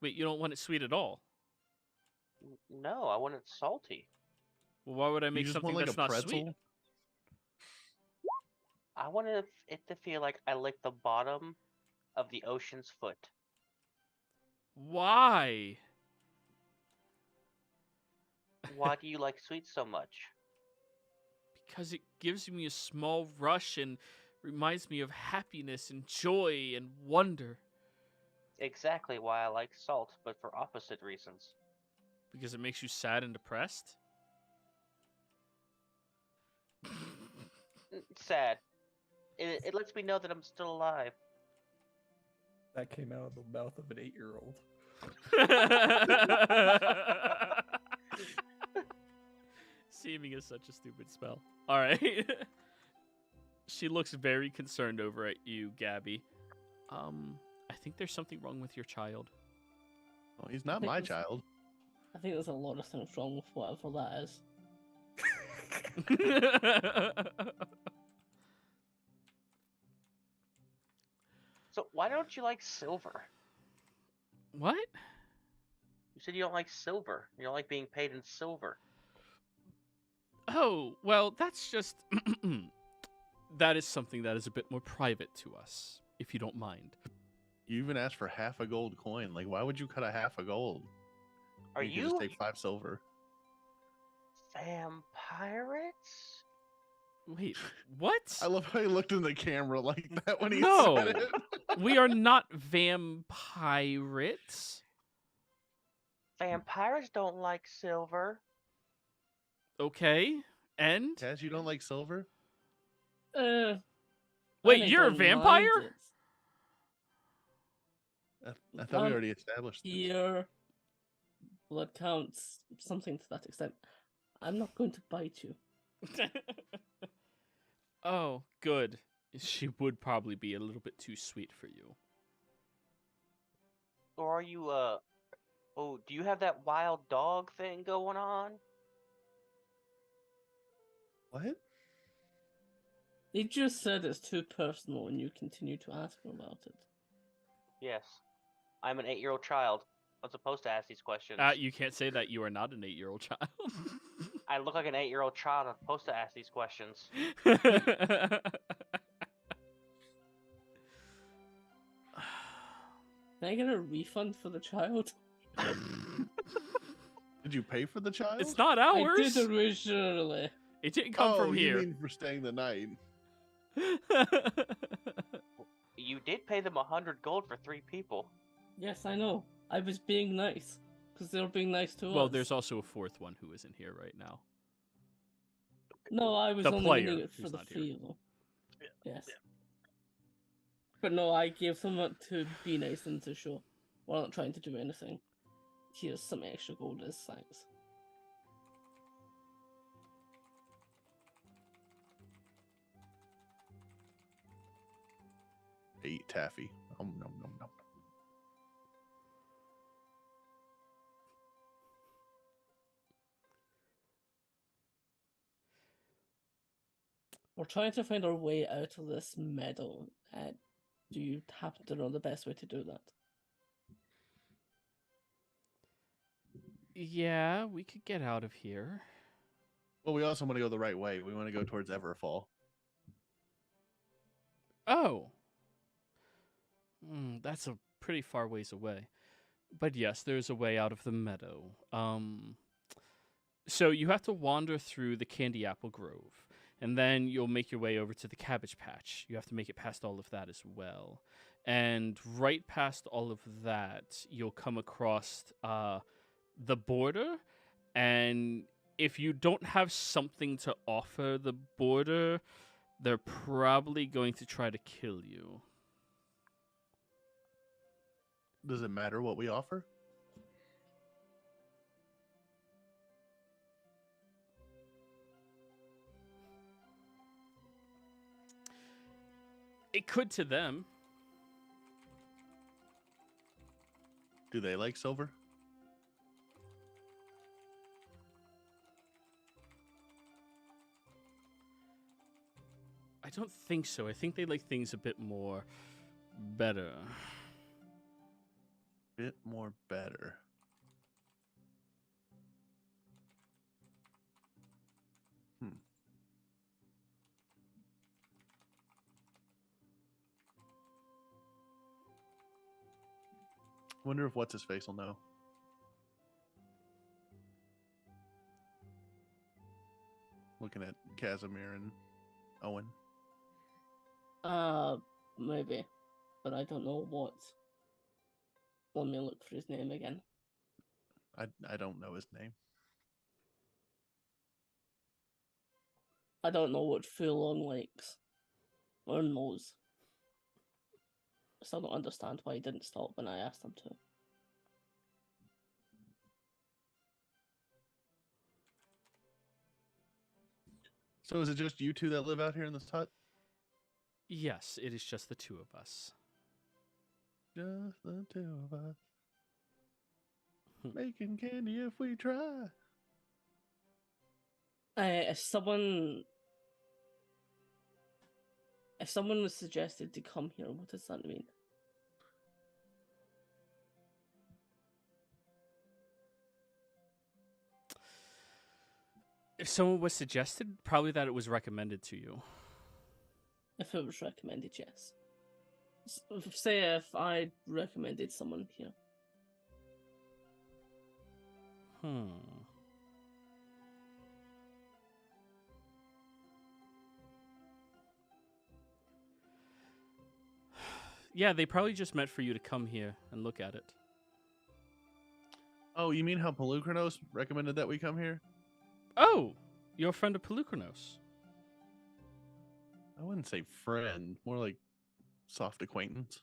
Wait, you don't want it sweet at all? No, I want it salty. Well, why would I make just something want, like, that's a not pretzel? sweet? I wanted it to feel like I licked the bottom of the ocean's foot. Why? Why do you like sweets so much? Because it gives me a small rush and reminds me of happiness and joy and wonder. Exactly why I like salt, but for opposite reasons. Because it makes you sad and depressed? Sad. It lets me know that I'm still alive. That came out of the mouth of an 8-year-old. Seeming is such a stupid spell. All right. She looks very concerned over at you, Gabby. I think there's something wrong with your child. Well, he's not think my it's- child. I think there's a lot of things wrong with whatever that is. So why don't you like silver? What? You said you don't like silver. You don't like being paid in silver. Oh, well, that's just... that is something that is a bit more private to us, if you don't mind. You even asked for half a gold coin. Like, why would you cut a half a gold? Are You could you just take 5 silver. vampirates? Wait, what? I love how he looked in the camera like that when he No. said it. We are not vampires. Vampires don't like silver. Okay, and? Taz, you don't like silver? I Wait, think you're a I vampire? mind I thought we Um, already established it. this. Your blood counts, something to that extent. I'm not going to bite you. Oh, good. She would probably be a little bit too sweet for you. Or are you, oh, do you have that wild dog thing going on? What? He just said it's too personal and you continue to ask him about it. Yes. I'm an 8-year-old child. I'm supposed to ask these questions. You can't say that you are not an 8-year-old child. I look like an 8-year-old child. I'm supposed to ask these questions. Can I get a refund for the child? Did you pay for the child? It's not I ours. did originally. It didn't come from you here. mean for staying the night? You did pay them 100 gold for 3 people. Yes, I know. I was being nice. Because they were being nice to us. Well, there's also a fourth one who isn't here right now. No, I was the only player meaning it for who's the not here. feel. Yes. But no, I gave them up to be nice and to show. We're not trying to do anything. Here's some extra gold as thanks. Eat taffy. Nom, nom, nom, nom. We're trying to find our way out of this meadow. Do you happen to know the best way to do that? Yeah, we could get out of here. Well, we also want to go the right way. We want to go towards Everfall. Oh. That's a pretty far ways away. But yes, there's a way out of the meadow. So you have to wander through the Candy Apple Grove, and then you'll make your way over to the Cabbage Patch. You have to make it past all of that as well. And right past all of that, you'll come across the border, and if you don't have something to offer the border, they're probably going to try to kill you. Does it matter what we offer? It could to them. Do they like silver? I don't think so. I think they like things a bit more better. Bit more better. Wonder if what's his face will know. Looking at Casimir and Owen. Maybe, but I don't know what. Let me look for his name again. I don't know his name. I don't know what Fulon likes or knows. I still don't understand why he didn't stop when I asked him to. So is it just you two that live out here in this hut? Yes, it is just the two of us. Just the two of us. Making candy if we try. If someone was suggested to come here, what does that mean? If someone was suggested, probably that it was recommended to you. If it was recommended, yes. Say if I recommended someone here. Yeah, they probably just meant for you to come here and look at it. Oh, you mean how Pelucranos recommended that we come here? Oh, you're a friend of Pelucranos. I wouldn't say friend, more like soft acquaintance.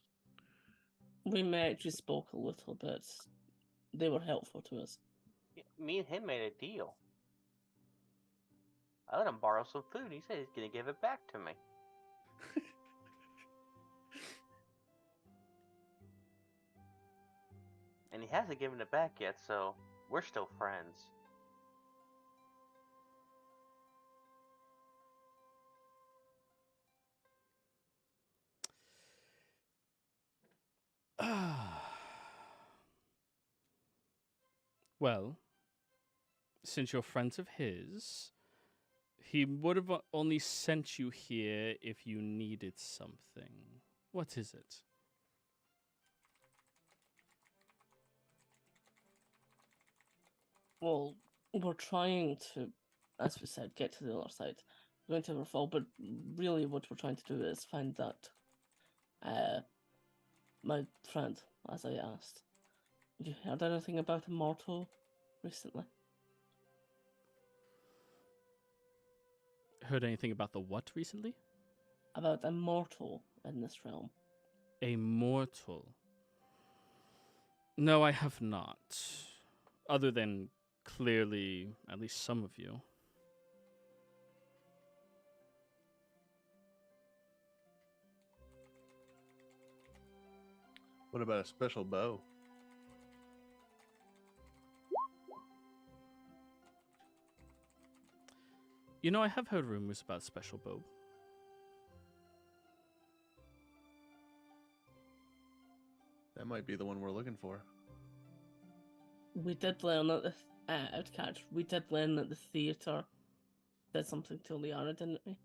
We met, we spoke a little bit. They were helpful to us. Me and him made a deal. I let him borrow some food. He said he's gonna give it back to me. And he hasn't given it back yet, so we're still friends. Well, since you're friends of his, he would have only sent you here if you needed something. What is it? Well, we're trying to, as we said, get to the other side. We're going to Everfall, but really what we're trying to do is find that my friend, as I asked. Have you heard anything about Immortal recently? Heard anything about the what recently? About Immortal in this realm. A mortal. No, I have not. Other than clearly at least some of you. What about a special bow? You know, I have heard rumors about special bow. That might be the one we're looking for. We did learn that the Outcatch. We did learn that the theater did something to Liara, didn't we?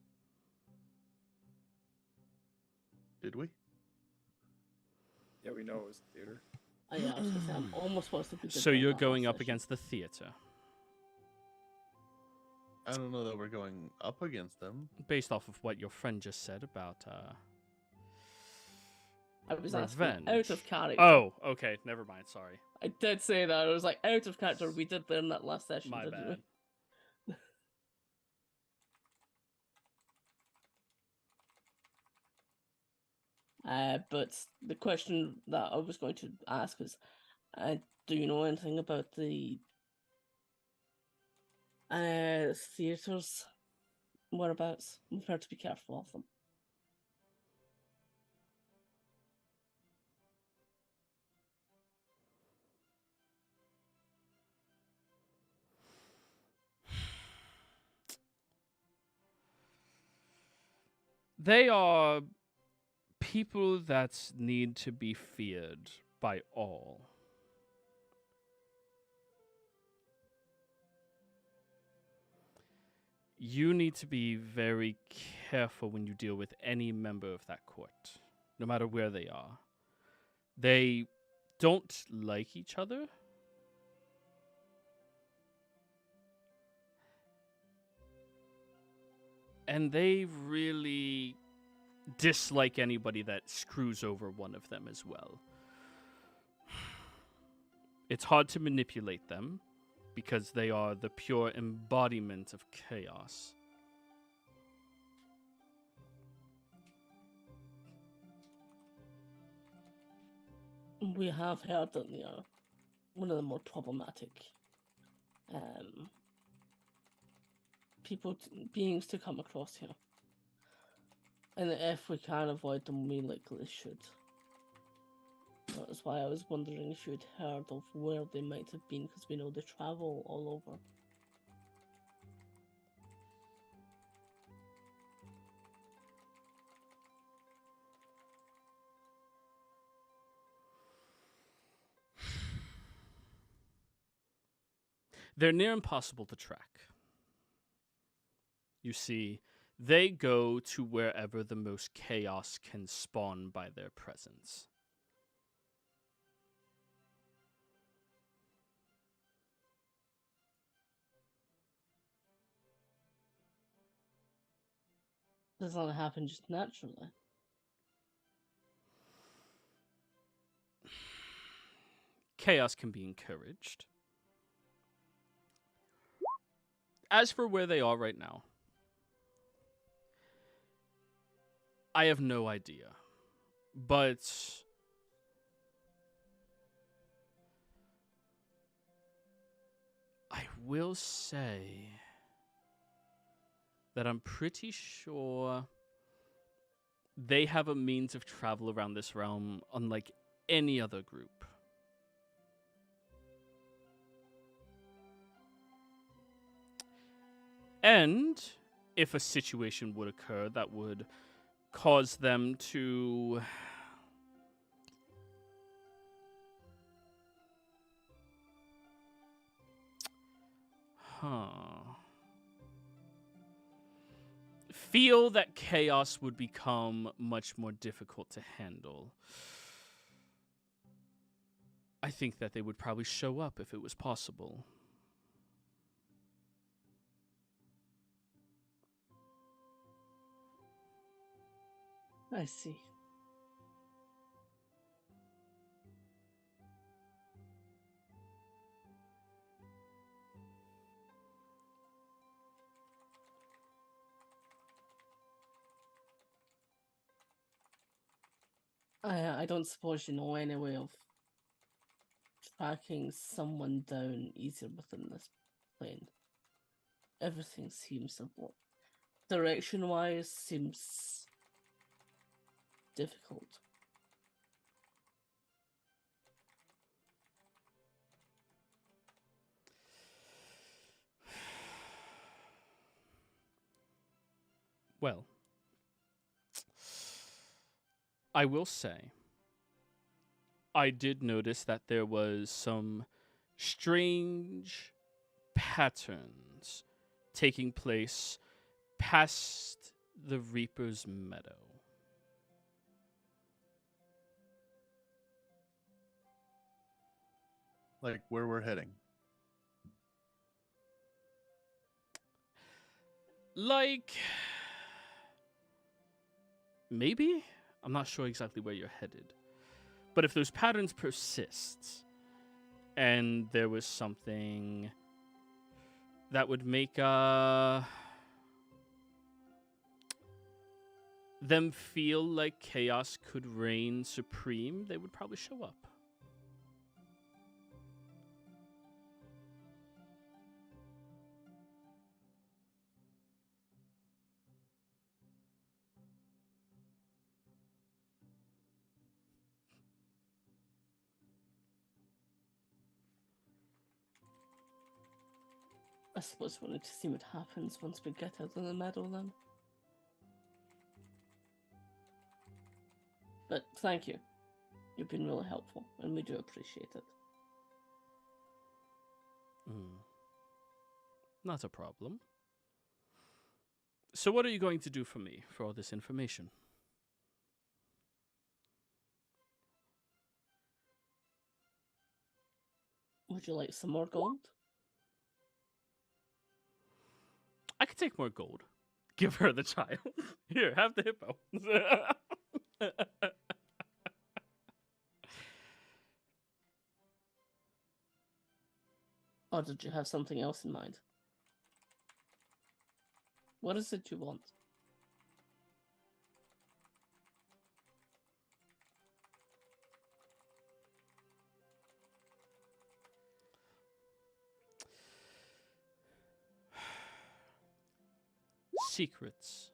Did we? Yeah, we know it was theater. Oh, yeah, I was gonna say, I'm almost positive we did So learn you're that going last up session. against the theater. I don't know that we're going up against them. Based off of what your friend just said about I was revenge. asking out of character. Oh, okay, never mind, sorry. I did say that. I was like, out of character. We did learn that last session, My didn't bad. we? But the question that I was going to ask is, do you know anything about the theaters whereabouts? We've heard to be careful of them. They are people that need to be feared by all. You need to be very careful when you deal with any member of that court, no matter where they are. They don't like each other. And they really dislike anybody that screws over one of them as well. It's hard to manipulate them because they are the pure embodiment of chaos. We have heard that they are one of the more problematic beings to come across here. And if we can avoid them, we likely should. That's why I was wondering if you'd heard of where they might have been, because we know they travel all over. They're near impossible to track. You see, they go to wherever the most chaos can spawn by their presence. Does not happen just naturally. Chaos can be encouraged. As for where they are right now, I have no idea. But I will say that I'm pretty sure they have a means of travel around this realm unlike any other group. And if a situation would occur that would cause them to feel that chaos would become much more difficult to handle, I think that they would probably show up if it was possible. I see. I don't suppose you know any way of tracking someone down easier within this plane. Everything seems direction-wise seems difficult. Well, I will say, I did notice that there was some strange patterns taking place past the Reaper's Meadow. Like where we're heading. Like, maybe? I'm not sure exactly where you're headed. But if those patterns persist, and there was something that would make them feel like chaos could reign supreme, they would probably show up. I suppose we need to see what happens once we get out of the meadow then. But thank you. You've been really helpful, and we do appreciate it. Not a problem. So what are you going to do for me for all this information? Would you like some more gold? I could take more gold. Give her the child. Here, have the hippo. Or did you have something else in mind? What is it you want? Secrets.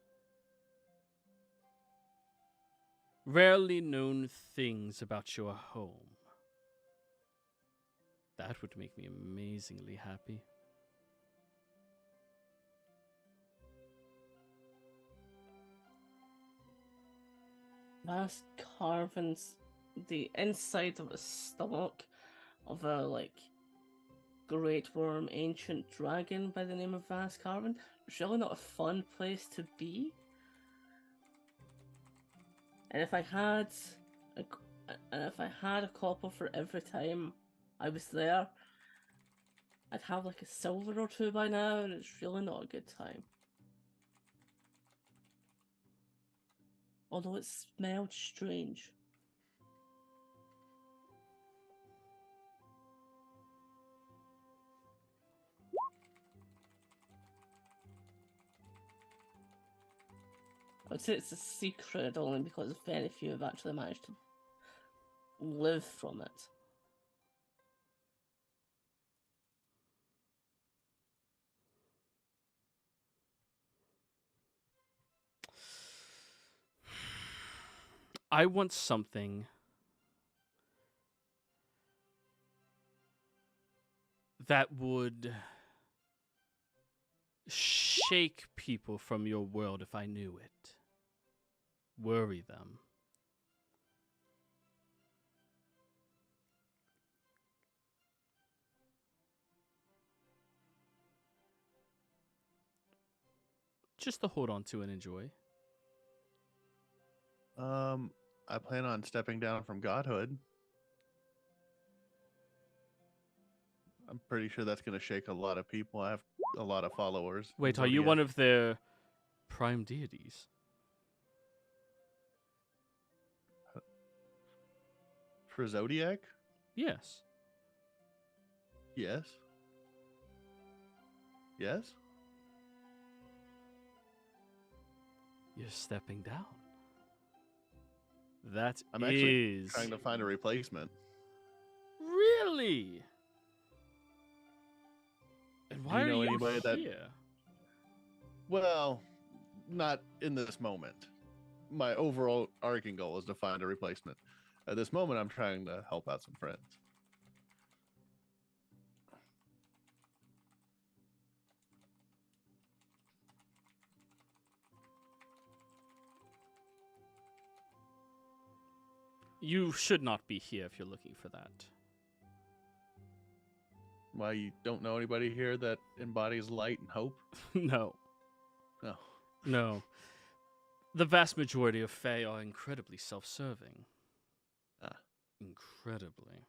Rarely known things about your home. That would make me amazingly happy. Vast carvings, the inside of a stomach of a great worm ancient dragon by the name of Vast Carvin. It's really not a fun place to be. And if I had a copper for every time I was there, I'd have a silver or two by now, and it's really not a good time. Although it smelled strange. I would say it's a secret only because very few have actually managed to live from it. I want something that would shake people from your world if I knew it. Worry them. Just to hold on to and enjoy. I plan on stepping down from godhood. I'm pretty sure that's going to shake a lot of people. I have a lot of followers. in Wait, are you Zodiac. one of their prime deities? For Zodiac? Yes. Yes. Yes? You're stepping down. That I'm actually is trying to find a replacement. really. And why you know are you anybody that- here? Well, not in this moment. My overall arcing goal is to find a replacement. At this moment, I'm trying to help out some friends. You should not be here if you're looking for that. Why, you don't know anybody here that embodies light and hope? No. No. No. The vast majority of Fae are incredibly self-serving. Ah. Incredibly.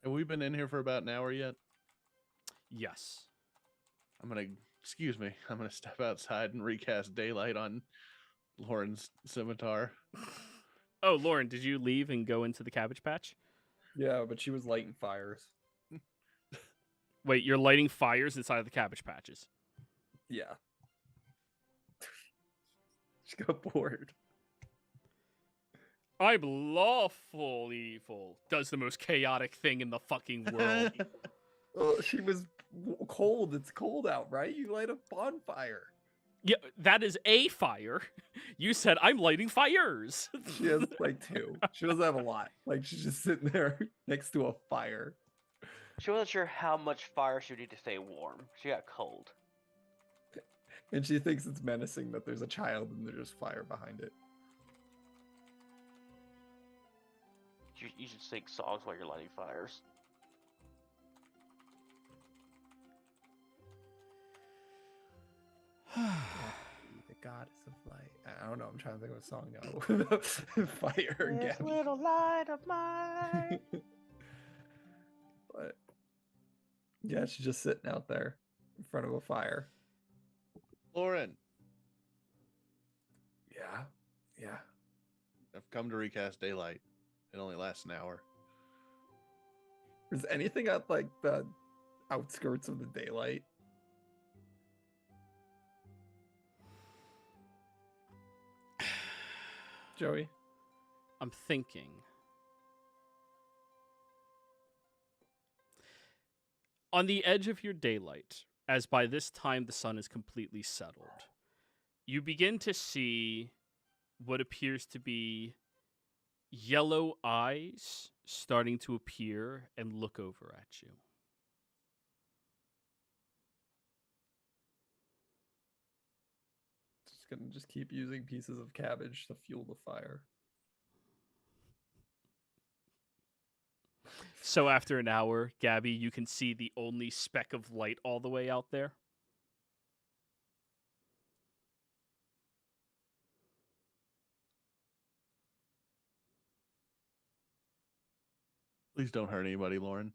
Have we been in here for about an hour yet? Yes. Excuse me, I'm gonna step outside and recast daylight on Lauren's scimitar. Oh, Lauren, did you leave and go into the cabbage patch? Yeah, but she was lighting fires. Wait, you're lighting fires inside of the Cabbage Patches. Yeah. She got bored. I'm lawful evil. Does the most chaotic thing in the fucking world. Well, she was cold. It's cold out, right? You light a bonfire. Yeah, that is a fire. You said I'm lighting fires. She has like 2. She doesn't have a lot. Like she's just sitting there next to a fire. She wasn't sure how much fire she would need to stay warm. She got cold. And she thinks it's menacing that there's a child and there's fire behind it. You should sing songs while you're lighting fires. The goddess of light. I don't know. I'm trying to think of a song now. Fire and This Gabby. little light of mine. But yeah, she's just sitting out there in front of a fire. Lauren, Yeah. I've come to recast Daylight. It only lasts an hour. Is anything at like the outskirts of the daylight? Joey? I'm thinking. On the edge of your daylight, as by this time the sun is completely settled, you begin to see what appears to be yellow eyes starting to appear and look over at you. Just keep using pieces of cabbage to fuel the fire. So after an hour, Gabby, you can see the only speck of light all the way out there. Please don't hurt anybody, Lauren.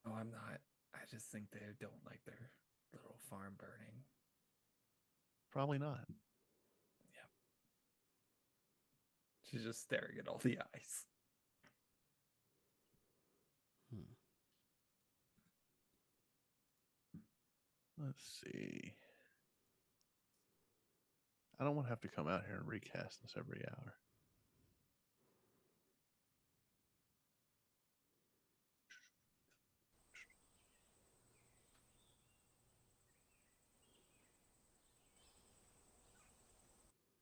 Oh, I'm not. I just think they don't like their little farm burning. Probably not. She's just staring at all the eyes. Let's see. I don't want to have to come out here and recast this every hour.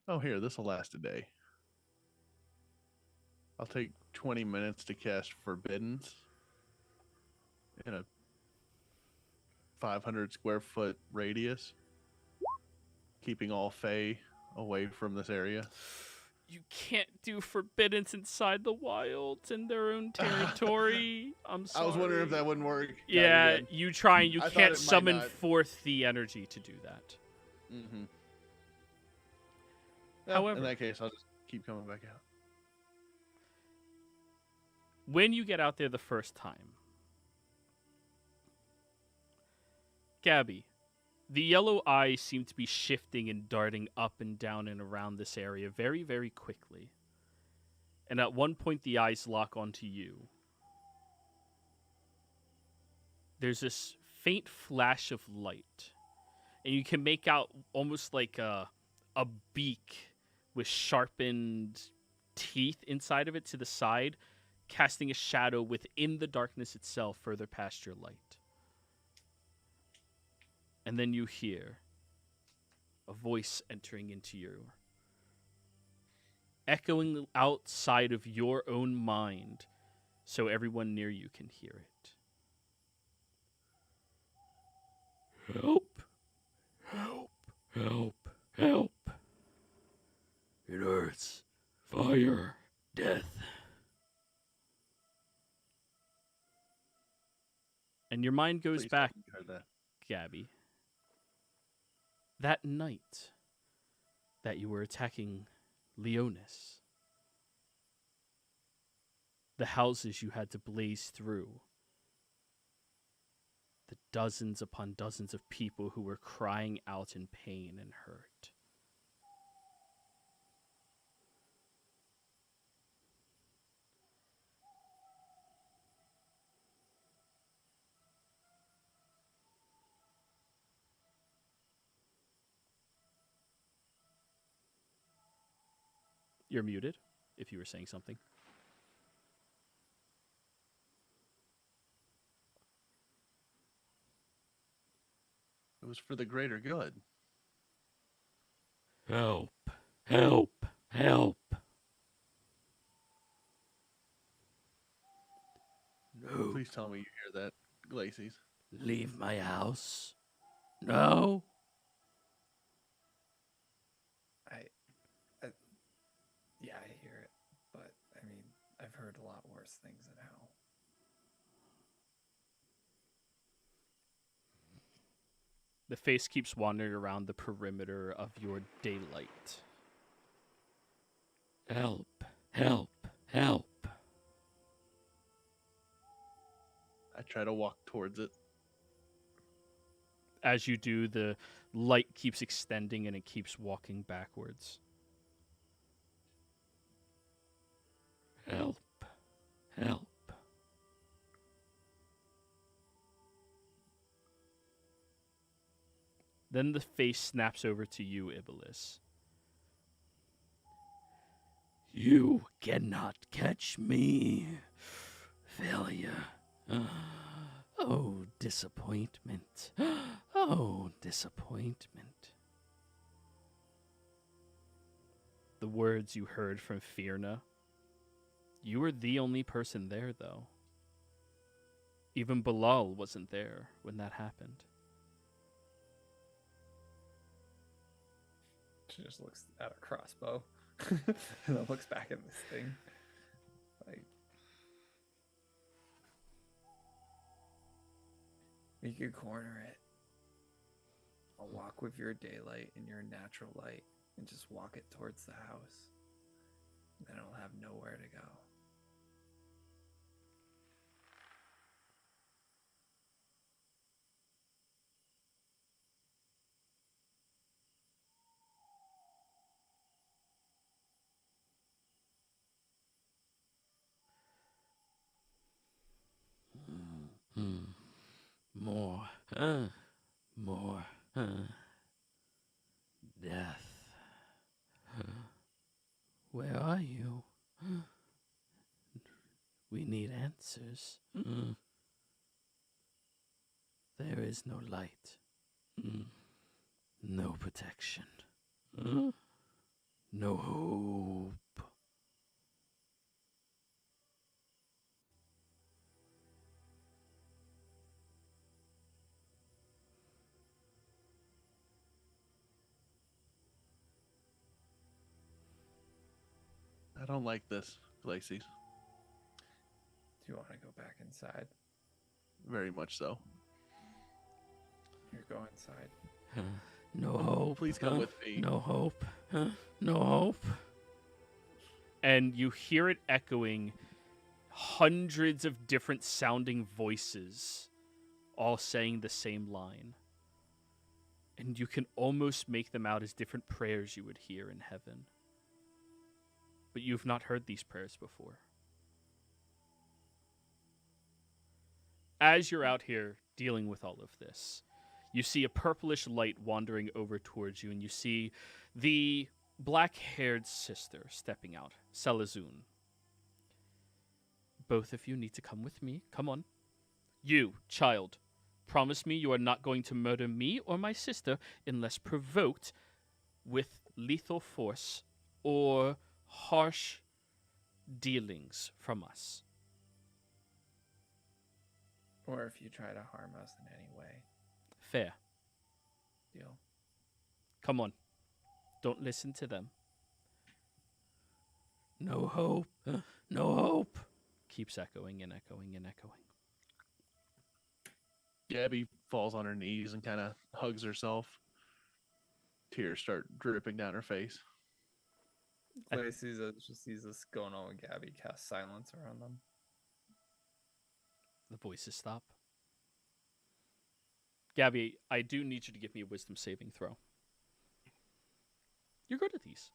Oh, here, this will last a day. I'll take 20 minutes to cast Forbiddens in a 500 square foot radius, keeping all Fae away from this area. You can't do forbiddance inside the wilds in their own territory. I'm sorry. I was wondering if that wouldn't work. Yeah, you try and you I thought can't it might summon not. forth the energy to do that. Mm-hmm. However- in that case, I'll just keep coming back out. When you get out there the first time, Gabby, the yellow eyes seem to be shifting and darting up and down and around this area very, very quickly. And at one point, the eyes lock onto you. There's this faint flash of light, and you can make out almost like a beak with sharpened teeth inside of it to the side, casting a shadow within the darkness itself further past your light. And then you hear a voice entering into you, echoing outside of your own mind so everyone near you can hear it. Help! Help! Help! Help! It hurts. Fire. Death. And your mind goes Please tell back, me you heard that. Gabby. That night that you were attacking Leonis. The houses you had to blaze through. The dozens upon dozens of people who were crying out in pain and hurt. You're muted if you were saying something. It was for the greater good. Help. Help. Help. No. Please tell me you hear that, Glacies. Leave my house. No. Yeah, I hear it, but I mean, I've heard a lot worse things in hell. The face keeps wandering around the perimeter of your daylight. Help. Help. Help. I try to walk towards it. As you do, the light keeps extending and it keeps walking backwards. Help. Help. Then the face snaps over to you, Iblis. You cannot catch me. Failure. Oh, disappointment. Oh, disappointment. The words you heard from Fierna. You were the only person there, though. Even Bilal wasn't there when that happened. She just looks at a crossbow and then looks back at this thing. Like, you could corner it. I'll walk with your daylight and your natural light and just walk it towards the house. Then I'll have nowhere to go. More. More. Death. Where are you? We need answers. There is no light. No protection. No hope. I don't like this, Glacies. Do you want to go back inside? Very much so. Here, go inside. No hope. Please come with me. No hope. No hope. And you hear it echoing, hundreds of different sounding voices, all saying the same line. And you can almost make them out as different prayers you would hear in heaven. But you've not heard these prayers before. As you're out here dealing with all of this, you see a purplish light wandering over towards you, and you see the black-haired sister stepping out, Salazun. Both of you need to come with me. Come on. You, child, promise me you are not going to murder me or my sister unless provoked with lethal force or harsh dealings from us. Or if you try to harm us in any way. Fair. Deal. Come on. Don't listen to them. No hope. No hope. Keeps echoing and echoing and echoing. Gabby falls on her knees and kind of hugs herself. Tears start dripping down her face. Clay sees this going on with Gabby, cast silence around them. The voices stop. Gabby, I do need you to give me a wisdom saving throw. You're good at these.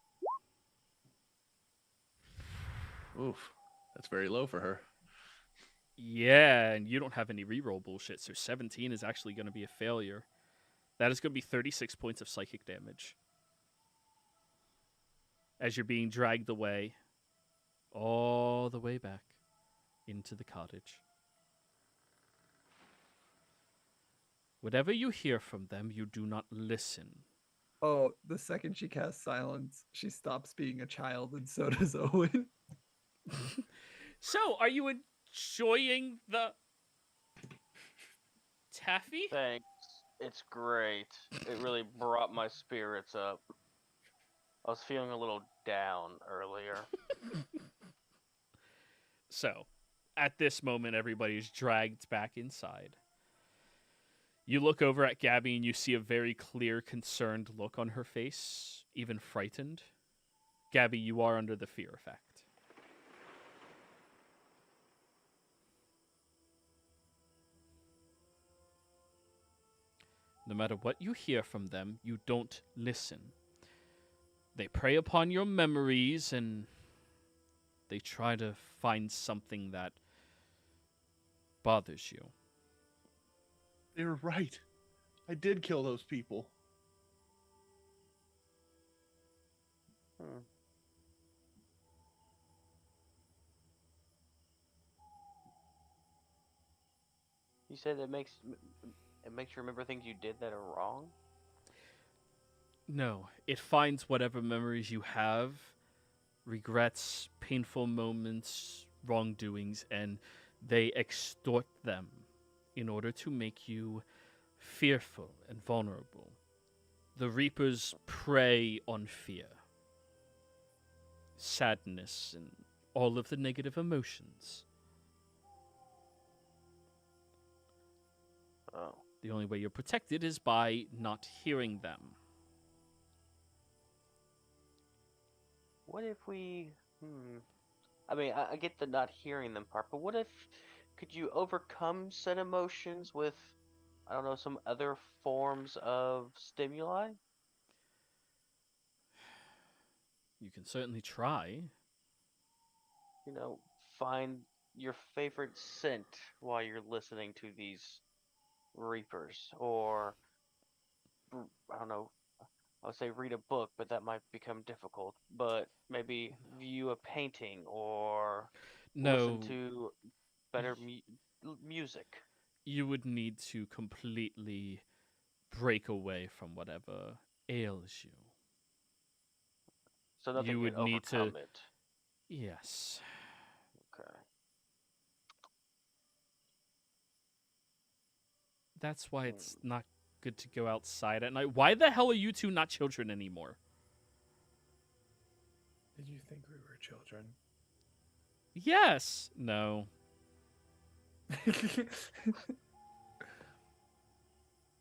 Oof. That's very low for her. Yeah, and you don't have any reroll bullshit, so 17 is actually going to be a failure. That is going to be 36 points of psychic damage. as you're being dragged away, all the way back into the cottage. Whatever you hear from them, you do not listen. Oh, the second she casts silence, she stops being a child, and so does Owen. So, are you enjoying the taffy? Thanks. It's great. It really brought my spirits up. I was feeling a little down earlier. So, at this moment, everybody's dragged back inside. You look over at Gabby and you see a very clear, concerned look on her face, even frightened. Gabby, you are under the fear effect. No matter what you hear from them, you don't listen. They prey upon your memories and they try to find something that bothers you. They were right. I did kill those people. Hmm. You said it makes you remember things you did that are wrong? No, it finds whatever memories you have, regrets, painful moments, wrongdoings, and they extort them in order to make you fearful and vulnerable. The Reapers prey on fear, sadness, and all of the negative emotions. Oh. The only way you're protected is by not hearing them. What if we... I mean, I get the not hearing them part, but what if... Could you overcome said emotions with, I don't know, some other forms of stimuli? You can certainly try. You know, find your favorite scent while you're listening to these Reapers, or I don't know, I would say read a book, but that might become difficult. But maybe view a painting or listen No, to better music. you would need to completely break away from whatever ails you. So nothing You can would need to. overcome it. Yes. Okay. That's why it's not good to go outside at night. Why the hell are you two not children anymore? Did you think we were children? Yes. No.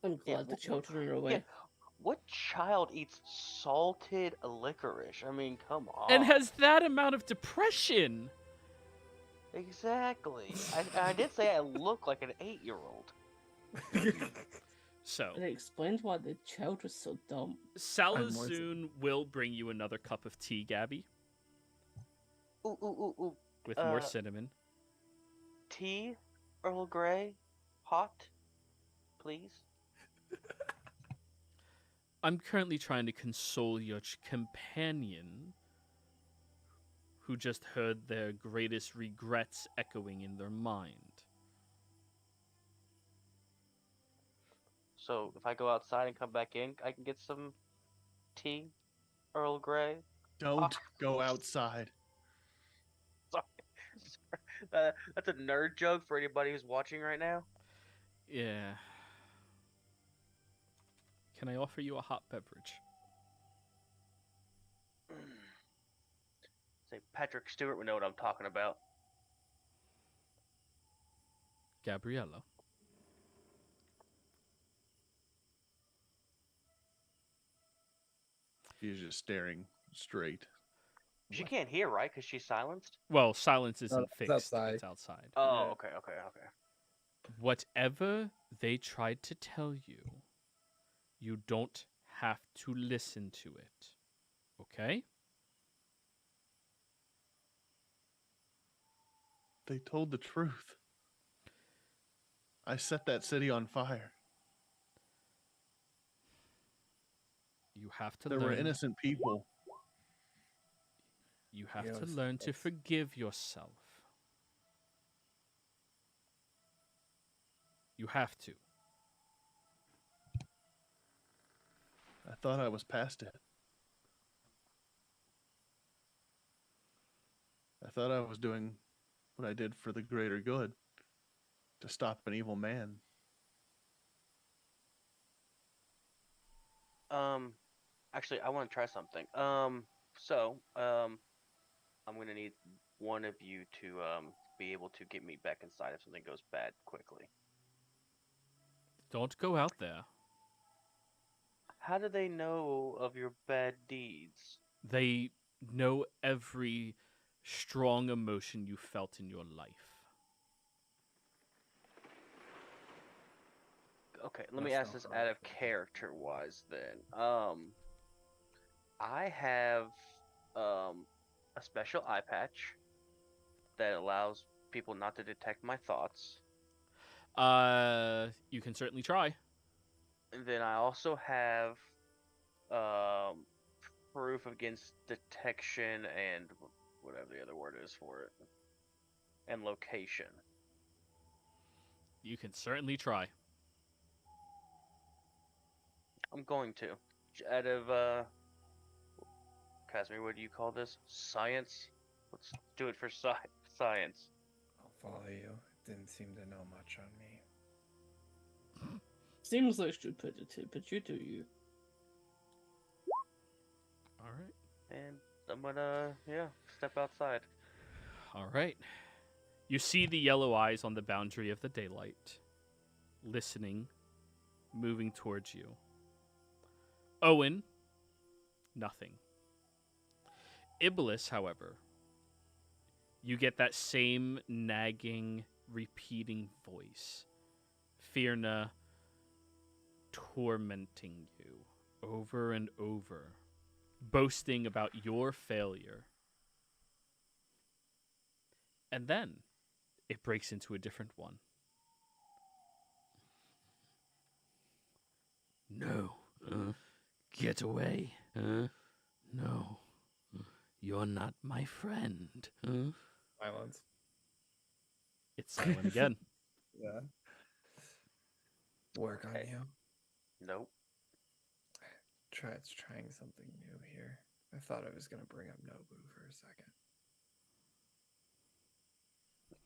I'm Yeah, glad the children are away. Yeah. What child eats salted licorice? I mean, come on. And has that amount of depression. Exactly. I did say I look like an 8-year-old. So, And it explains why the child was so dumb. Salazoon will bring you another cup of tea, Gabby, Ooh. with more cinnamon. Tea, Earl Grey, hot, please. I'm currently trying to console your companion who just heard their greatest regrets echoing in their mind. So if I go outside and come back in, I can get some tea, Earl Grey. Don't go outside. Sorry. That's a nerd joke for anybody who's watching right now. Yeah. Can I offer you a hot beverage? Say Patrick Stewart would know what I'm talking about. Gabriella. He's just staring straight. She can't hear, right? Because she's silenced? Well, silence isn't it's fixed. outside. It's outside. Oh, Yeah. okay. Whatever they tried to tell you, you don't have to listen to it. Okay? They told the truth. I set that city on fire. You have to There learn. were innocent people. You have You know, to it's- learn to it's- forgive yourself. You have to. I thought I was past it. I thought I was doing what I did for the greater good to stop an evil man. Actually, I want to try something. I'm gonna need one of you to be able to get me back inside if something goes bad quickly. Don't go out there. How do they know of your bad deeds? They know every strong emotion you felt in your life. Okay, let me That's ask not this hard out of for me. character wise then. I have a special eye patch that allows people not to detect my thoughts. You can certainly try. And then I also have um proof against detection and whatever the other word is for it. And location. You can certainly try. I'm going to. Out of Casimir, what do you call this? Science? Let's do it for science. I'll follow you. Didn't seem to know much on me. Seems like stupidity, but you do you. All right. And I'm gonna, step outside. All right. You see the yellow eyes on the boundary of the daylight, listening, moving towards you. Owen, nothing. Iblis, however, you get that same nagging, repeating voice. Firna tormenting you over and over, boasting about your failure. And then it breaks into a different one. No. Get away. No. You're not my friend. Silence. It's silent again. Yeah. Work on Okay. you. Nope. It's trying something new here. I thought I was gonna bring up Nobu for a second.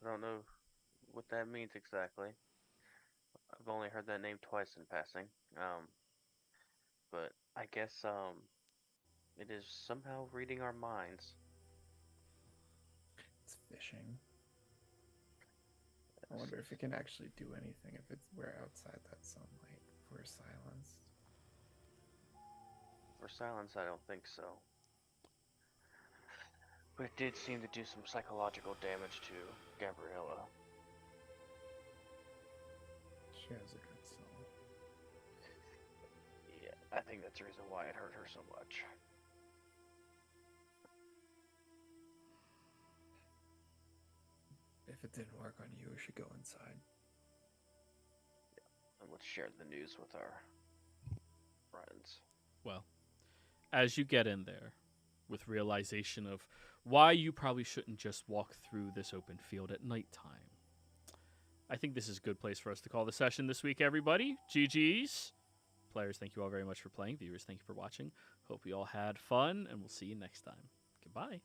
I don't know what that means exactly. I've only heard that name twice in passing. But I guess it is somehow reading our minds. It's fishing. I wonder if it can actually do anything if we're outside that sunlight. If we're silenced. For silence, I don't think so. But it did seem to do some psychological damage to Gabriella. She has a good soul. Yeah, I think that's the reason why it hurt her so much. If it didn't work on you, we should go inside. And let's share the news with our friends. Well, as you get in there, with realization of why you probably shouldn't just walk through this open field at nighttime, I think this is a good place for us to call the session this week, everybody. GG's. Players, thank you all very much for playing. Viewers, thank you for watching. Hope you all had fun, and we'll see you next time. Goodbye.